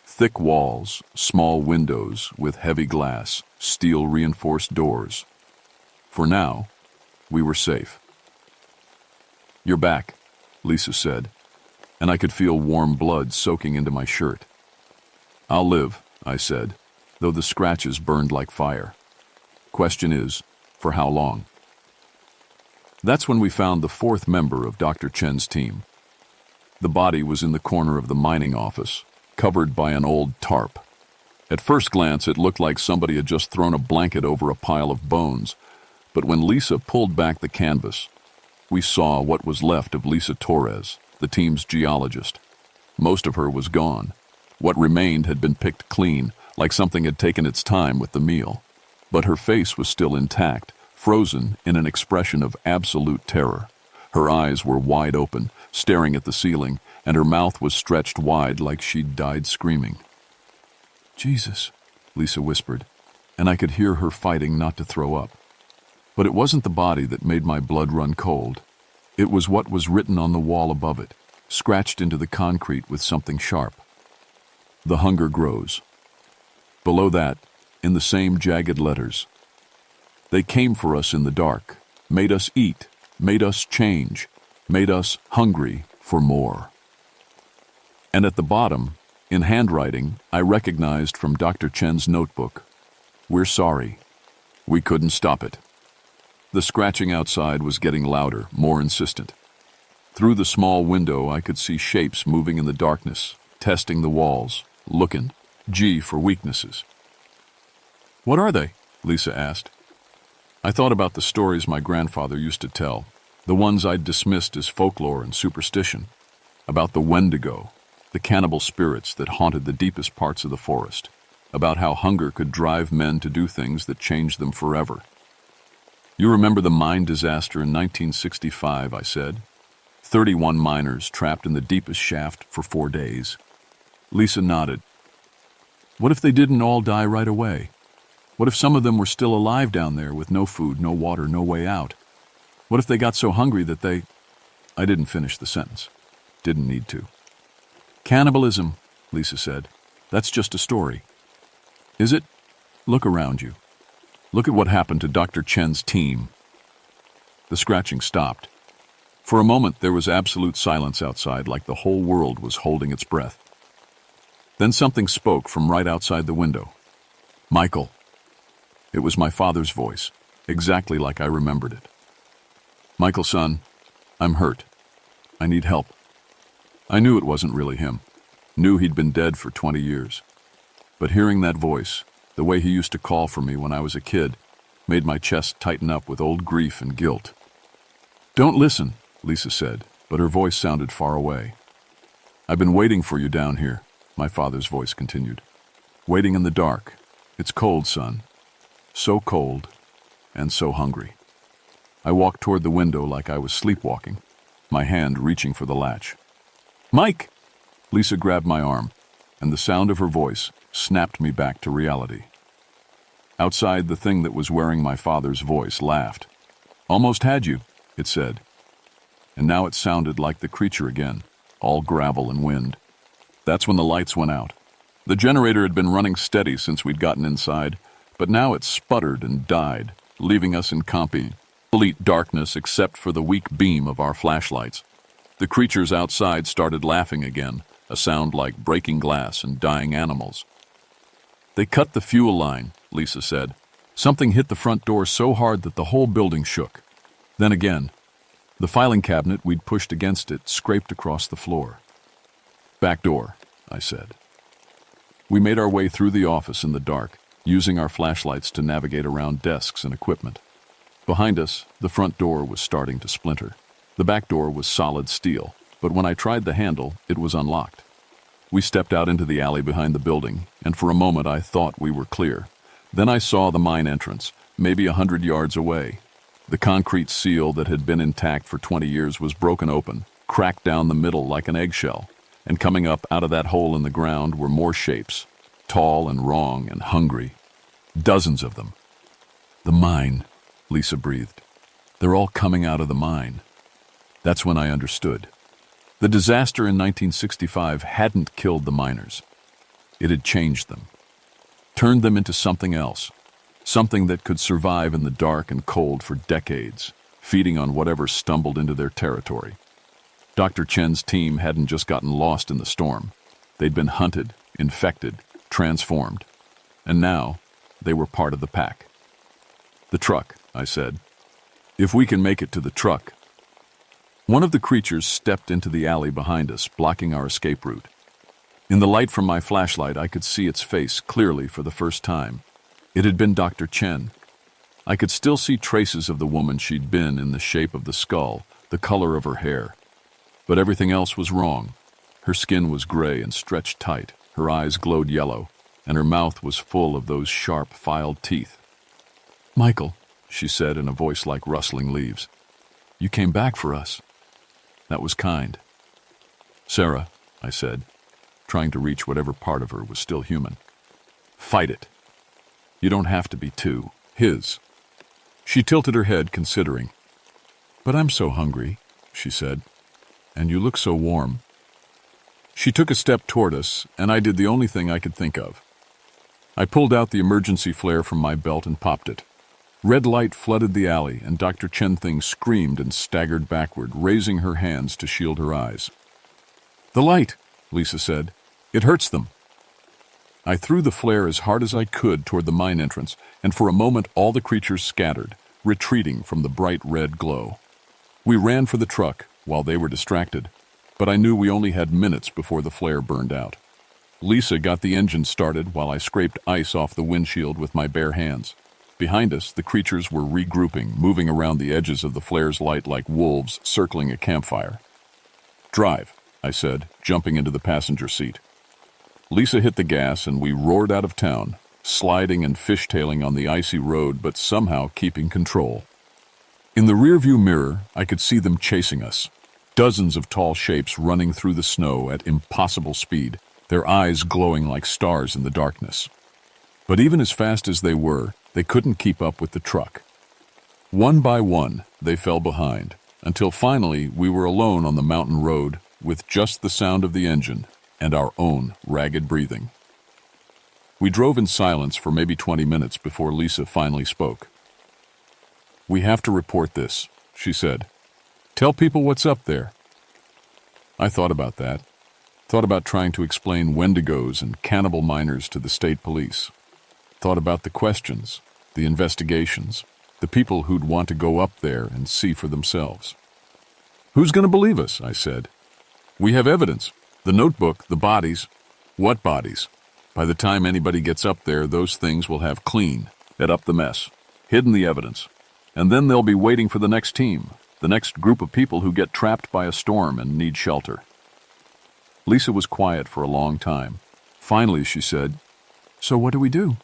Thick walls, small windows with heavy glass, steel-reinforced doors. For now, we were safe. "You're back," Lisa said, and I could feel warm blood soaking into my shirt. "I'll live," I said, though the scratches burned like fire. "Question is, for how long?" That's when we found the fourth member of Dr. Chen's team. The body was in the corner of the mining office, covered by an old tarp. At first glance, it looked like somebody had just thrown a blanket over a pile of bones, but when Lisa pulled back the canvas, we saw what was left of Lisa Torres, the team's geologist. Most of her was gone. What remained had been picked clean, like something had taken its time with the meal. But her face was still intact, frozen in an expression of absolute terror. Her eyes were wide open, staring at the ceiling, and her mouth was stretched wide like she'd died screaming. "Jesus," Lisa whispered, and I could hear her fighting not to throw up. But it wasn't the body that made my blood run cold. It was what was written on the wall above it, scratched into the concrete with something sharp. "The hunger grows." Below that, in the same jagged letters, "They came for us in the dark, made us eat, made us change, made us hungry for more." And at the bottom, in handwriting, I recognized from Dr. Chen's notebook, "We're sorry. We couldn't stop it." The scratching outside was getting louder, more insistent. Through the small window, I could see shapes moving in the darkness, testing the walls, looking, for weaknesses. "What are they?" Lisa asked. I thought about the stories my grandfather used to tell, the ones I'd dismissed as folklore and superstition, about the Wendigo, the cannibal spirits that haunted the deepest parts of the forest, about how hunger could drive men to do things that changed them forever. "You remember the mine disaster in 1965, I said. 31 miners trapped in the deepest shaft for 4 days. Lisa nodded. "What if they didn't all die right away? What if some of them were still alive down there with no food, no water, no way out? What if they got so hungry that they—" I didn't finish the sentence. Didn't need to. "Cannibalism," Lisa said. "That's just a story." "Is it? Look around you. Look at what happened to Dr. Chen's team." The scratching stopped. For a moment, there was absolute silence outside, like the whole world was holding its breath. Then something spoke from right outside the window. "Michael." It was my father's voice, exactly like I remembered it. "Michael, son, I'm hurt. I need help." I knew it wasn't really him. Knew he'd been dead for 20 years. But hearing that voice, the way he used to call for me when I was a kid, made my chest tighten up with old grief and guilt. "Don't listen," Lisa said, but her voice sounded far away. "I've been waiting for you down here," my father's voice continued. "Waiting in the dark. It's cold, son. So cold and so hungry." I walked toward the window like I was sleepwalking, my hand reaching for the latch. "Mike!" Lisa grabbed my arm, and the sound of her voice snapped me back to reality. Outside, the thing that was wearing my father's voice laughed. "Almost had you," it said. And now it sounded like the creature again, all gravel and wind. That's when the lights went out. The generator had been running steady since we'd gotten inside, but now it sputtered and died, leaving us in complete darkness except for the weak beam of our flashlights. The creatures outside started laughing again, a sound like breaking glass and dying animals. "They cut the fuel line," Lisa said. "Something hit the front door so hard that the whole building shook. Then again, the filing cabinet we'd pushed against it scraped across the floor." "Back door," I said. We made our way through the office in the dark, using our flashlights to navigate around desks and equipment. Behind us, the front door was starting to splinter. The back door was solid steel, but when I tried the handle, it was unlocked. We stepped out into the alley behind the building, and for a moment I thought we were clear. Then I saw the mine entrance, maybe 100 yards away. The concrete seal that had been intact for 20 years was broken open, cracked down the middle like an eggshell, and coming up out of that hole in the ground were more shapes, tall and wrong and hungry. Dozens of them. The mine, Lisa breathed. They're all coming out of the mine. That's when I understood. The disaster in 1965 hadn't killed the miners. It had changed them, turned them into something else, something that could survive in the dark and cold for decades, feeding on whatever stumbled into their territory. Dr. Chen's team hadn't just gotten lost in the storm. They'd been hunted, infected, transformed. And now, they were part of the pack. The truck, I said. If we can make it to the truck. One of the creatures stepped into the alley behind us, blocking our escape route. In the light from my flashlight, I could see its face clearly for the first time. It had been Dr. Chen. I could still see traces of the woman she'd been in the shape of the skull, the color of her hair. But everything else was wrong. Her skin was gray and stretched tight, her eyes glowed yellow, and her mouth was full of those sharp, filed teeth. "Michael," she said in a voice like rustling leaves, "you came back for us." That was kind. "Sarah," I said, trying to reach whatever part of her was still human. "Fight it. You don't have to be two. His." She tilted her head, considering. "But I'm so hungry," she said, "and you look so warm." She took a step toward us, and I did the only thing I could think of. I pulled out the emergency flare from my belt and popped it. Red light flooded the alley, and Dr. Chen Thing screamed and staggered backward, raising her hands to shield her eyes. "The light," Lisa said. "It hurts them." I threw the flare as hard as I could toward the mine entrance, and for a moment all the creatures scattered, retreating from the bright red glow. We ran for the truck while they were distracted, but I knew we only had minutes before the flare burned out. Lisa got the engine started while I scraped ice off the windshield with my bare hands. Behind us, the creatures were regrouping, moving around the edges of the flare's light like wolves circling a campfire. "Drive," I said, jumping into the passenger seat. Lisa hit the gas and we roared out of town, sliding and fishtailing on the icy road but somehow keeping control. In the rearview mirror, I could see them chasing us. Dozens of tall shapes running through the snow at impossible speed, their eyes glowing like stars in the darkness. But even as fast as they were, they couldn't keep up with the truck. One by one, they fell behind, until finally we were alone on the mountain road with just the sound of the engine and our own ragged breathing. We drove in silence for maybe 20 minutes before Lisa finally spoke. "We have to report this," she said. "Tell people what's up there." I thought about that. Thought about trying to explain Wendigos and cannibal miners to the state police. Thought about the questions, the investigations, the people who'd want to go up there and see for themselves. "Who's going to believe us?" I said. "We have evidence. The notebook, the bodies." "What bodies? By the time anybody gets up there, those things will have cleaned up the mess, hidden the evidence. And then they'll be waiting for the next team, the next group of people who get trapped by a storm and need shelter." Lisa was quiet for a long time. Finally, she said, "So what do we do?"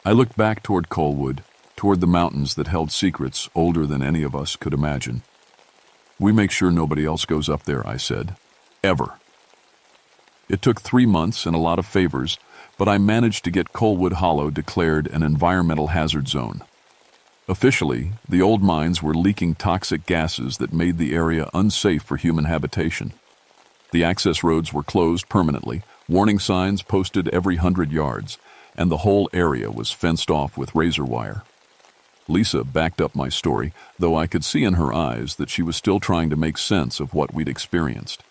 I looked back toward Colwood, toward the mountains that held secrets older than any of us could imagine. "We make sure nobody else goes up there," I said. "Ever." It took 3 months and a lot of favors, but I managed to get Colwood Hollow declared an environmental hazard zone. Officially, the old mines were leaking toxic gases that made the area unsafe for human habitation. The access roads were closed permanently, warning signs posted every 100 yards, and the whole area was fenced off with razor wire. Lisa backed up my story, though I could see in her eyes that she was still trying to make sense of what we'd experienced.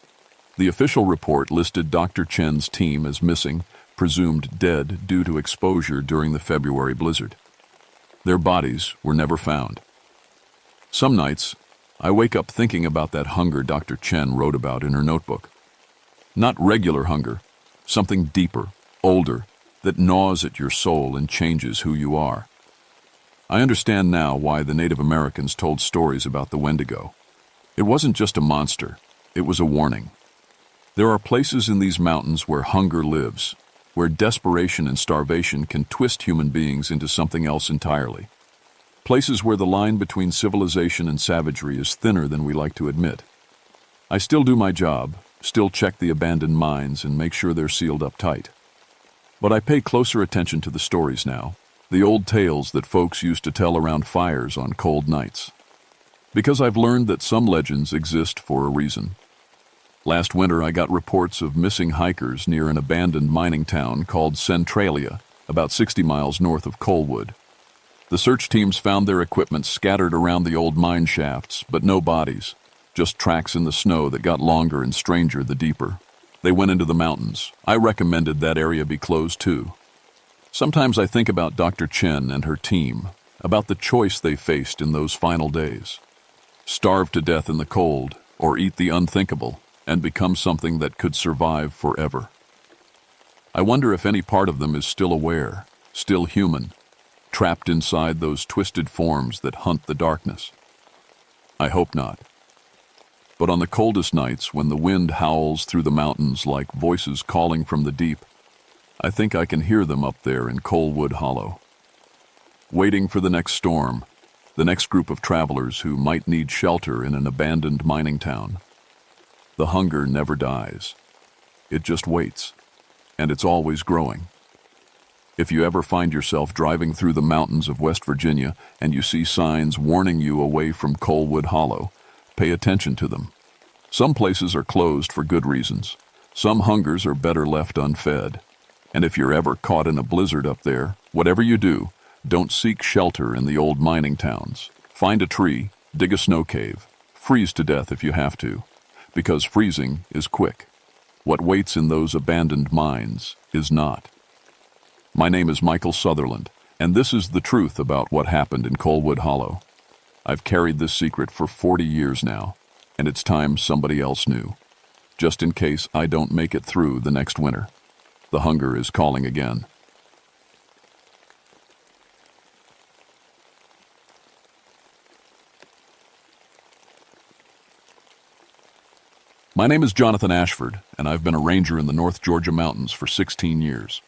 The official report listed Dr. Chen's team as missing, presumed dead due to exposure during the February blizzard. Their bodies were never found. Some nights, I wake up thinking about that hunger Dr. Chen wrote about in her notebook. Not regular hunger, something deeper, older, that gnaws at your soul and changes who you are. I understand now why the Native Americans told stories about the Wendigo. It wasn't just a monster, it was a warning. There are places in these mountains where hunger lives, where desperation and starvation can twist human beings into something else entirely. Places where the line between civilization and savagery is thinner than we like to admit. I still do my job, still check the abandoned mines and make sure they're sealed up tight. But I pay closer attention to the stories now, the old tales that folks used to tell around fires on cold nights. Because I've learned that some legends exist for a reason. Last winter I got reports of missing hikers near an abandoned mining town called Centralia, about 60 miles north of Coalwood. The search teams found their equipment scattered around the old mine shafts, but no bodies, just tracks in the snow that got longer and stranger the deeper. They went into the mountains. I recommended that area be closed too. Sometimes I think about Dr. Chen and her team, about the choice they faced in those final days. Starve to death in the cold, or eat the unthinkable, and become something that could survive forever. I wonder if any part of them is still aware, still human, trapped inside those twisted forms that hunt the darkness. I hope not. But on the coldest nights, when the wind howls through the mountains like voices calling from the deep, I think I can hear them up there in Coalwood Hollow, waiting for the next storm, the next group of travelers who might need shelter in an abandoned mining town. The hunger never dies. It just waits, and it's always growing. If you ever find yourself driving through the mountains of West Virginia and you see signs warning you away from Coalwood Hollow, pay attention to them. Some places are closed for good reasons. Some hungers are better left unfed. And if you're ever caught in a blizzard up there, whatever you do, don't seek shelter in the old mining towns. Find a tree, dig a snow cave, freeze to death if you have to, because freezing is quick. What waits in those abandoned mines is not. My name is Michael Sutherland, and this is the truth about what happened in Coalwood Hollow. I've carried this secret for 40 years now, and it's time somebody else knew, just in case I don't make it through the next winter. The hunger is calling again. My name is Jonathan Ashford, and I've been a ranger in the North Georgia mountains for 16 years.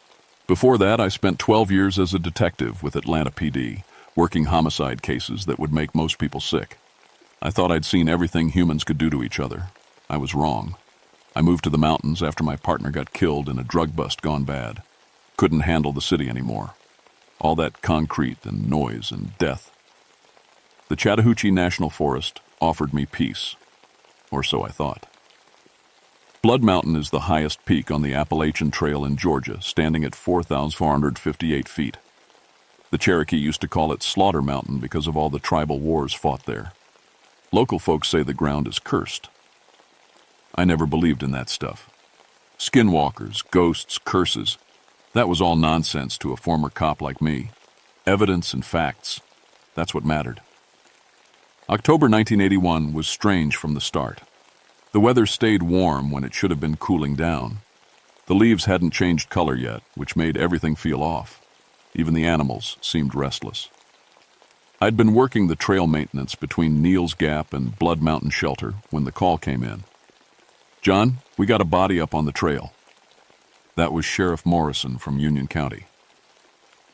Before that, I spent 12 years as a detective with Atlanta PD, working homicide cases that would make most people sick. I thought I'd seen everything humans could do to each other. I was wrong. I moved to the mountains after my partner got killed in a drug bust gone bad. Couldn't handle the city anymore. All that concrete and noise and death. The Chattahoochee National Forest offered me peace, or so I thought. Blood Mountain is the highest peak on the Appalachian Trail in Georgia, standing at 4,458 feet. The Cherokee used to call it Slaughter Mountain because of all the tribal wars fought there. Local folks say the ground is cursed. I never believed in that stuff. Skinwalkers, ghosts, curses. That was all nonsense to a former cop like me. Evidence and facts. That's what mattered. October 1981 was strange from the start. The weather stayed warm when it should have been cooling down. The leaves hadn't changed color yet, which made everything feel off. Even the animals seemed restless. I'd been working the trail maintenance between Neal's Gap and Blood Mountain Shelter when the call came in. "John, we got a body up on the trail." That was Sheriff Morrison from Union County.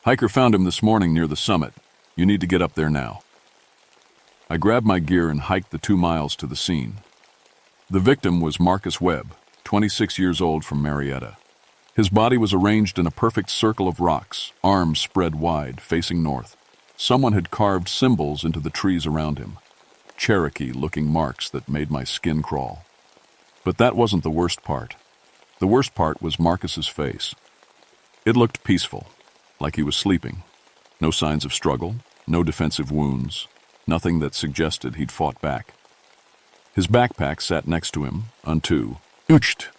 "Hiker found him this morning near the summit. You need to get up there now." I grabbed my gear and hiked the 2 miles to the scene. The victim was Marcus Webb, 26 years old, from Marietta. His body was arranged in a perfect circle of rocks, arms spread wide, facing north. Someone had carved symbols into the trees around him, Cherokee-looking marks that made my skin crawl. But that wasn't the worst part. The worst part was Marcus's face. It looked peaceful, like he was sleeping. No signs of struggle, no defensive wounds, nothing that suggested he'd fought back. His backpack sat next to him, untouched.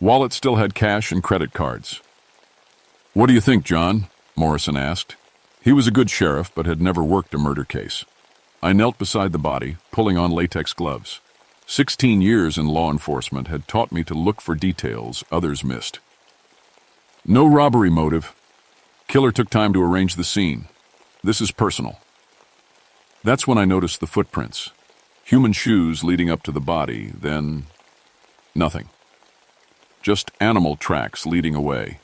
Wallet still had cash and credit cards. "What do you think, John?" Morrison asked. He was a good sheriff, but had never worked a murder case. I knelt beside the body, pulling on latex gloves. 16 years in law enforcement had taught me to look for details others missed. "No robbery motive. Killer took time to arrange the scene. This is personal." That's when I noticed the footprints. Human shoes leading up to the body, then nothing. Just animal tracks leading away.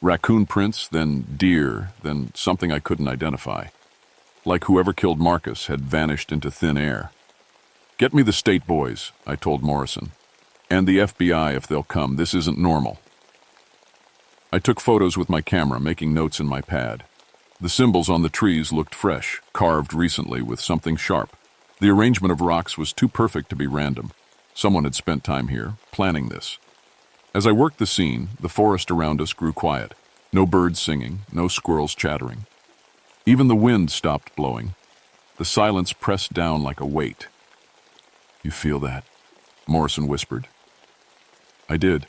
Raccoon prints, then deer, then something I couldn't identify. Like whoever killed Marcus had vanished into thin air. "Get me the state boys," I told Morrison. "And the FBI if they'll come. This isn't normal." I took photos with my camera, making notes in my pad. The symbols on the trees looked fresh, carved recently with something sharp. The arrangement of rocks was too perfect to be random. Someone had spent time here, planning this. As I worked the scene, the forest around us grew quiet. No birds singing, no squirrels chattering. Even the wind stopped blowing. The silence pressed down like a weight. "You feel that?" Morrison whispered. I did.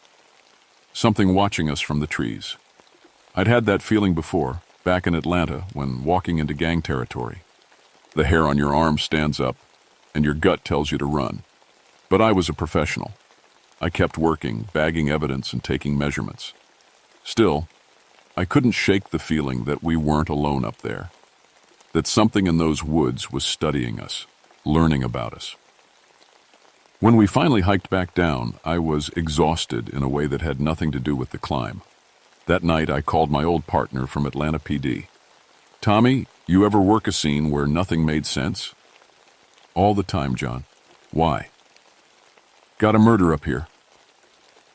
Something watching us from the trees. I'd had that feeling before, back in Atlanta, when walking into gang territory. The hair on your arm stands up, and your gut tells you to run. But I was a professional. I kept working, bagging evidence and taking measurements. Still, I couldn't shake the feeling that we weren't alone up there. That something in those woods was studying us, learning about us. When we finally hiked back down, I was exhausted in a way that had nothing to do with the climb. That night, I called my old partner from Atlanta PD. "Tommy, you ever work a scene where nothing made sense?" "All the time, John." "Why?" "Got a murder up here.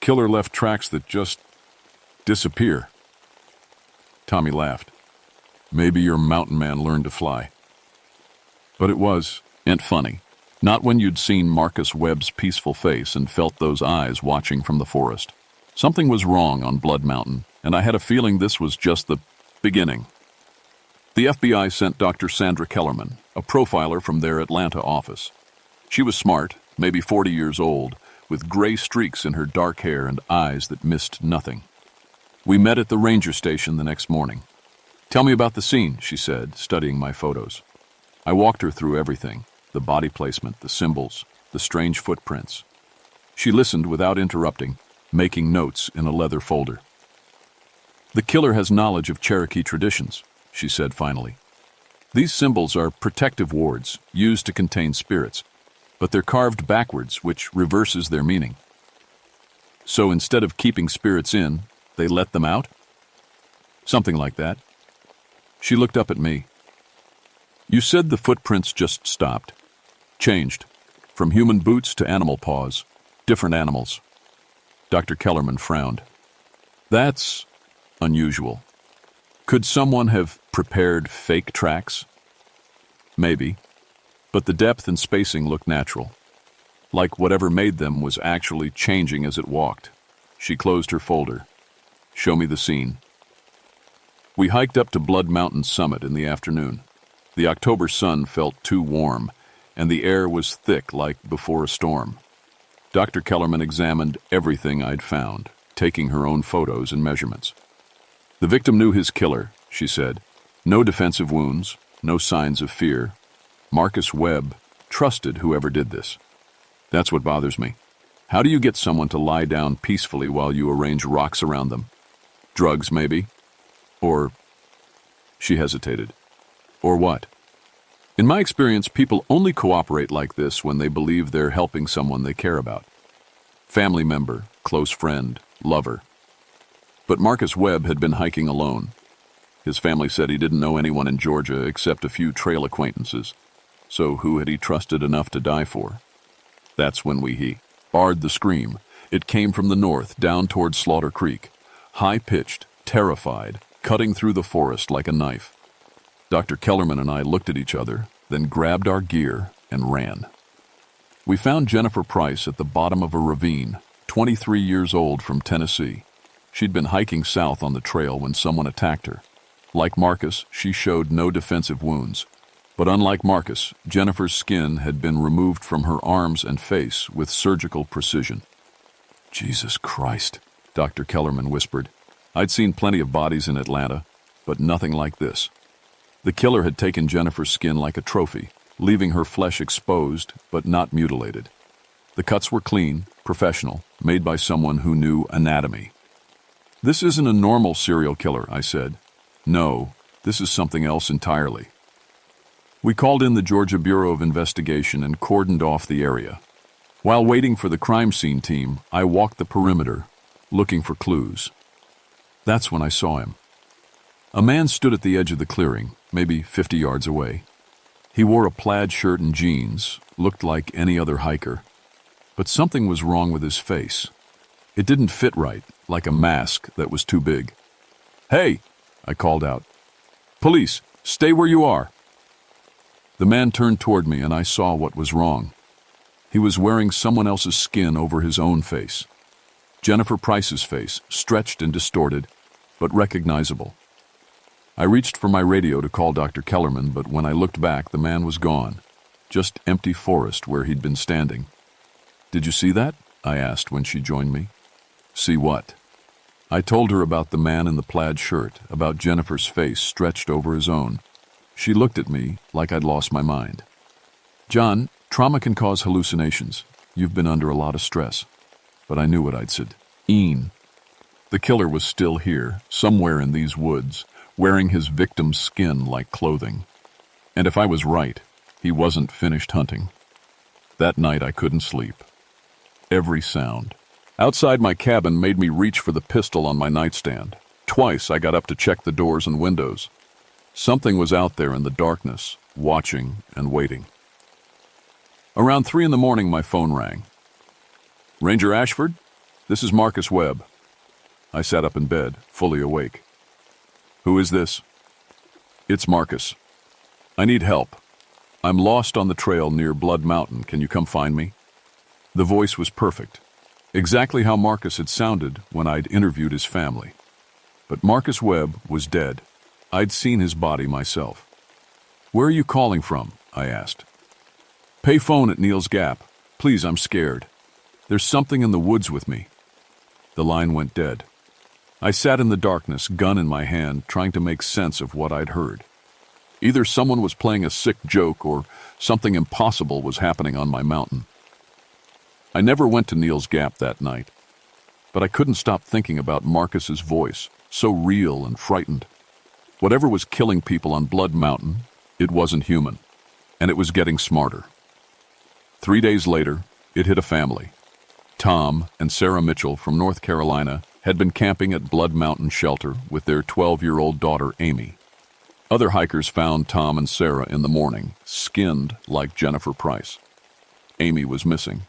Killer left tracks that just disappear." Tommy laughed. "Maybe your mountain man learned to fly." But it ain't funny. Not when you'd seen Marcus Webb's peaceful face and felt those eyes watching from the forest. Something was wrong on Blood Mountain, and I had a feeling this was just the beginning. The FBI sent Dr. Sandra Kellerman, a profiler from their Atlanta office. She was smart, maybe 40 years old, with gray streaks in her dark hair and eyes that missed nothing. We met at the ranger station the next morning. "Tell me about the scene," she said, studying my photos. I walked her through everything, the body placement, the symbols, the strange footprints. She listened without interrupting, making notes in a leather folder. "The killer has knowledge of Cherokee traditions," she said finally. "These symbols are protective wards used to contain spirits, but they're carved backwards, which reverses their meaning. So instead of keeping spirits in, they let them out?" "Something like that." She looked up at me. "You said the footprints just stopped. Changed. From human boots to animal paws. Different animals." Dr. Kellerman frowned. "That's unusual. Could someone have prepared fake tracks?" "Maybe. But the depth and spacing looked natural. Like whatever made them was actually changing as it walked." She closed her folder. "Show me the scene." We hiked up to Blood Mountain summit in the afternoon. The October sun felt too warm, and the air was thick like before a storm. Dr. Kellerman examined everything I'd found, taking her own photos and measurements. "The victim knew his killer," she said. "No defensive wounds, no signs of fear. Marcus Webb trusted whoever did this. That's what bothers me. How do you get someone to lie down peacefully while you arrange rocks around them? Drugs, maybe? Or..." She hesitated. "Or what?" "In my experience, people only cooperate like this when they believe they're helping someone they care about. Family member, close friend, lover. But Marcus Webb had been hiking alone. His family said he didn't know anyone in Georgia except a few trail acquaintances. So who had he trusted enough to die for? That's when he barred the scream. It came from the north, down toward Slaughter Creek. High-pitched, terrified, cutting through the forest like a knife. Dr. Kellerman and I looked at each other, then grabbed our gear and ran. We found Jennifer Price at the bottom of a ravine, 23 years old, from Tennessee. She'd been hiking south on the trail when someone attacked her. Like Marcus, she showed no defensive wounds. But unlike Marcus, Jennifer's skin had been removed from her arms and face with surgical precision. "Jesus Christ," Dr. Kellerman whispered. I'd seen plenty of bodies in Atlanta, but nothing like this. The killer had taken Jennifer's skin like a trophy, leaving her flesh exposed but not mutilated. The cuts were clean, professional, made by someone who knew anatomy. "This isn't a normal serial killer," I said. "No, this is something else entirely." We called in the Georgia Bureau of Investigation and cordoned off the area. While waiting for the crime scene team, I walked the perimeter, looking for clues. That's when I saw him. A man stood at the edge of the clearing, maybe 50 yards away. He wore a plaid shirt and jeans, looked like any other hiker. But something was wrong with his face. It didn't fit right, like a mask that was too big. "Hey!" I called out. "Police, stay where you are!" The man turned toward me and I saw what was wrong. He was wearing someone else's skin over his own face. Jennifer Price's face, stretched and distorted, but recognizable. I reached for my radio to call Dr. Kellerman, but when I looked back, the man was gone. Just empty forest where he'd been standing. "Did you see that?" I asked when she joined me. "See what?" I told her about the man in the plaid shirt, about Jennifer's face stretched over his own. She looked at me like I'd lost my mind. "John, trauma can cause hallucinations. You've been under a lot of stress." But I knew what I'd said. "Een." The killer was still here, somewhere in these woods, wearing his victim's skin like clothing. And if I was right, he wasn't finished hunting. That night I couldn't sleep. Every sound outside my cabin made me reach for the pistol on my nightstand. Twice I got up to check the doors and windows. Something was out there in the darkness, watching and waiting. Around 3 a.m, my phone rang. "Ranger Ashford, this is Marcus Webb." I sat up in bed, fully awake. "Who is this?" "It's Marcus. I need help. I'm lost on the trail near Blood Mountain. Can you come find me?" The voice was perfect, exactly how Marcus had sounded when I'd interviewed his family. But Marcus Webb was dead. I'd seen his body myself. "Where are you calling from?" I asked. "Pay phone at Neal's Gap. Please, I'm scared. There's something in the woods with me." The line went dead. I sat in the darkness, gun in my hand, trying to make sense of what I'd heard. Either someone was playing a sick joke or something impossible was happening on my mountain. I never went to Neal's Gap that night, but I couldn't stop thinking about Marcus's voice, so real and frightened. Whatever was killing people on Blood Mountain, it wasn't human, and it was getting smarter. 3 days later, it hit a family. Tom and Sarah Mitchell from North Carolina had been camping at Blood Mountain Shelter with their 12-year-old daughter, Amy. Other hikers found Tom and Sarah in the morning, skinned like Jennifer Price. Amy was missing.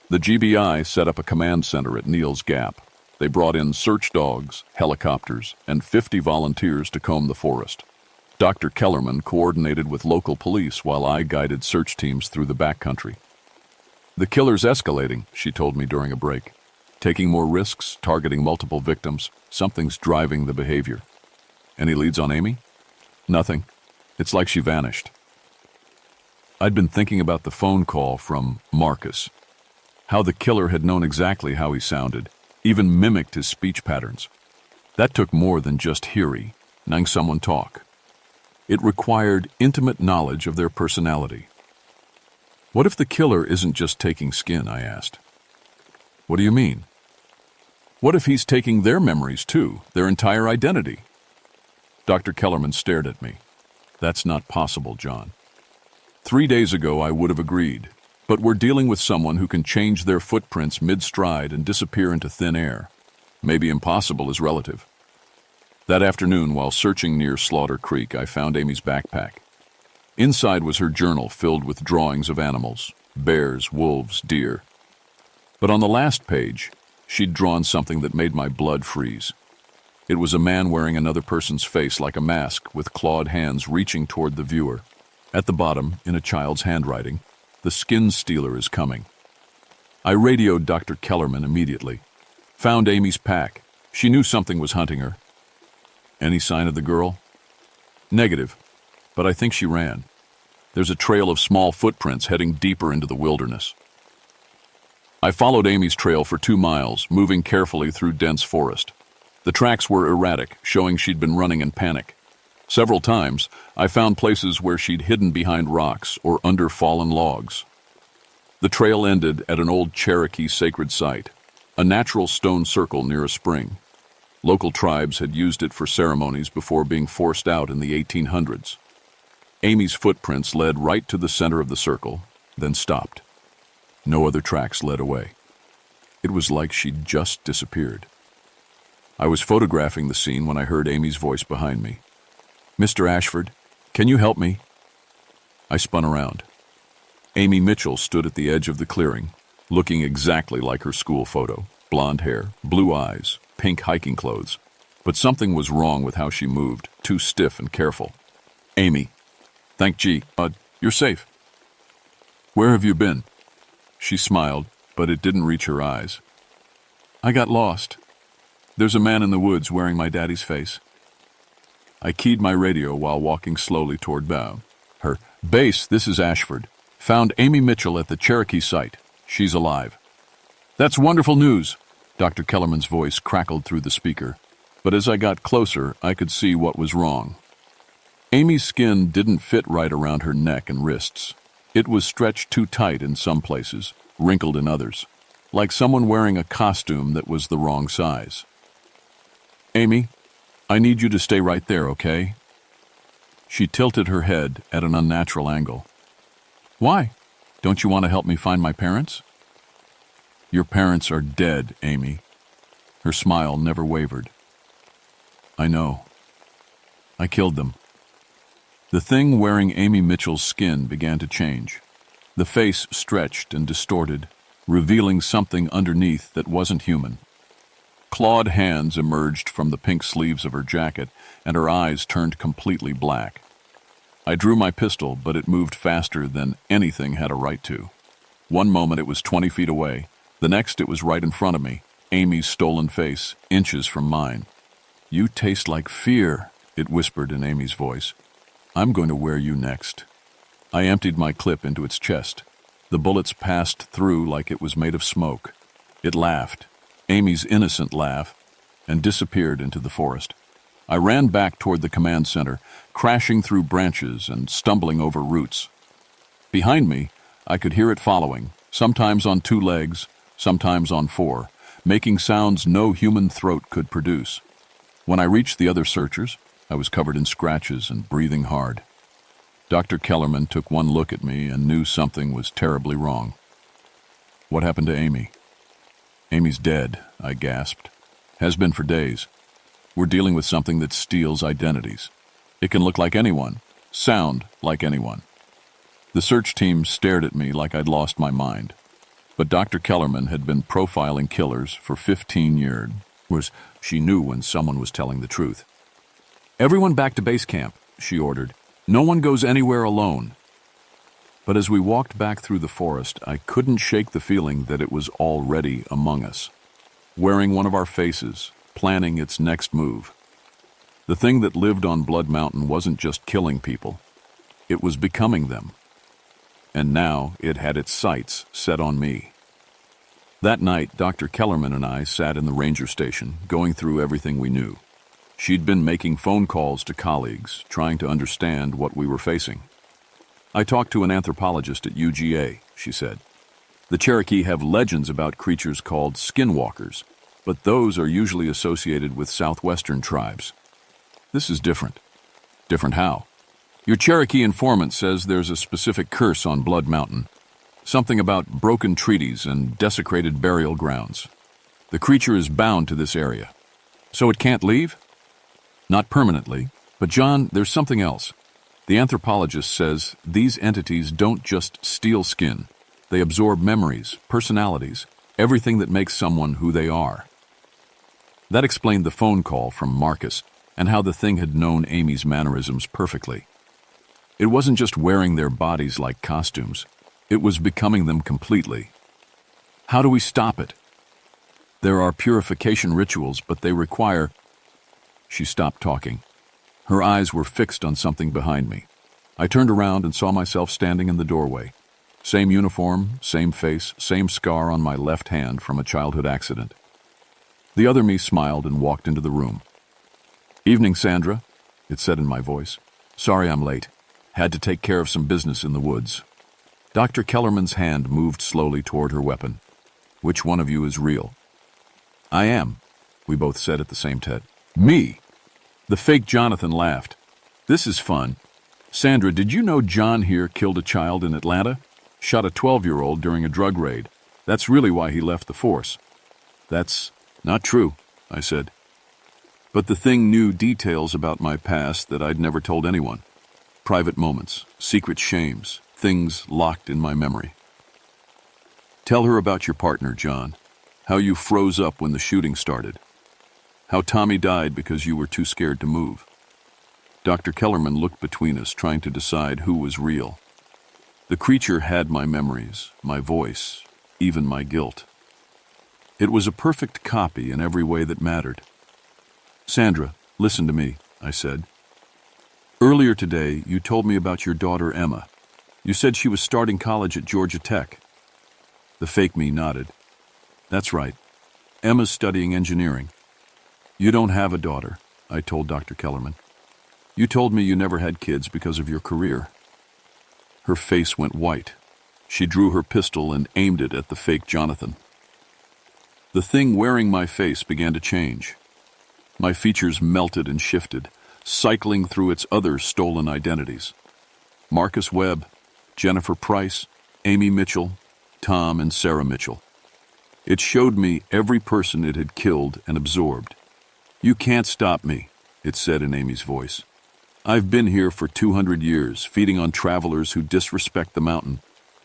The GBI set up a command center at Neal's Gap. They brought in search dogs, helicopters, and 50 volunteers to comb the forest. Dr. Kellerman coordinated with local police while I guided search teams through the backcountry. "The killer's escalating," she told me during a break. "Taking more risks, targeting multiple victims. Something's driving the behavior." "Any leads on Amy?" "Nothing. It's like she vanished." I'd been thinking about the phone call from Marcus. How the killer had known exactly how he sounded, even mimicked his speech patterns. That took more than just knowing someone talk. It required intimate knowledge of their personality. "What if the killer isn't just taking skin?" I asked. "What do you mean?" "What if he's taking their memories too, their entire identity?" Dr. Kellerman stared at me. "That's not possible, John. 3 days ago I would have agreed, but we're dealing with someone who can change their footprints mid-stride and disappear into thin air. Maybe impossible is relative." That afternoon, while searching near Slaughter Creek, I found Amy's backpack. Inside was her journal filled with drawings of animals, bears, wolves, deer. But on the last page, she'd drawn something that made my blood freeze. It was a man wearing another person's face like a mask, with clawed hands reaching toward the viewer. At the bottom, in a child's handwriting, "The skin stealer is coming." I radioed Dr. Kellerman immediately. Found Amy's pack. She knew something was hunting her. "Any sign of the girl?" "Negative, but I think she ran. There's a trail of small footprints heading deeper into the wilderness." I followed Amy's trail for 2 miles, moving carefully through dense forest. The tracks were erratic, showing she'd been running in panic. Several times, I found places where she'd hidden behind rocks or under fallen logs. The trail ended at an old Cherokee sacred site, a natural stone circle near a spring. Local tribes had used it for ceremonies before being forced out in the 1800s. Amy's footprints led right to the center of the circle, then stopped. No other tracks led away. It was like she'd just disappeared. I was photographing the scene when I heard Amy's voice behind me. "Mr. Ashford, can you help me?" I spun around. Amy Mitchell stood at the edge of the clearing, looking exactly like her school photo. Blonde hair, blue eyes, pink hiking clothes. But something was wrong with how she moved, too stiff and careful. "Amy, thank G. You're safe. Where have you been?" She smiled, but it didn't reach her eyes. "I got lost. There's a man in the woods wearing my daddy's face." I keyed my radio while walking slowly toward her. "Base, this is Ashford. Found Amy Mitchell at the Cherokee site. She's alive." "That's wonderful news," Dr. Kellerman's voice crackled through the speaker. But as I got closer, I could see what was wrong. Amy's skin didn't fit right around her neck and wrists. It was stretched too tight in some places, wrinkled in others, like someone wearing a costume that was the wrong size. "Amy, I need you to stay right there, okay?" She tilted her head at an unnatural angle. "Why? Don't you want to help me find my parents?" "Your parents are dead, Amy." Her smile never wavered. "I know. I killed them." The thing wearing Amy Mitchell's skin began to change. The face stretched and distorted, revealing something underneath that wasn't human. Clawed hands emerged from the pink sleeves of her jacket, and her eyes turned completely black. I drew my pistol, but it moved faster than anything had a right to. One moment it was 20 feet away. The next it was right in front of me, Amy's stolen face, inches from mine. "You taste like fear," it whispered in Amy's voice. "I'm going to wear you next." I emptied my clip into its chest. The bullets passed through like it was made of smoke. It laughed, Amy's innocent laugh, and disappeared into the forest. I ran back toward the command center, crashing through branches and stumbling over roots. Behind me, I could hear it following, sometimes on 2 legs, sometimes on 4, making sounds no human throat could produce. When I reached the other searchers, I was covered in scratches and breathing hard. Dr. Kellerman took one look at me and knew something was terribly wrong. "What happened to Amy?" "Amy's dead," I gasped. "Has been for days. We're dealing with something that steals identities. It can look like anyone, sound like anyone." The search team stared at me like I'd lost my mind. But Dr. Kellerman had been profiling killers for 15 years. She knew when someone was telling the truth. "Everyone back to base camp," she ordered. "No one goes anywhere alone." But as we walked back through the forest, I couldn't shake the feeling that it was already among us, wearing one of our faces, planning its next move. The thing that lived on Blood Mountain wasn't just killing people. It was becoming them. And now it had its sights set on me. That night, Dr. Kellerman and I sat in the ranger station, going through everything we knew. She'd been making phone calls to colleagues, trying to understand what we were facing. "I talked to an anthropologist at UGA," she said. "The Cherokee have legends about creatures called skinwalkers, but those are usually associated with southwestern tribes. This is different." "Different how?" "Your Cherokee informant says there's a specific curse on Blood Mountain. Something about broken treaties and desecrated burial grounds. The creature is bound to this area. So it can't leave?" "Not permanently. But John, there's something else. The anthropologist says these entities don't just steal skin. They absorb memories, personalities, everything that makes someone who they are." That explained the phone call from Marcus and how the thing had known Amy's mannerisms perfectly. It wasn't just wearing their bodies like costumes. It was becoming them completely. "How do we stop it?" "There are purification rituals, but they require—" She stopped talking. Her eyes were fixed on something behind me. I turned around and saw myself standing in the doorway. Same uniform, same face, same scar on my left hand from a childhood accident. The other me smiled and walked into the room. "Evening, Sandra," it said in my voice. "Sorry I'm late. Had to take care of some business in the woods." Dr. Kellerman's hand moved slowly toward her weapon. "Which one of you is real?" "I am," we both said at the same time. "Me?" The fake Jonathan laughed. "This is fun. Sandra, did you know John here killed a child in Atlanta? Shot a 12-year-old during a drug raid. That's really why he left the force. That's not true, I said. But the thing knew details about my past that I'd never told anyone. Private moments, secret shames, things locked in my memory. Tell her about your partner, John. How you froze up when the shooting started. How Tommy died because you were too scared to move. Dr. Kellerman looked between us, trying to decide who was real. The creature had my memories, my voice, even my guilt. It was a perfect copy in every way that mattered. Sandra, listen to me, I said. Earlier today, you told me about your daughter, Emma. You said she was starting college at Georgia Tech. The fake me nodded. That's right. Emma's studying engineering. You don't have a daughter, I told Dr. Kellerman. You told me you never had kids because of your career. Her face went white. She drew her pistol and aimed it at the fake Jonathan. The thing wearing my face began to change. My features melted and shifted, cycling through its other stolen identities. Marcus Webb, Jennifer Price, Amy Mitchell, Tom and Sarah Mitchell. It showed me every person it had killed and absorbed. You can't stop me, it said in Amy's voice. I've been here for 200 years, feeding on travelers who disrespect the mountain.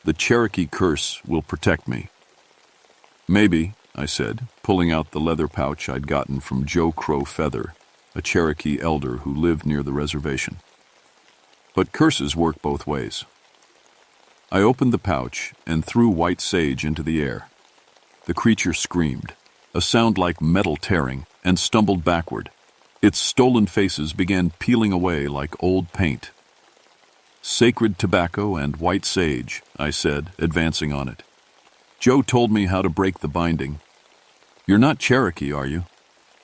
The Cherokee curse will protect me. Maybe, I said, pulling out the leather pouch I'd gotten from Joe Crow Feather, a Cherokee elder who lived near the reservation. But curses work both ways. I opened the pouch and threw white sage into the air. The creature screamed, a sound like metal tearing, and stumbled backward. Its stolen faces began peeling away like old paint. Sacred tobacco and white sage, I said, advancing on it. Joe told me how to break the binding. You're not Cherokee, are you?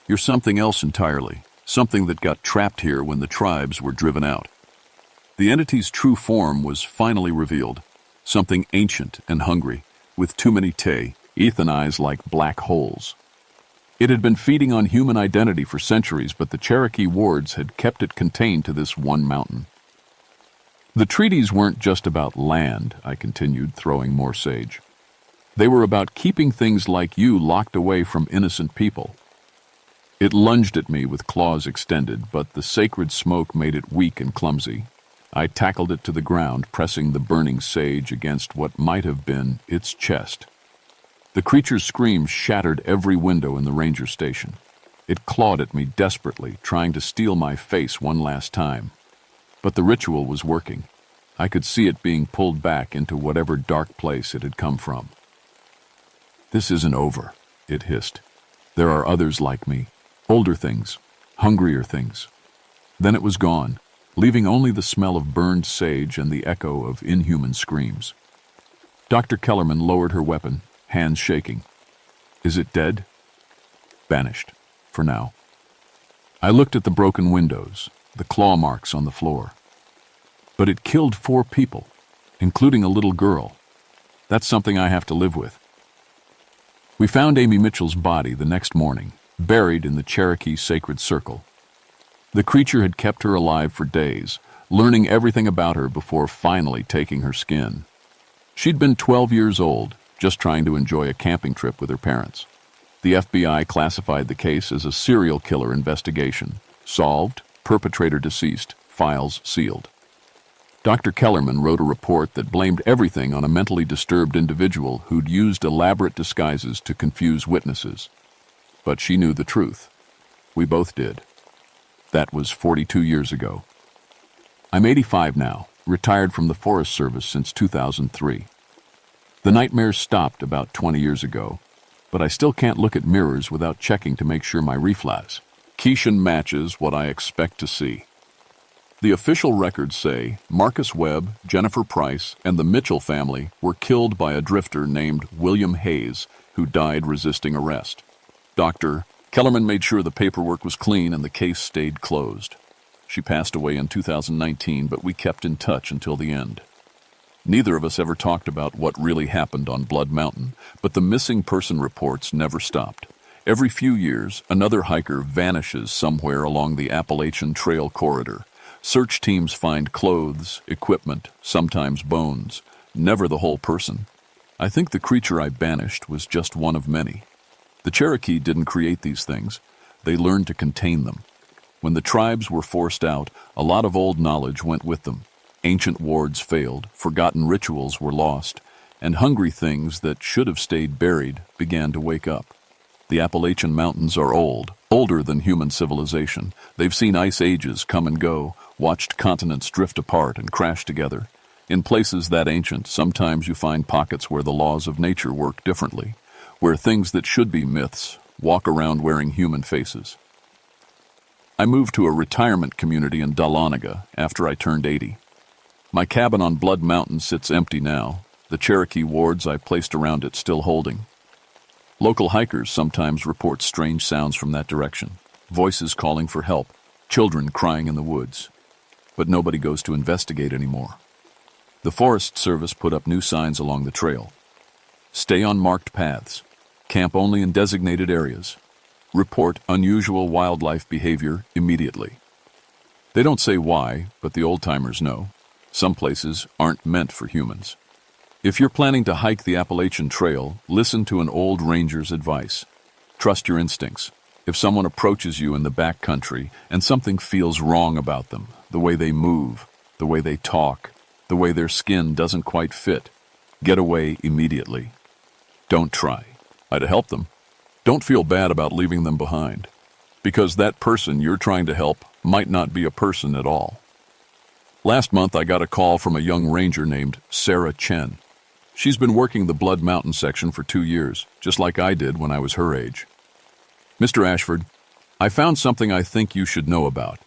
You're something else entirely, something that got trapped here when the tribes were driven out. The entity's true form was finally revealed, something ancient and hungry, with too many Ethan eyes like black holes. It had been feeding on human identity for centuries, but the Cherokee wards had kept it contained to this one mountain. The treaties weren't just about land, I continued, throwing more sage. They were about keeping things like you locked away from innocent people. It lunged at me with claws extended, but the sacred smoke made it weak and clumsy. I tackled it to the ground, pressing the burning sage against what might have been its chest. The creature's scream shattered every window in the ranger station. It clawed at me desperately, trying to steal my face one last time. But the ritual was working. I could see it being pulled back into whatever dark place it had come from. This isn't over, it hissed. There are others like me, older things, hungrier things. Then it was gone, leaving only the smell of burned sage and the echo of inhuman screams. Dr. Kellerman lowered her weapon, hands shaking. Is it dead? Vanished, for now. I looked at the broken windows, the claw marks on the floor. But it killed 4 people, including a little girl. That's something I have to live with. We found Amy Mitchell's body the next morning, buried in the Cherokee sacred circle. The creature had kept her alive for days, learning everything about her before finally taking her skin. She'd been 12 years old, just trying to enjoy a camping trip with her parents. The FBI classified the case as a serial killer investigation. Solved, perpetrator deceased, files sealed. Dr. Kellerman wrote a report that blamed everything on a mentally disturbed individual who'd used elaborate disguises to confuse witnesses. But she knew the truth. We both did. That was 42 years ago. I'm 85 now, retired from the Forest Service since 2003. The nightmares stopped about 20 years ago, but I still can't look at mirrors without checking to make sure my reflex matches what I expect to see. The official records say Marcus Webb, Jennifer Price, and the Mitchell family were killed by a drifter named William Hayes, who died resisting arrest. Dr. Kellerman made sure the paperwork was clean and the case stayed closed. She passed away in 2019, but we kept in touch until the end. Neither of us ever talked about what really happened on Blood Mountain, but the missing person reports never stopped. Every few years, another hiker vanishes somewhere along the Appalachian Trail corridor. Search teams find clothes, equipment, sometimes bones, never the whole person. I think the creature I banished was just one of many. The Cherokee didn't create these things. They learned to contain them. When the tribes were forced out, a lot of old knowledge went with them. Ancient wards failed, forgotten rituals were lost, and hungry things that should have stayed buried began to wake up. The Appalachian Mountains are old, older than human civilization. They've seen ice ages come and go, watched continents drift apart and crash together. In places that ancient, sometimes you find pockets where the laws of nature work differently, where things that should be myths walk around wearing human faces. I moved to a retirement community in Dahlonega after I turned 80. My cabin on Blood Mountain sits empty now, the Cherokee wards I placed around it still holding. Local hikers sometimes report strange sounds from that direction, voices calling for help, children crying in the woods. But nobody goes to investigate anymore. The Forest Service put up new signs along the trail. Stay on marked paths. Camp only in designated areas. Report unusual wildlife behavior immediately. They don't say why, but the old-timers know. Some places aren't meant for humans. If you're planning to hike the Appalachian Trail, listen to an old ranger's advice. Trust your instincts. If someone approaches you in the backcountry and something feels wrong about them, the way they move, the way they talk, the way their skin doesn't quite fit, get away immediately. Don't try. I'd help them. Don't feel bad about leaving them behind, because that person you're trying to help might not be a person at all. Last month, I got a call from a young ranger named Sarah Chen. She's been working the Blood Mountain section for 2 years, just like I did when I was her age. Mr. Ashford, I found something I think you should know about.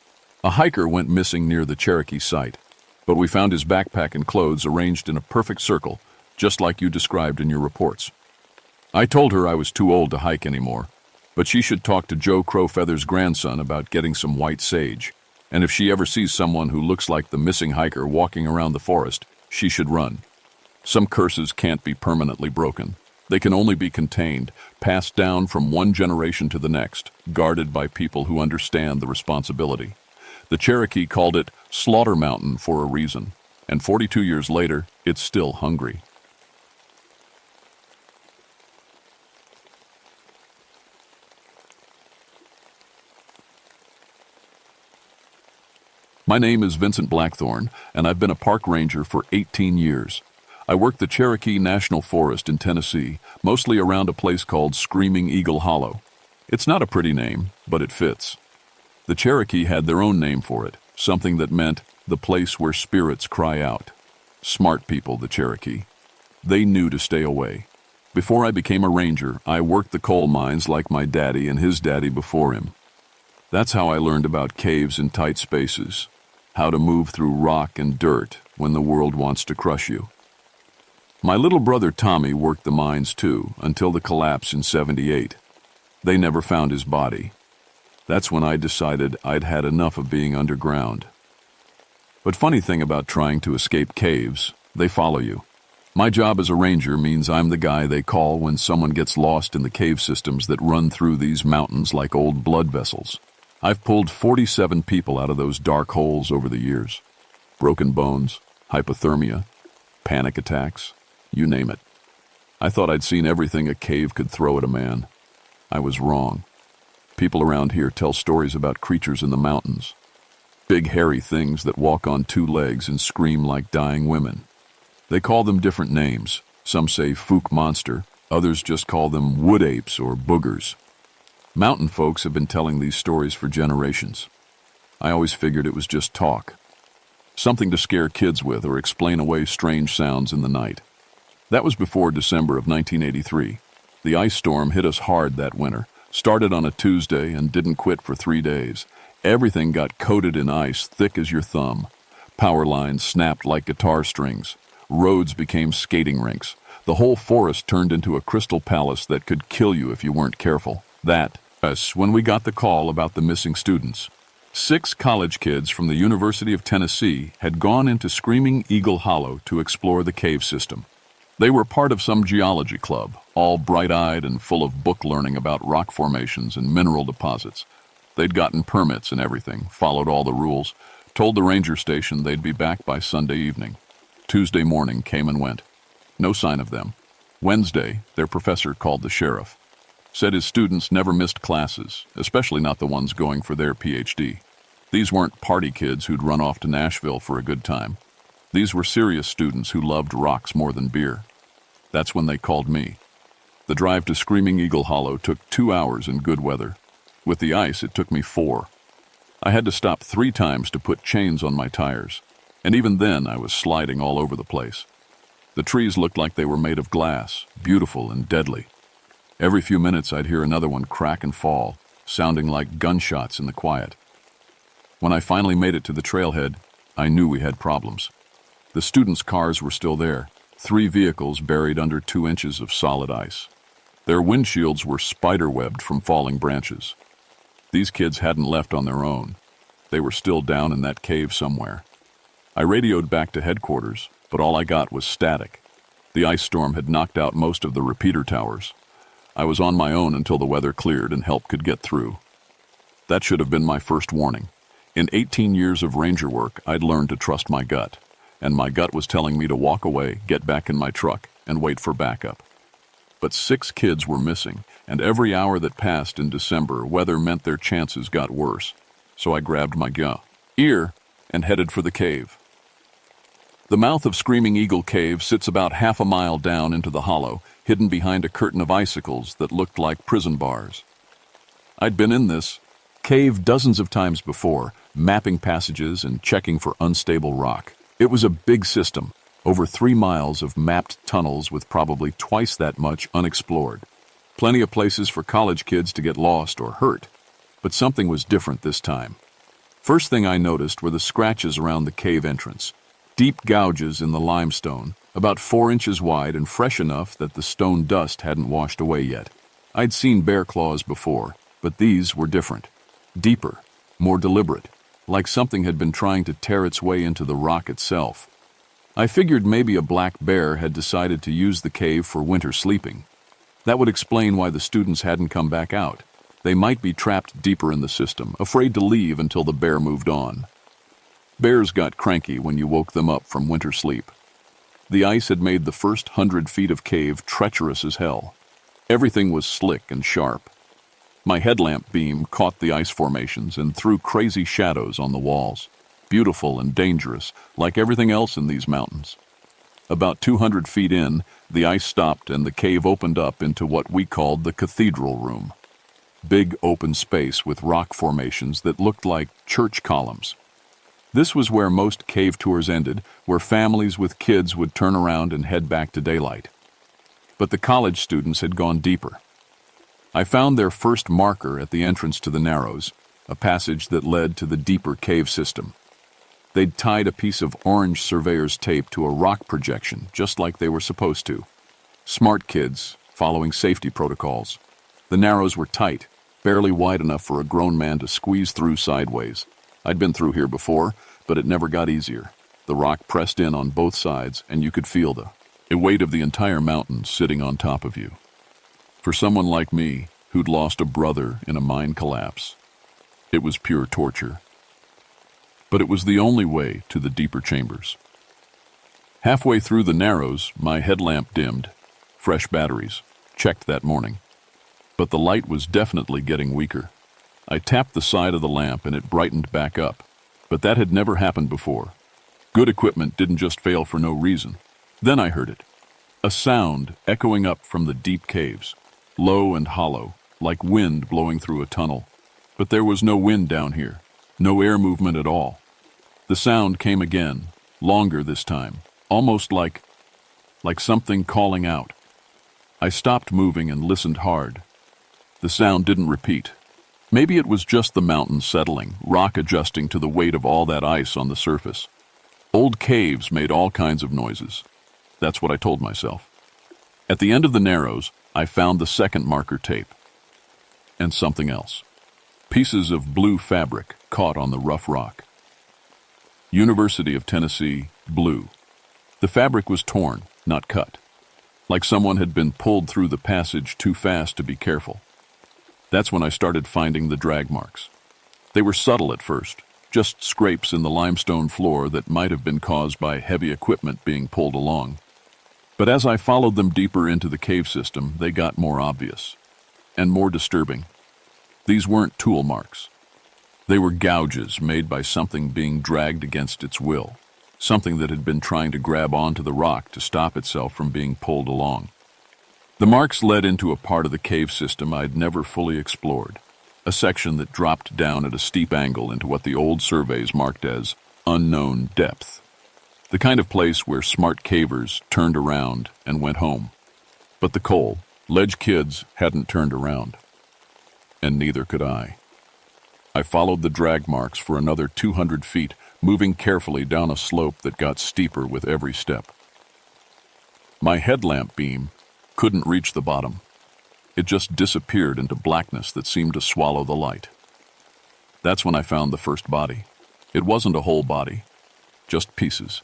A hiker went missing near the Cherokee site, but we found his backpack and clothes arranged in a perfect circle, just like you described in your reports. I told her I was too old to hike anymore, but she should talk to Joe Crowfeather's grandson about getting some white sage, and if she ever sees someone who looks like the missing hiker walking around the forest, she should run. Some curses can't be permanently broken. They can only be contained, passed down from one generation to the next, guarded by people who understand the responsibility. The Cherokee called it Slaughter Mountain for a reason, and 42 years later, it's still hungry. My name is Vincent Blackthorne, and I've been a park ranger for 18 years. I work the Cherokee National Forest in Tennessee, mostly around a place called Screaming Eagle Hollow. It's not a pretty name, but it fits. The Cherokee had their own name for it, something that meant the place where spirits cry out. Smart people, the Cherokee. They knew to stay away. Before I became a ranger, I worked the coal mines like my daddy and his daddy before him. That's how I learned about caves in tight spaces, how to move through rock and dirt when the world wants to crush you. My little brother Tommy worked the mines too, until the collapse in '78. They never found his body. That's when I decided I'd had enough of being underground. But funny thing about trying to escape caves, they follow you. My job as a ranger means I'm the guy they call when someone gets lost in the cave systems that run through these mountains like old blood vessels. I've pulled 47 people out of those dark holes over the years. Broken bones, hypothermia, panic attacks, you name it. I thought I'd seen everything a cave could throw at a man. I was wrong. People around here tell stories about creatures in the mountains. Big hairy things that walk on 2 legs and scream like dying women. They call them different names. Some say fook monster, others just call them wood apes or boogers. Mountain folks have been telling these stories for generations. I always figured it was just talk. Something to scare kids with or explain away strange sounds in the night. That was before December of 1983. The ice storm hit us hard that winter, started on a Tuesday and didn't quit for 3 days. Everything got coated in ice thick as your thumb. Power lines snapped like guitar strings. Roads became skating rinks. The whole forest turned into a crystal palace that could kill you if you weren't careful. That's when we got the call about the missing students. 6 college kids from the University of Tennessee had gone into Screaming Eagle Hollow to explore the cave system. They were part of some geology club, all bright-eyed and full of book learning about rock formations and mineral deposits. They'd gotten permits and everything, followed all the rules, Told the ranger station they'd be back by Sunday evening. Tuesday morning came and went. No sign of them. Wednesday, their professor called the sheriff. Said his students never missed classes, especially not the ones going for their PhD. These weren't party kids who'd run off to Nashville for a good time. These were serious students who loved rocks more than beer. That's when they called me. The drive to Screaming Eagle Hollow took 2 hours in good weather. With the ice, it took me 4. I had to stop 3 times to put chains on my tires, and even then I was sliding all over the place. The trees looked like they were made of glass, beautiful and deadly. Every few minutes I'd hear another one crack and fall, sounding like gunshots in the quiet. When I finally made it to the trailhead, I knew we had problems. The students' cars were still there, 3 vehicles buried under 2 inches of solid ice. Their windshields were spiderwebbed from falling branches. These kids hadn't left on their own. They were still down in that cave somewhere. I radioed back to headquarters, but all I got was static. The ice storm had knocked out most of the repeater towers. I was on my own until the weather cleared and help could get through. That should have been my first warning. In 18 years of ranger work, I'd learned to trust my gut, and my gut was telling me to walk away, get back in my truck, and wait for backup. But 6 kids were missing, and every hour that passed in December, weather meant their chances got worse. So I grabbed my gear and headed for the cave. The mouth of Screaming Eagle Cave sits about half a mile down into the hollow, hidden behind a curtain of icicles that looked like prison bars. I'd been in this cave dozens of times before, mapping passages and checking for unstable rock. It was a big system, over 3 miles of mapped tunnels with probably twice that much unexplored. Plenty of places for college kids to get lost or hurt, but something was different this time. First thing I noticed were the scratches around the cave entrance. Deep gouges in the limestone, about 4 inches wide and fresh enough that the stone dust hadn't washed away yet. I'd seen bear claws before, but these were different. Deeper, more deliberate, like something had been trying to tear its way into the rock itself. I figured maybe a black bear had decided to use the cave for winter sleeping. That would explain why the students hadn't come back out. They might be trapped deeper in the system, afraid to leave until the bear moved on. Bears got cranky when you woke them up from winter sleep. The ice had made the first 100 feet of cave treacherous as hell. Everything was slick and sharp. My headlamp beam caught the ice formations and threw crazy shadows on the walls. Beautiful and dangerous, like everything else in these mountains. About 200 feet in, the ice stopped and the cave opened up into what we called the cathedral room. Big open space with rock formations that looked like church columns. This was where most cave tours ended, where families with kids would turn around and head back to daylight. But the college students had gone deeper. I found their first marker at the entrance to the Narrows, a passage that led to the deeper cave system. They'd tied a piece of orange surveyor's tape to a rock projection, just like they were supposed to. Smart kids, following safety protocols. The Narrows were tight, barely wide enough for a grown man to squeeze through sideways. I'd been through here before, but it never got easier. The rock pressed in on both sides, and you could feel the weight of the entire mountain sitting on top of you. For someone like me, who'd lost a brother in a mine collapse, it was pure torture. But it was the only way to the deeper chambers. Halfway through the Narrows, my headlamp dimmed. Fresh batteries. Checked that morning. But the light was definitely getting weaker. I tapped the side of the lamp and it brightened back up. But that had never happened before. Good equipment didn't just fail for no reason. Then I heard it. A sound echoing up from the deep caves. Low and hollow, like wind blowing through a tunnel. But there was no wind down here. No air movement at all. The sound came again, longer this time, almost like something calling out. I stopped moving and listened hard. The sound didn't repeat. Maybe it was just the mountain settling, rock adjusting to the weight of all that ice on the surface. Old caves made all kinds of noises. That's what I told myself. At the end of the Narrows, I found the second marker tape. And something else. Pieces of blue fabric caught on the rough rock. University of Tennessee, blue. The fabric was torn, not cut. Like someone had been pulled through the passage too fast to be careful. That's when I started finding the drag marks. They were subtle at first, just scrapes in the limestone floor that might have been caused by heavy equipment being pulled along. But as I followed them deeper into the cave system, they got more obvious and more disturbing. These weren't tool marks. They were gouges made by something being dragged against its will, something that had been trying to grab onto the rock to stop itself from being pulled along. The marks led into a part of the cave system I'd never fully explored, a section that dropped down at a steep angle into what the old surveys marked as unknown depth, the kind of place where smart cavers turned around and went home. But the coal, ledge kids hadn't turned around, and neither could I. I followed the drag marks for another 200 feet, moving carefully down a slope that got steeper with every step. My headlamp beam couldn't reach the bottom. It just disappeared into blackness that seemed to swallow the light. That's when I found the first body. It wasn't a whole body, just pieces.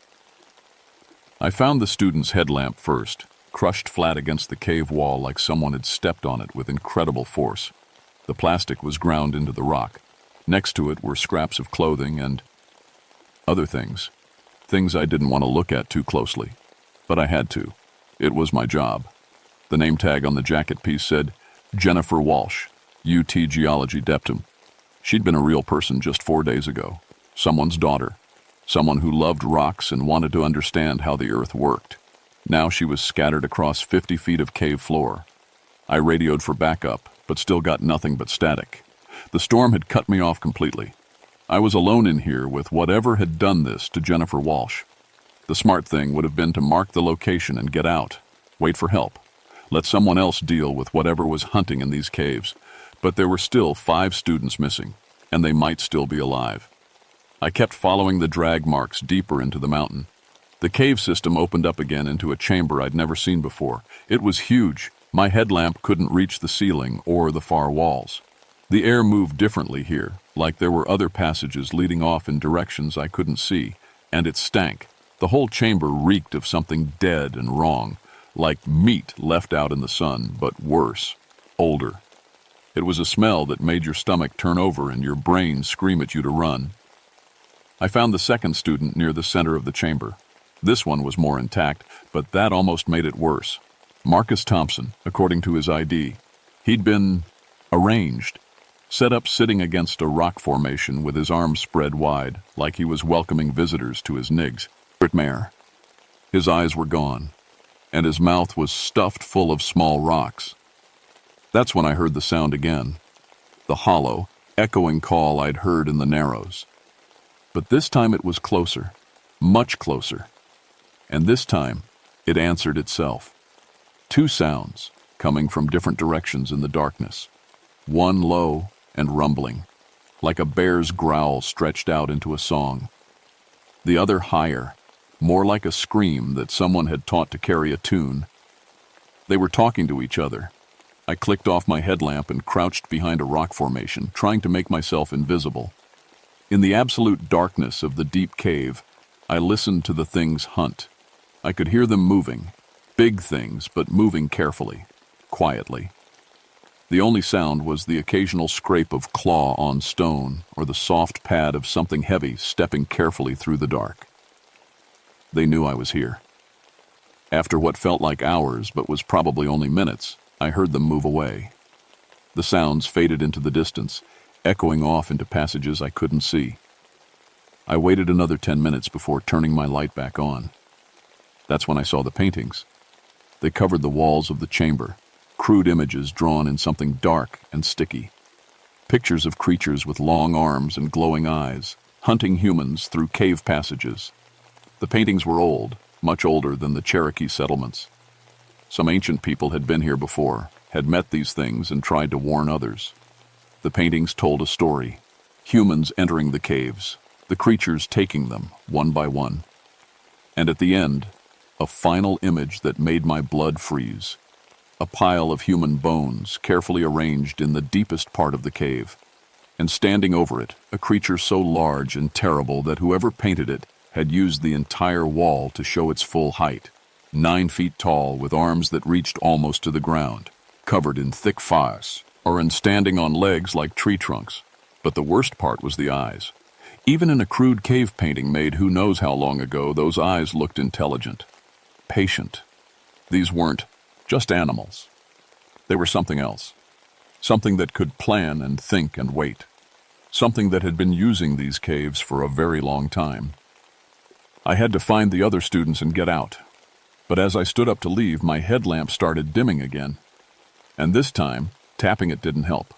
I found the student's headlamp first, crushed flat against the cave wall like someone had stepped on it with incredible force. The plastic was ground into the rock. Next to it were scraps of clothing and other things I didn't want to look at too closely. But I had to. It was my job. The name tag on the jacket piece said, Jennifer Walsh, UT Geology Deptum. She'd been a real person just 4 days ago. Someone's daughter. Someone who loved rocks and wanted to understand how the earth worked. Now she was scattered across 50 feet of cave floor. I radioed for backup, but still got nothing but static. The storm had cut me off completely. I was alone in here with whatever had done this to Jennifer Walsh. The smart thing would have been to mark the location and get out. Wait for help. Let someone else deal with whatever was hunting in these caves. But there were still 5 students missing, and they might still be alive. I kept following the drag marks deeper into the mountain. The cave system opened up again into a chamber I'd never seen before. It was huge. My headlamp couldn't reach the ceiling or the far walls. The air moved differently here, like there were other passages leading off in directions I couldn't see, and it stank. The whole chamber reeked of something dead and wrong, like meat left out in the sun, but worse, older. It was a smell that made your stomach turn over and your brain scream at you to run. I found the second student near the center of the chamber. This one was more intact, but that almost made it worse. Marcus Thompson, according to his ID. He'd been arranged, set up sitting against a rock formation with his arms spread wide, like he was welcoming visitors to his nigs. His eyes were gone, and his mouth was stuffed full of small rocks. That's when I heard the sound again, the hollow, echoing call I'd heard in the Narrows. But this time it was closer, much closer. And this time, it answered itself. 2 sounds, coming from different directions in the darkness. One low and rumbling, like a bear's growl stretched out into a song. The other higher, more like a scream that someone had taught to carry a tune. They were talking to each other. I clicked off my headlamp and crouched behind a rock formation, trying to make myself invisible. In the absolute darkness of the deep cave, I listened to the things hunt. I could hear them moving, big things, but moving carefully, quietly. The only sound was the occasional scrape of claw on stone or the soft pad of something heavy stepping carefully through the dark. They knew I was here. After what felt like hours, but was probably only minutes, I heard them move away. The sounds faded into the distance, echoing off into passages I couldn't see. I waited another 10 minutes before turning my light back on. That's when I saw the paintings. They covered the walls of the chamber, crude images drawn in something dark and sticky. Pictures of creatures with long arms and glowing eyes, hunting humans through cave passages. The paintings were old, much older than the Cherokee settlements. Some ancient people had been here before, had met these things and tried to warn others. The paintings told a story. Humans entering the caves, the creatures taking them one by one. And at the end, a final image that made my blood freeze. A pile of human bones carefully arranged in the deepest part of the cave. And standing over it, a creature so large and terrible that whoever painted it had used the entire wall to show its full height. 9 feet tall, with arms that reached almost to the ground, covered in thick fuzz, or in standing on legs like tree trunks. But the worst part was the eyes. Even in a crude cave painting made who knows how long ago, those eyes looked intelligent, patient. These weren't just animals. They were something else. Something that could plan and think and wait. Something that had been using these caves for a very long time. I had to find the other students and get out. But as I stood up to leave, my headlamp started dimming again. And this time, tapping it didn't help.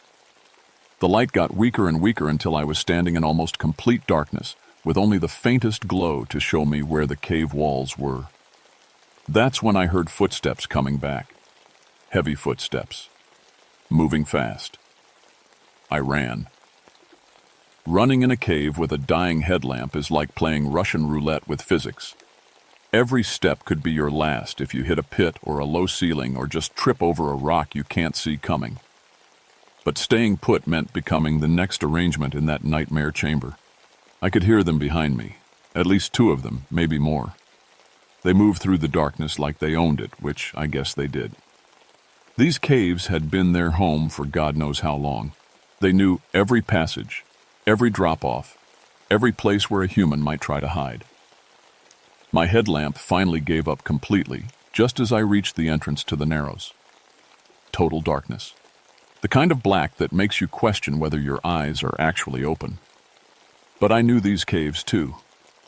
The light got weaker and weaker until I was standing in almost complete darkness, with only the faintest glow to show me where the cave walls were. That's when I heard footsteps coming back. Heavy footsteps. Moving fast. I ran. Running in a cave with a dying headlamp is like playing Russian roulette with physics. Every step could be your last if you hit a pit or a low ceiling or just trip over a rock you can't see coming. But staying put meant becoming the next arrangement in that nightmare chamber. I could hear them behind me, at least two of them, maybe more. They moved through the darkness like they owned it, which I guess they did. These caves had been their home for God knows how long. They knew every passage, every drop-off, every place where a human might try to hide. My headlamp finally gave up completely, just as I reached the entrance to the Narrows. Total darkness. The kind of black that makes you question whether your eyes are actually open. But I knew these caves too.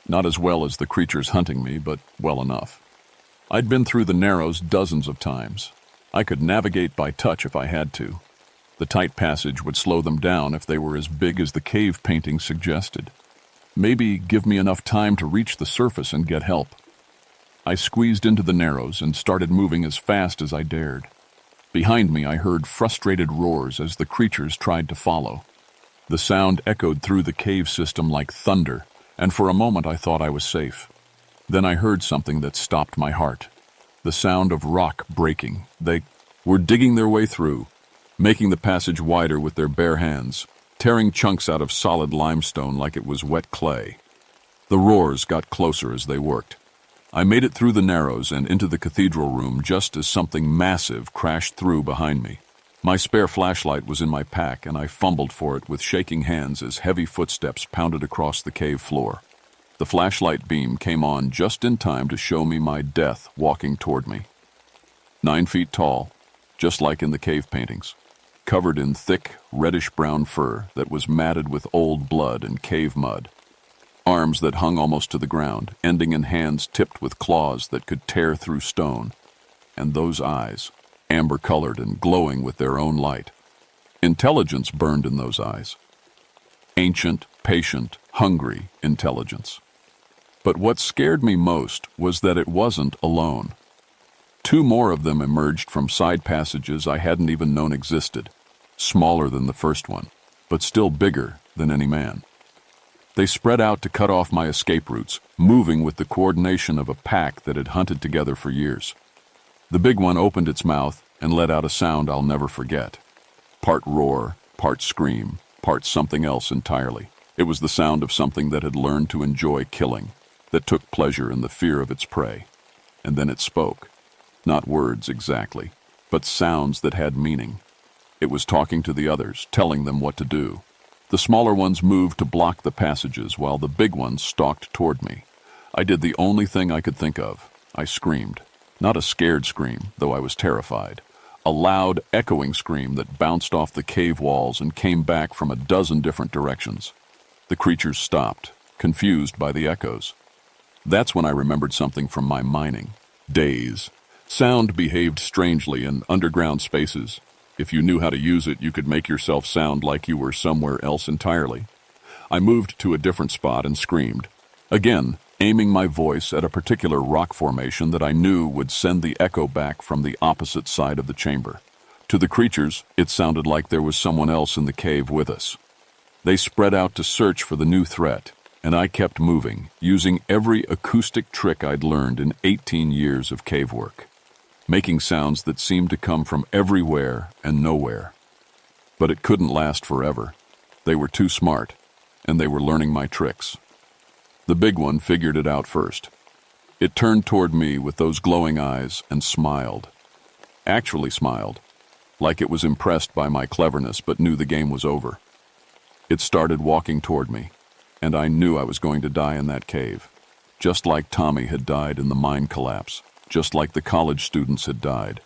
Not as well as the creatures hunting me, but well enough. I'd been through the Narrows dozens of times. I could navigate by touch if I had to. The tight passage would slow them down if they were as big as the cave painting suggested. Maybe give me enough time to reach the surface and get help. I squeezed into the Narrows and started moving as fast as I dared. Behind me, I heard frustrated roars as the creatures tried to follow. The sound echoed through the cave system like thunder, and for a moment I thought I was safe. Then I heard something that stopped my heart. The sound of rock breaking. They were digging their way through, making the passage wider with their bare hands, tearing chunks out of solid limestone like it was wet clay. The roars got closer as they worked. I made it through the Narrows and into the cathedral room just as something massive crashed through behind me. My spare flashlight was in my pack, and I fumbled for it with shaking hands as heavy footsteps pounded across the cave floor. The flashlight beam came on just in time to show me my death walking toward me. 9 feet tall, just like in the cave paintings, covered in thick, reddish-brown fur that was matted with old blood and cave mud. Arms that hung almost to the ground, ending in hands tipped with claws that could tear through stone. And those eyes, amber-colored and glowing with their own light. Intelligence burned in those eyes. Ancient, patient, hungry intelligence. But what scared me most was that it wasn't alone. 2 more of them emerged from side passages I hadn't even known existed, smaller than the first one, but still bigger than any man. They spread out to cut off my escape routes, moving with the coordination of a pack that had hunted together for years. The big one opened its mouth and let out a sound I'll never forget. Part roar, part scream, part something else entirely. It was the sound of something that had learned to enjoy killing, that took pleasure in the fear of its prey. And then it spoke. Not words exactly, but sounds that had meaning. It was talking to the others, telling them what to do. The smaller ones moved to block the passages while the big ones stalked toward me. I did the only thing I could think of. I screamed. Not a scared scream, though I was terrified. A loud, echoing scream that bounced off the cave walls and came back from a dozen different directions. The creatures stopped, confused by the echoes. That's when I remembered something from my mining days. Sound behaved strangely in underground spaces. If you knew how to use it, you could make yourself sound like you were somewhere else entirely. I moved to a different spot and screamed. Again, aiming my voice at a particular rock formation that I knew would send the echo back from the opposite side of the chamber. To the creatures, it sounded like there was someone else in the cave with us. They spread out to search for the new threat, and I kept moving, using every acoustic trick I'd learned in 18 years of cave work, making sounds that seemed to come from everywhere and nowhere. But it couldn't last forever. They were too smart, and they were learning my tricks. The big one figured it out first. It turned toward me with those glowing eyes and smiled. Actually smiled, like it was impressed by my cleverness but knew the game was over. It started walking toward me. and I knew I was going to die in that cave. Just like Tommy had died in the mine collapse, just like the college students had died,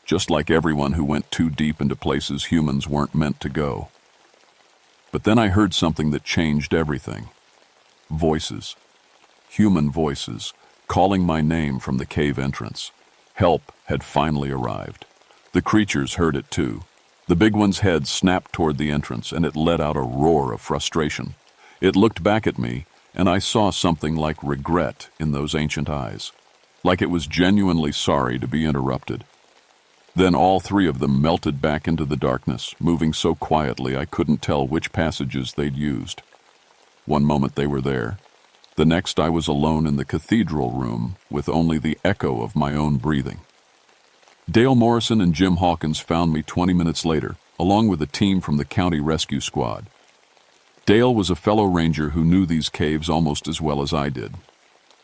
just like everyone who went too deep into places humans weren't meant to go. But then I heard something that changed everything. Voices. Human voices, calling my name from the cave entrance. Help had finally arrived. The creatures heard it too. The big one's head snapped toward the entrance, and it let out a roar of frustration. It looked back at me, and I saw something like regret in those ancient eyes, like it was genuinely sorry to be interrupted. Then all three of them melted back into the darkness, moving so quietly I couldn't tell which passages they'd used. One moment they were there. The next I was alone in the cathedral room with only the echo of my own breathing. Dale Morrison and Jim Hawkins found me 20 minutes later, along with a team from the county rescue squad. Dale was a fellow ranger who knew these caves almost as well as I did.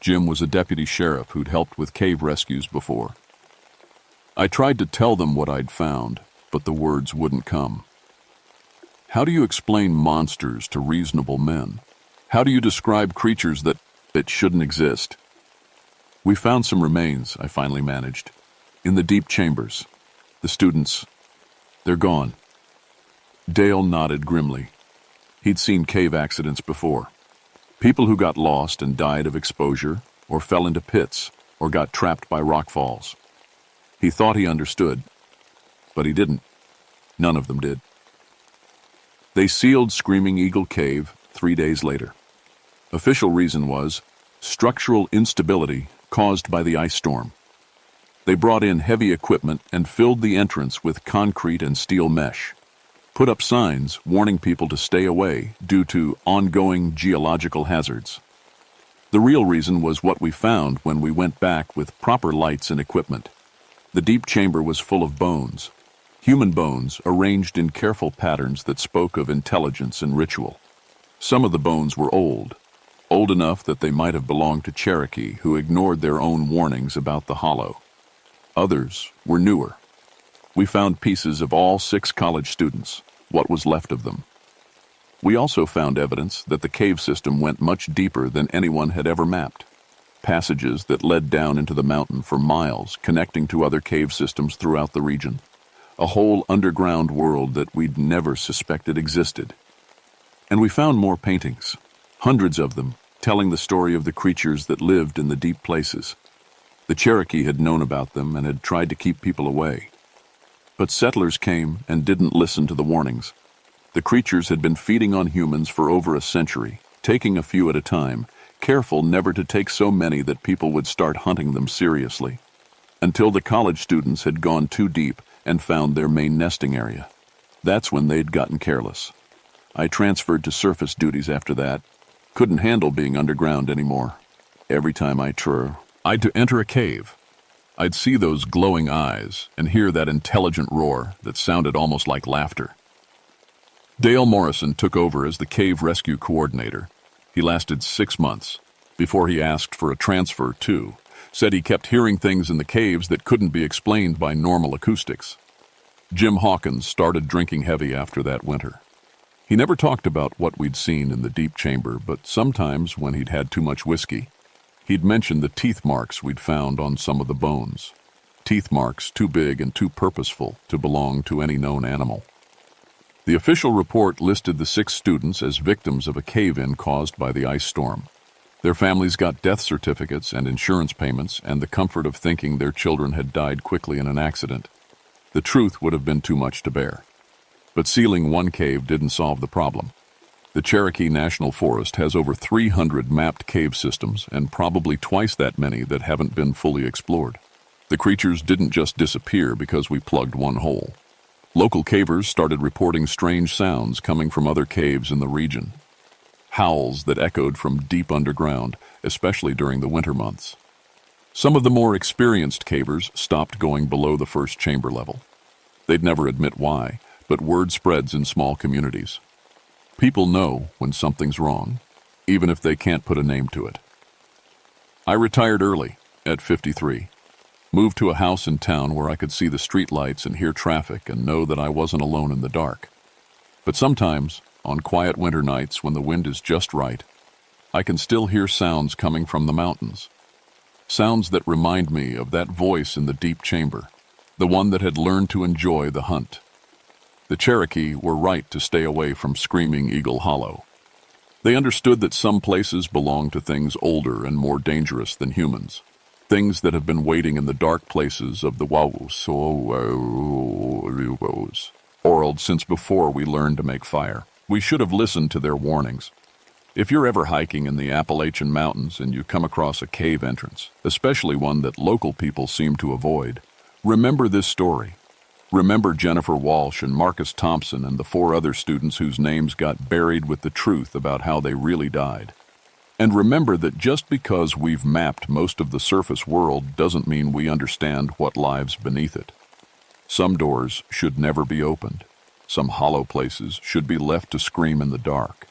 Jim was a deputy sheriff who'd helped with cave rescues before. I tried to tell them what I'd found, but the words wouldn't come. How do you explain monsters to reasonable men? How do you describe creatures that shouldn't exist? We found some remains, I finally managed, in the deep chambers. The students, they're gone. Dale nodded grimly. He'd seen cave accidents before. People who got lost and died of exposure, or fell into pits, or got trapped by rock falls. He thought he understood, but he didn't. None of them did. They sealed Screaming Eagle Cave 3 days later. Official reason was structural instability caused by the ice storm. They brought in heavy equipment and filled the entrance with concrete and steel mesh. Put up signs warning people to stay away due to ongoing geological hazards. The real reason was what we found when we went back with proper lights and equipment. The deep chamber was full of bones. Human bones arranged in careful patterns that spoke of intelligence and ritual. Some of the bones were old enough that they might have belonged to Cherokee who ignored their own warnings about the hollow. Others were newer. We found pieces of all 6 college students, what was left of them. We also found evidence that the cave system went much deeper than anyone had ever mapped. Passages that led down into the mountain for miles, connecting to other cave systems throughout the region. A whole underground world that we'd never suspected existed. And we found more paintings, hundreds of them, telling the story of the creatures that lived in the deep places. The Cherokee had known about them and had tried to keep people away. But settlers came and didn't listen to the warnings. The creatures had been feeding on humans for over a century, taking a few at a time, careful never to take so many that people would start hunting them seriously. Until the college students had gone too deep and found their main nesting area. That's when they'd gotten careless. I transferred to surface duties after that. Couldn't handle being underground anymore. Every time I'd to enter a cave, I'd see those glowing eyes and hear that intelligent roar that sounded almost like laughter. Dale Morrison took over as the cave rescue coordinator. He lasted 6 months before he asked for a transfer too. Said he kept hearing things in the caves that couldn't be explained by normal acoustics. Jim Hawkins started drinking heavy after that winter. He never talked about what we'd seen in the deep chamber, but sometimes when he'd had too much whiskey, he'd mention the teeth marks we'd found on some of the bones. Teeth marks too big and too purposeful to belong to any known animal. The official report listed the 6 students as victims of a cave-in caused by the ice storm. Their families got death certificates and insurance payments and the comfort of thinking their children had died quickly in an accident. The truth would have been too much to bear. But sealing one cave didn't solve the problem. The Cherokee National Forest has over 300 mapped cave systems and probably twice that many that haven't been fully explored. The creatures didn't just disappear because we plugged one hole. Local cavers started reporting strange sounds coming from other caves in the region. Howls that echoed from deep underground, especially during the winter months. Some of the more experienced cavers stopped going below the first chamber level. They'd never admit why, but word spreads in small communities. People know when something's wrong, even if they can't put a name to it. I retired early, at 53. Moved to a house in town where I could see the street lights and hear traffic and know that I wasn't alone in the dark. But sometimes, on quiet winter nights when the wind is just right, I can still hear sounds coming from the mountains. Sounds that remind me of that voice in the deep chamber, the one that had learned to enjoy the hunt. The Cherokee were right to stay away from Screaming Eagle Hollow. They understood that some places belong to things older and more dangerous than humans, things that have been waiting in the dark places of the world since before we learned to make fire. We should have listened to their warnings. If you're ever hiking in the Appalachian Mountains and you come across a cave entrance, especially one that local people seem to avoid, remember this story. Remember Jennifer Walsh and Marcus Thompson and the 4 other students whose names got buried with the truth about how they really died. And remember that just because we've mapped most of the surface world doesn't mean we understand what lives beneath it. Some doors should never be opened. Some hollow places should be left to scream in the dark.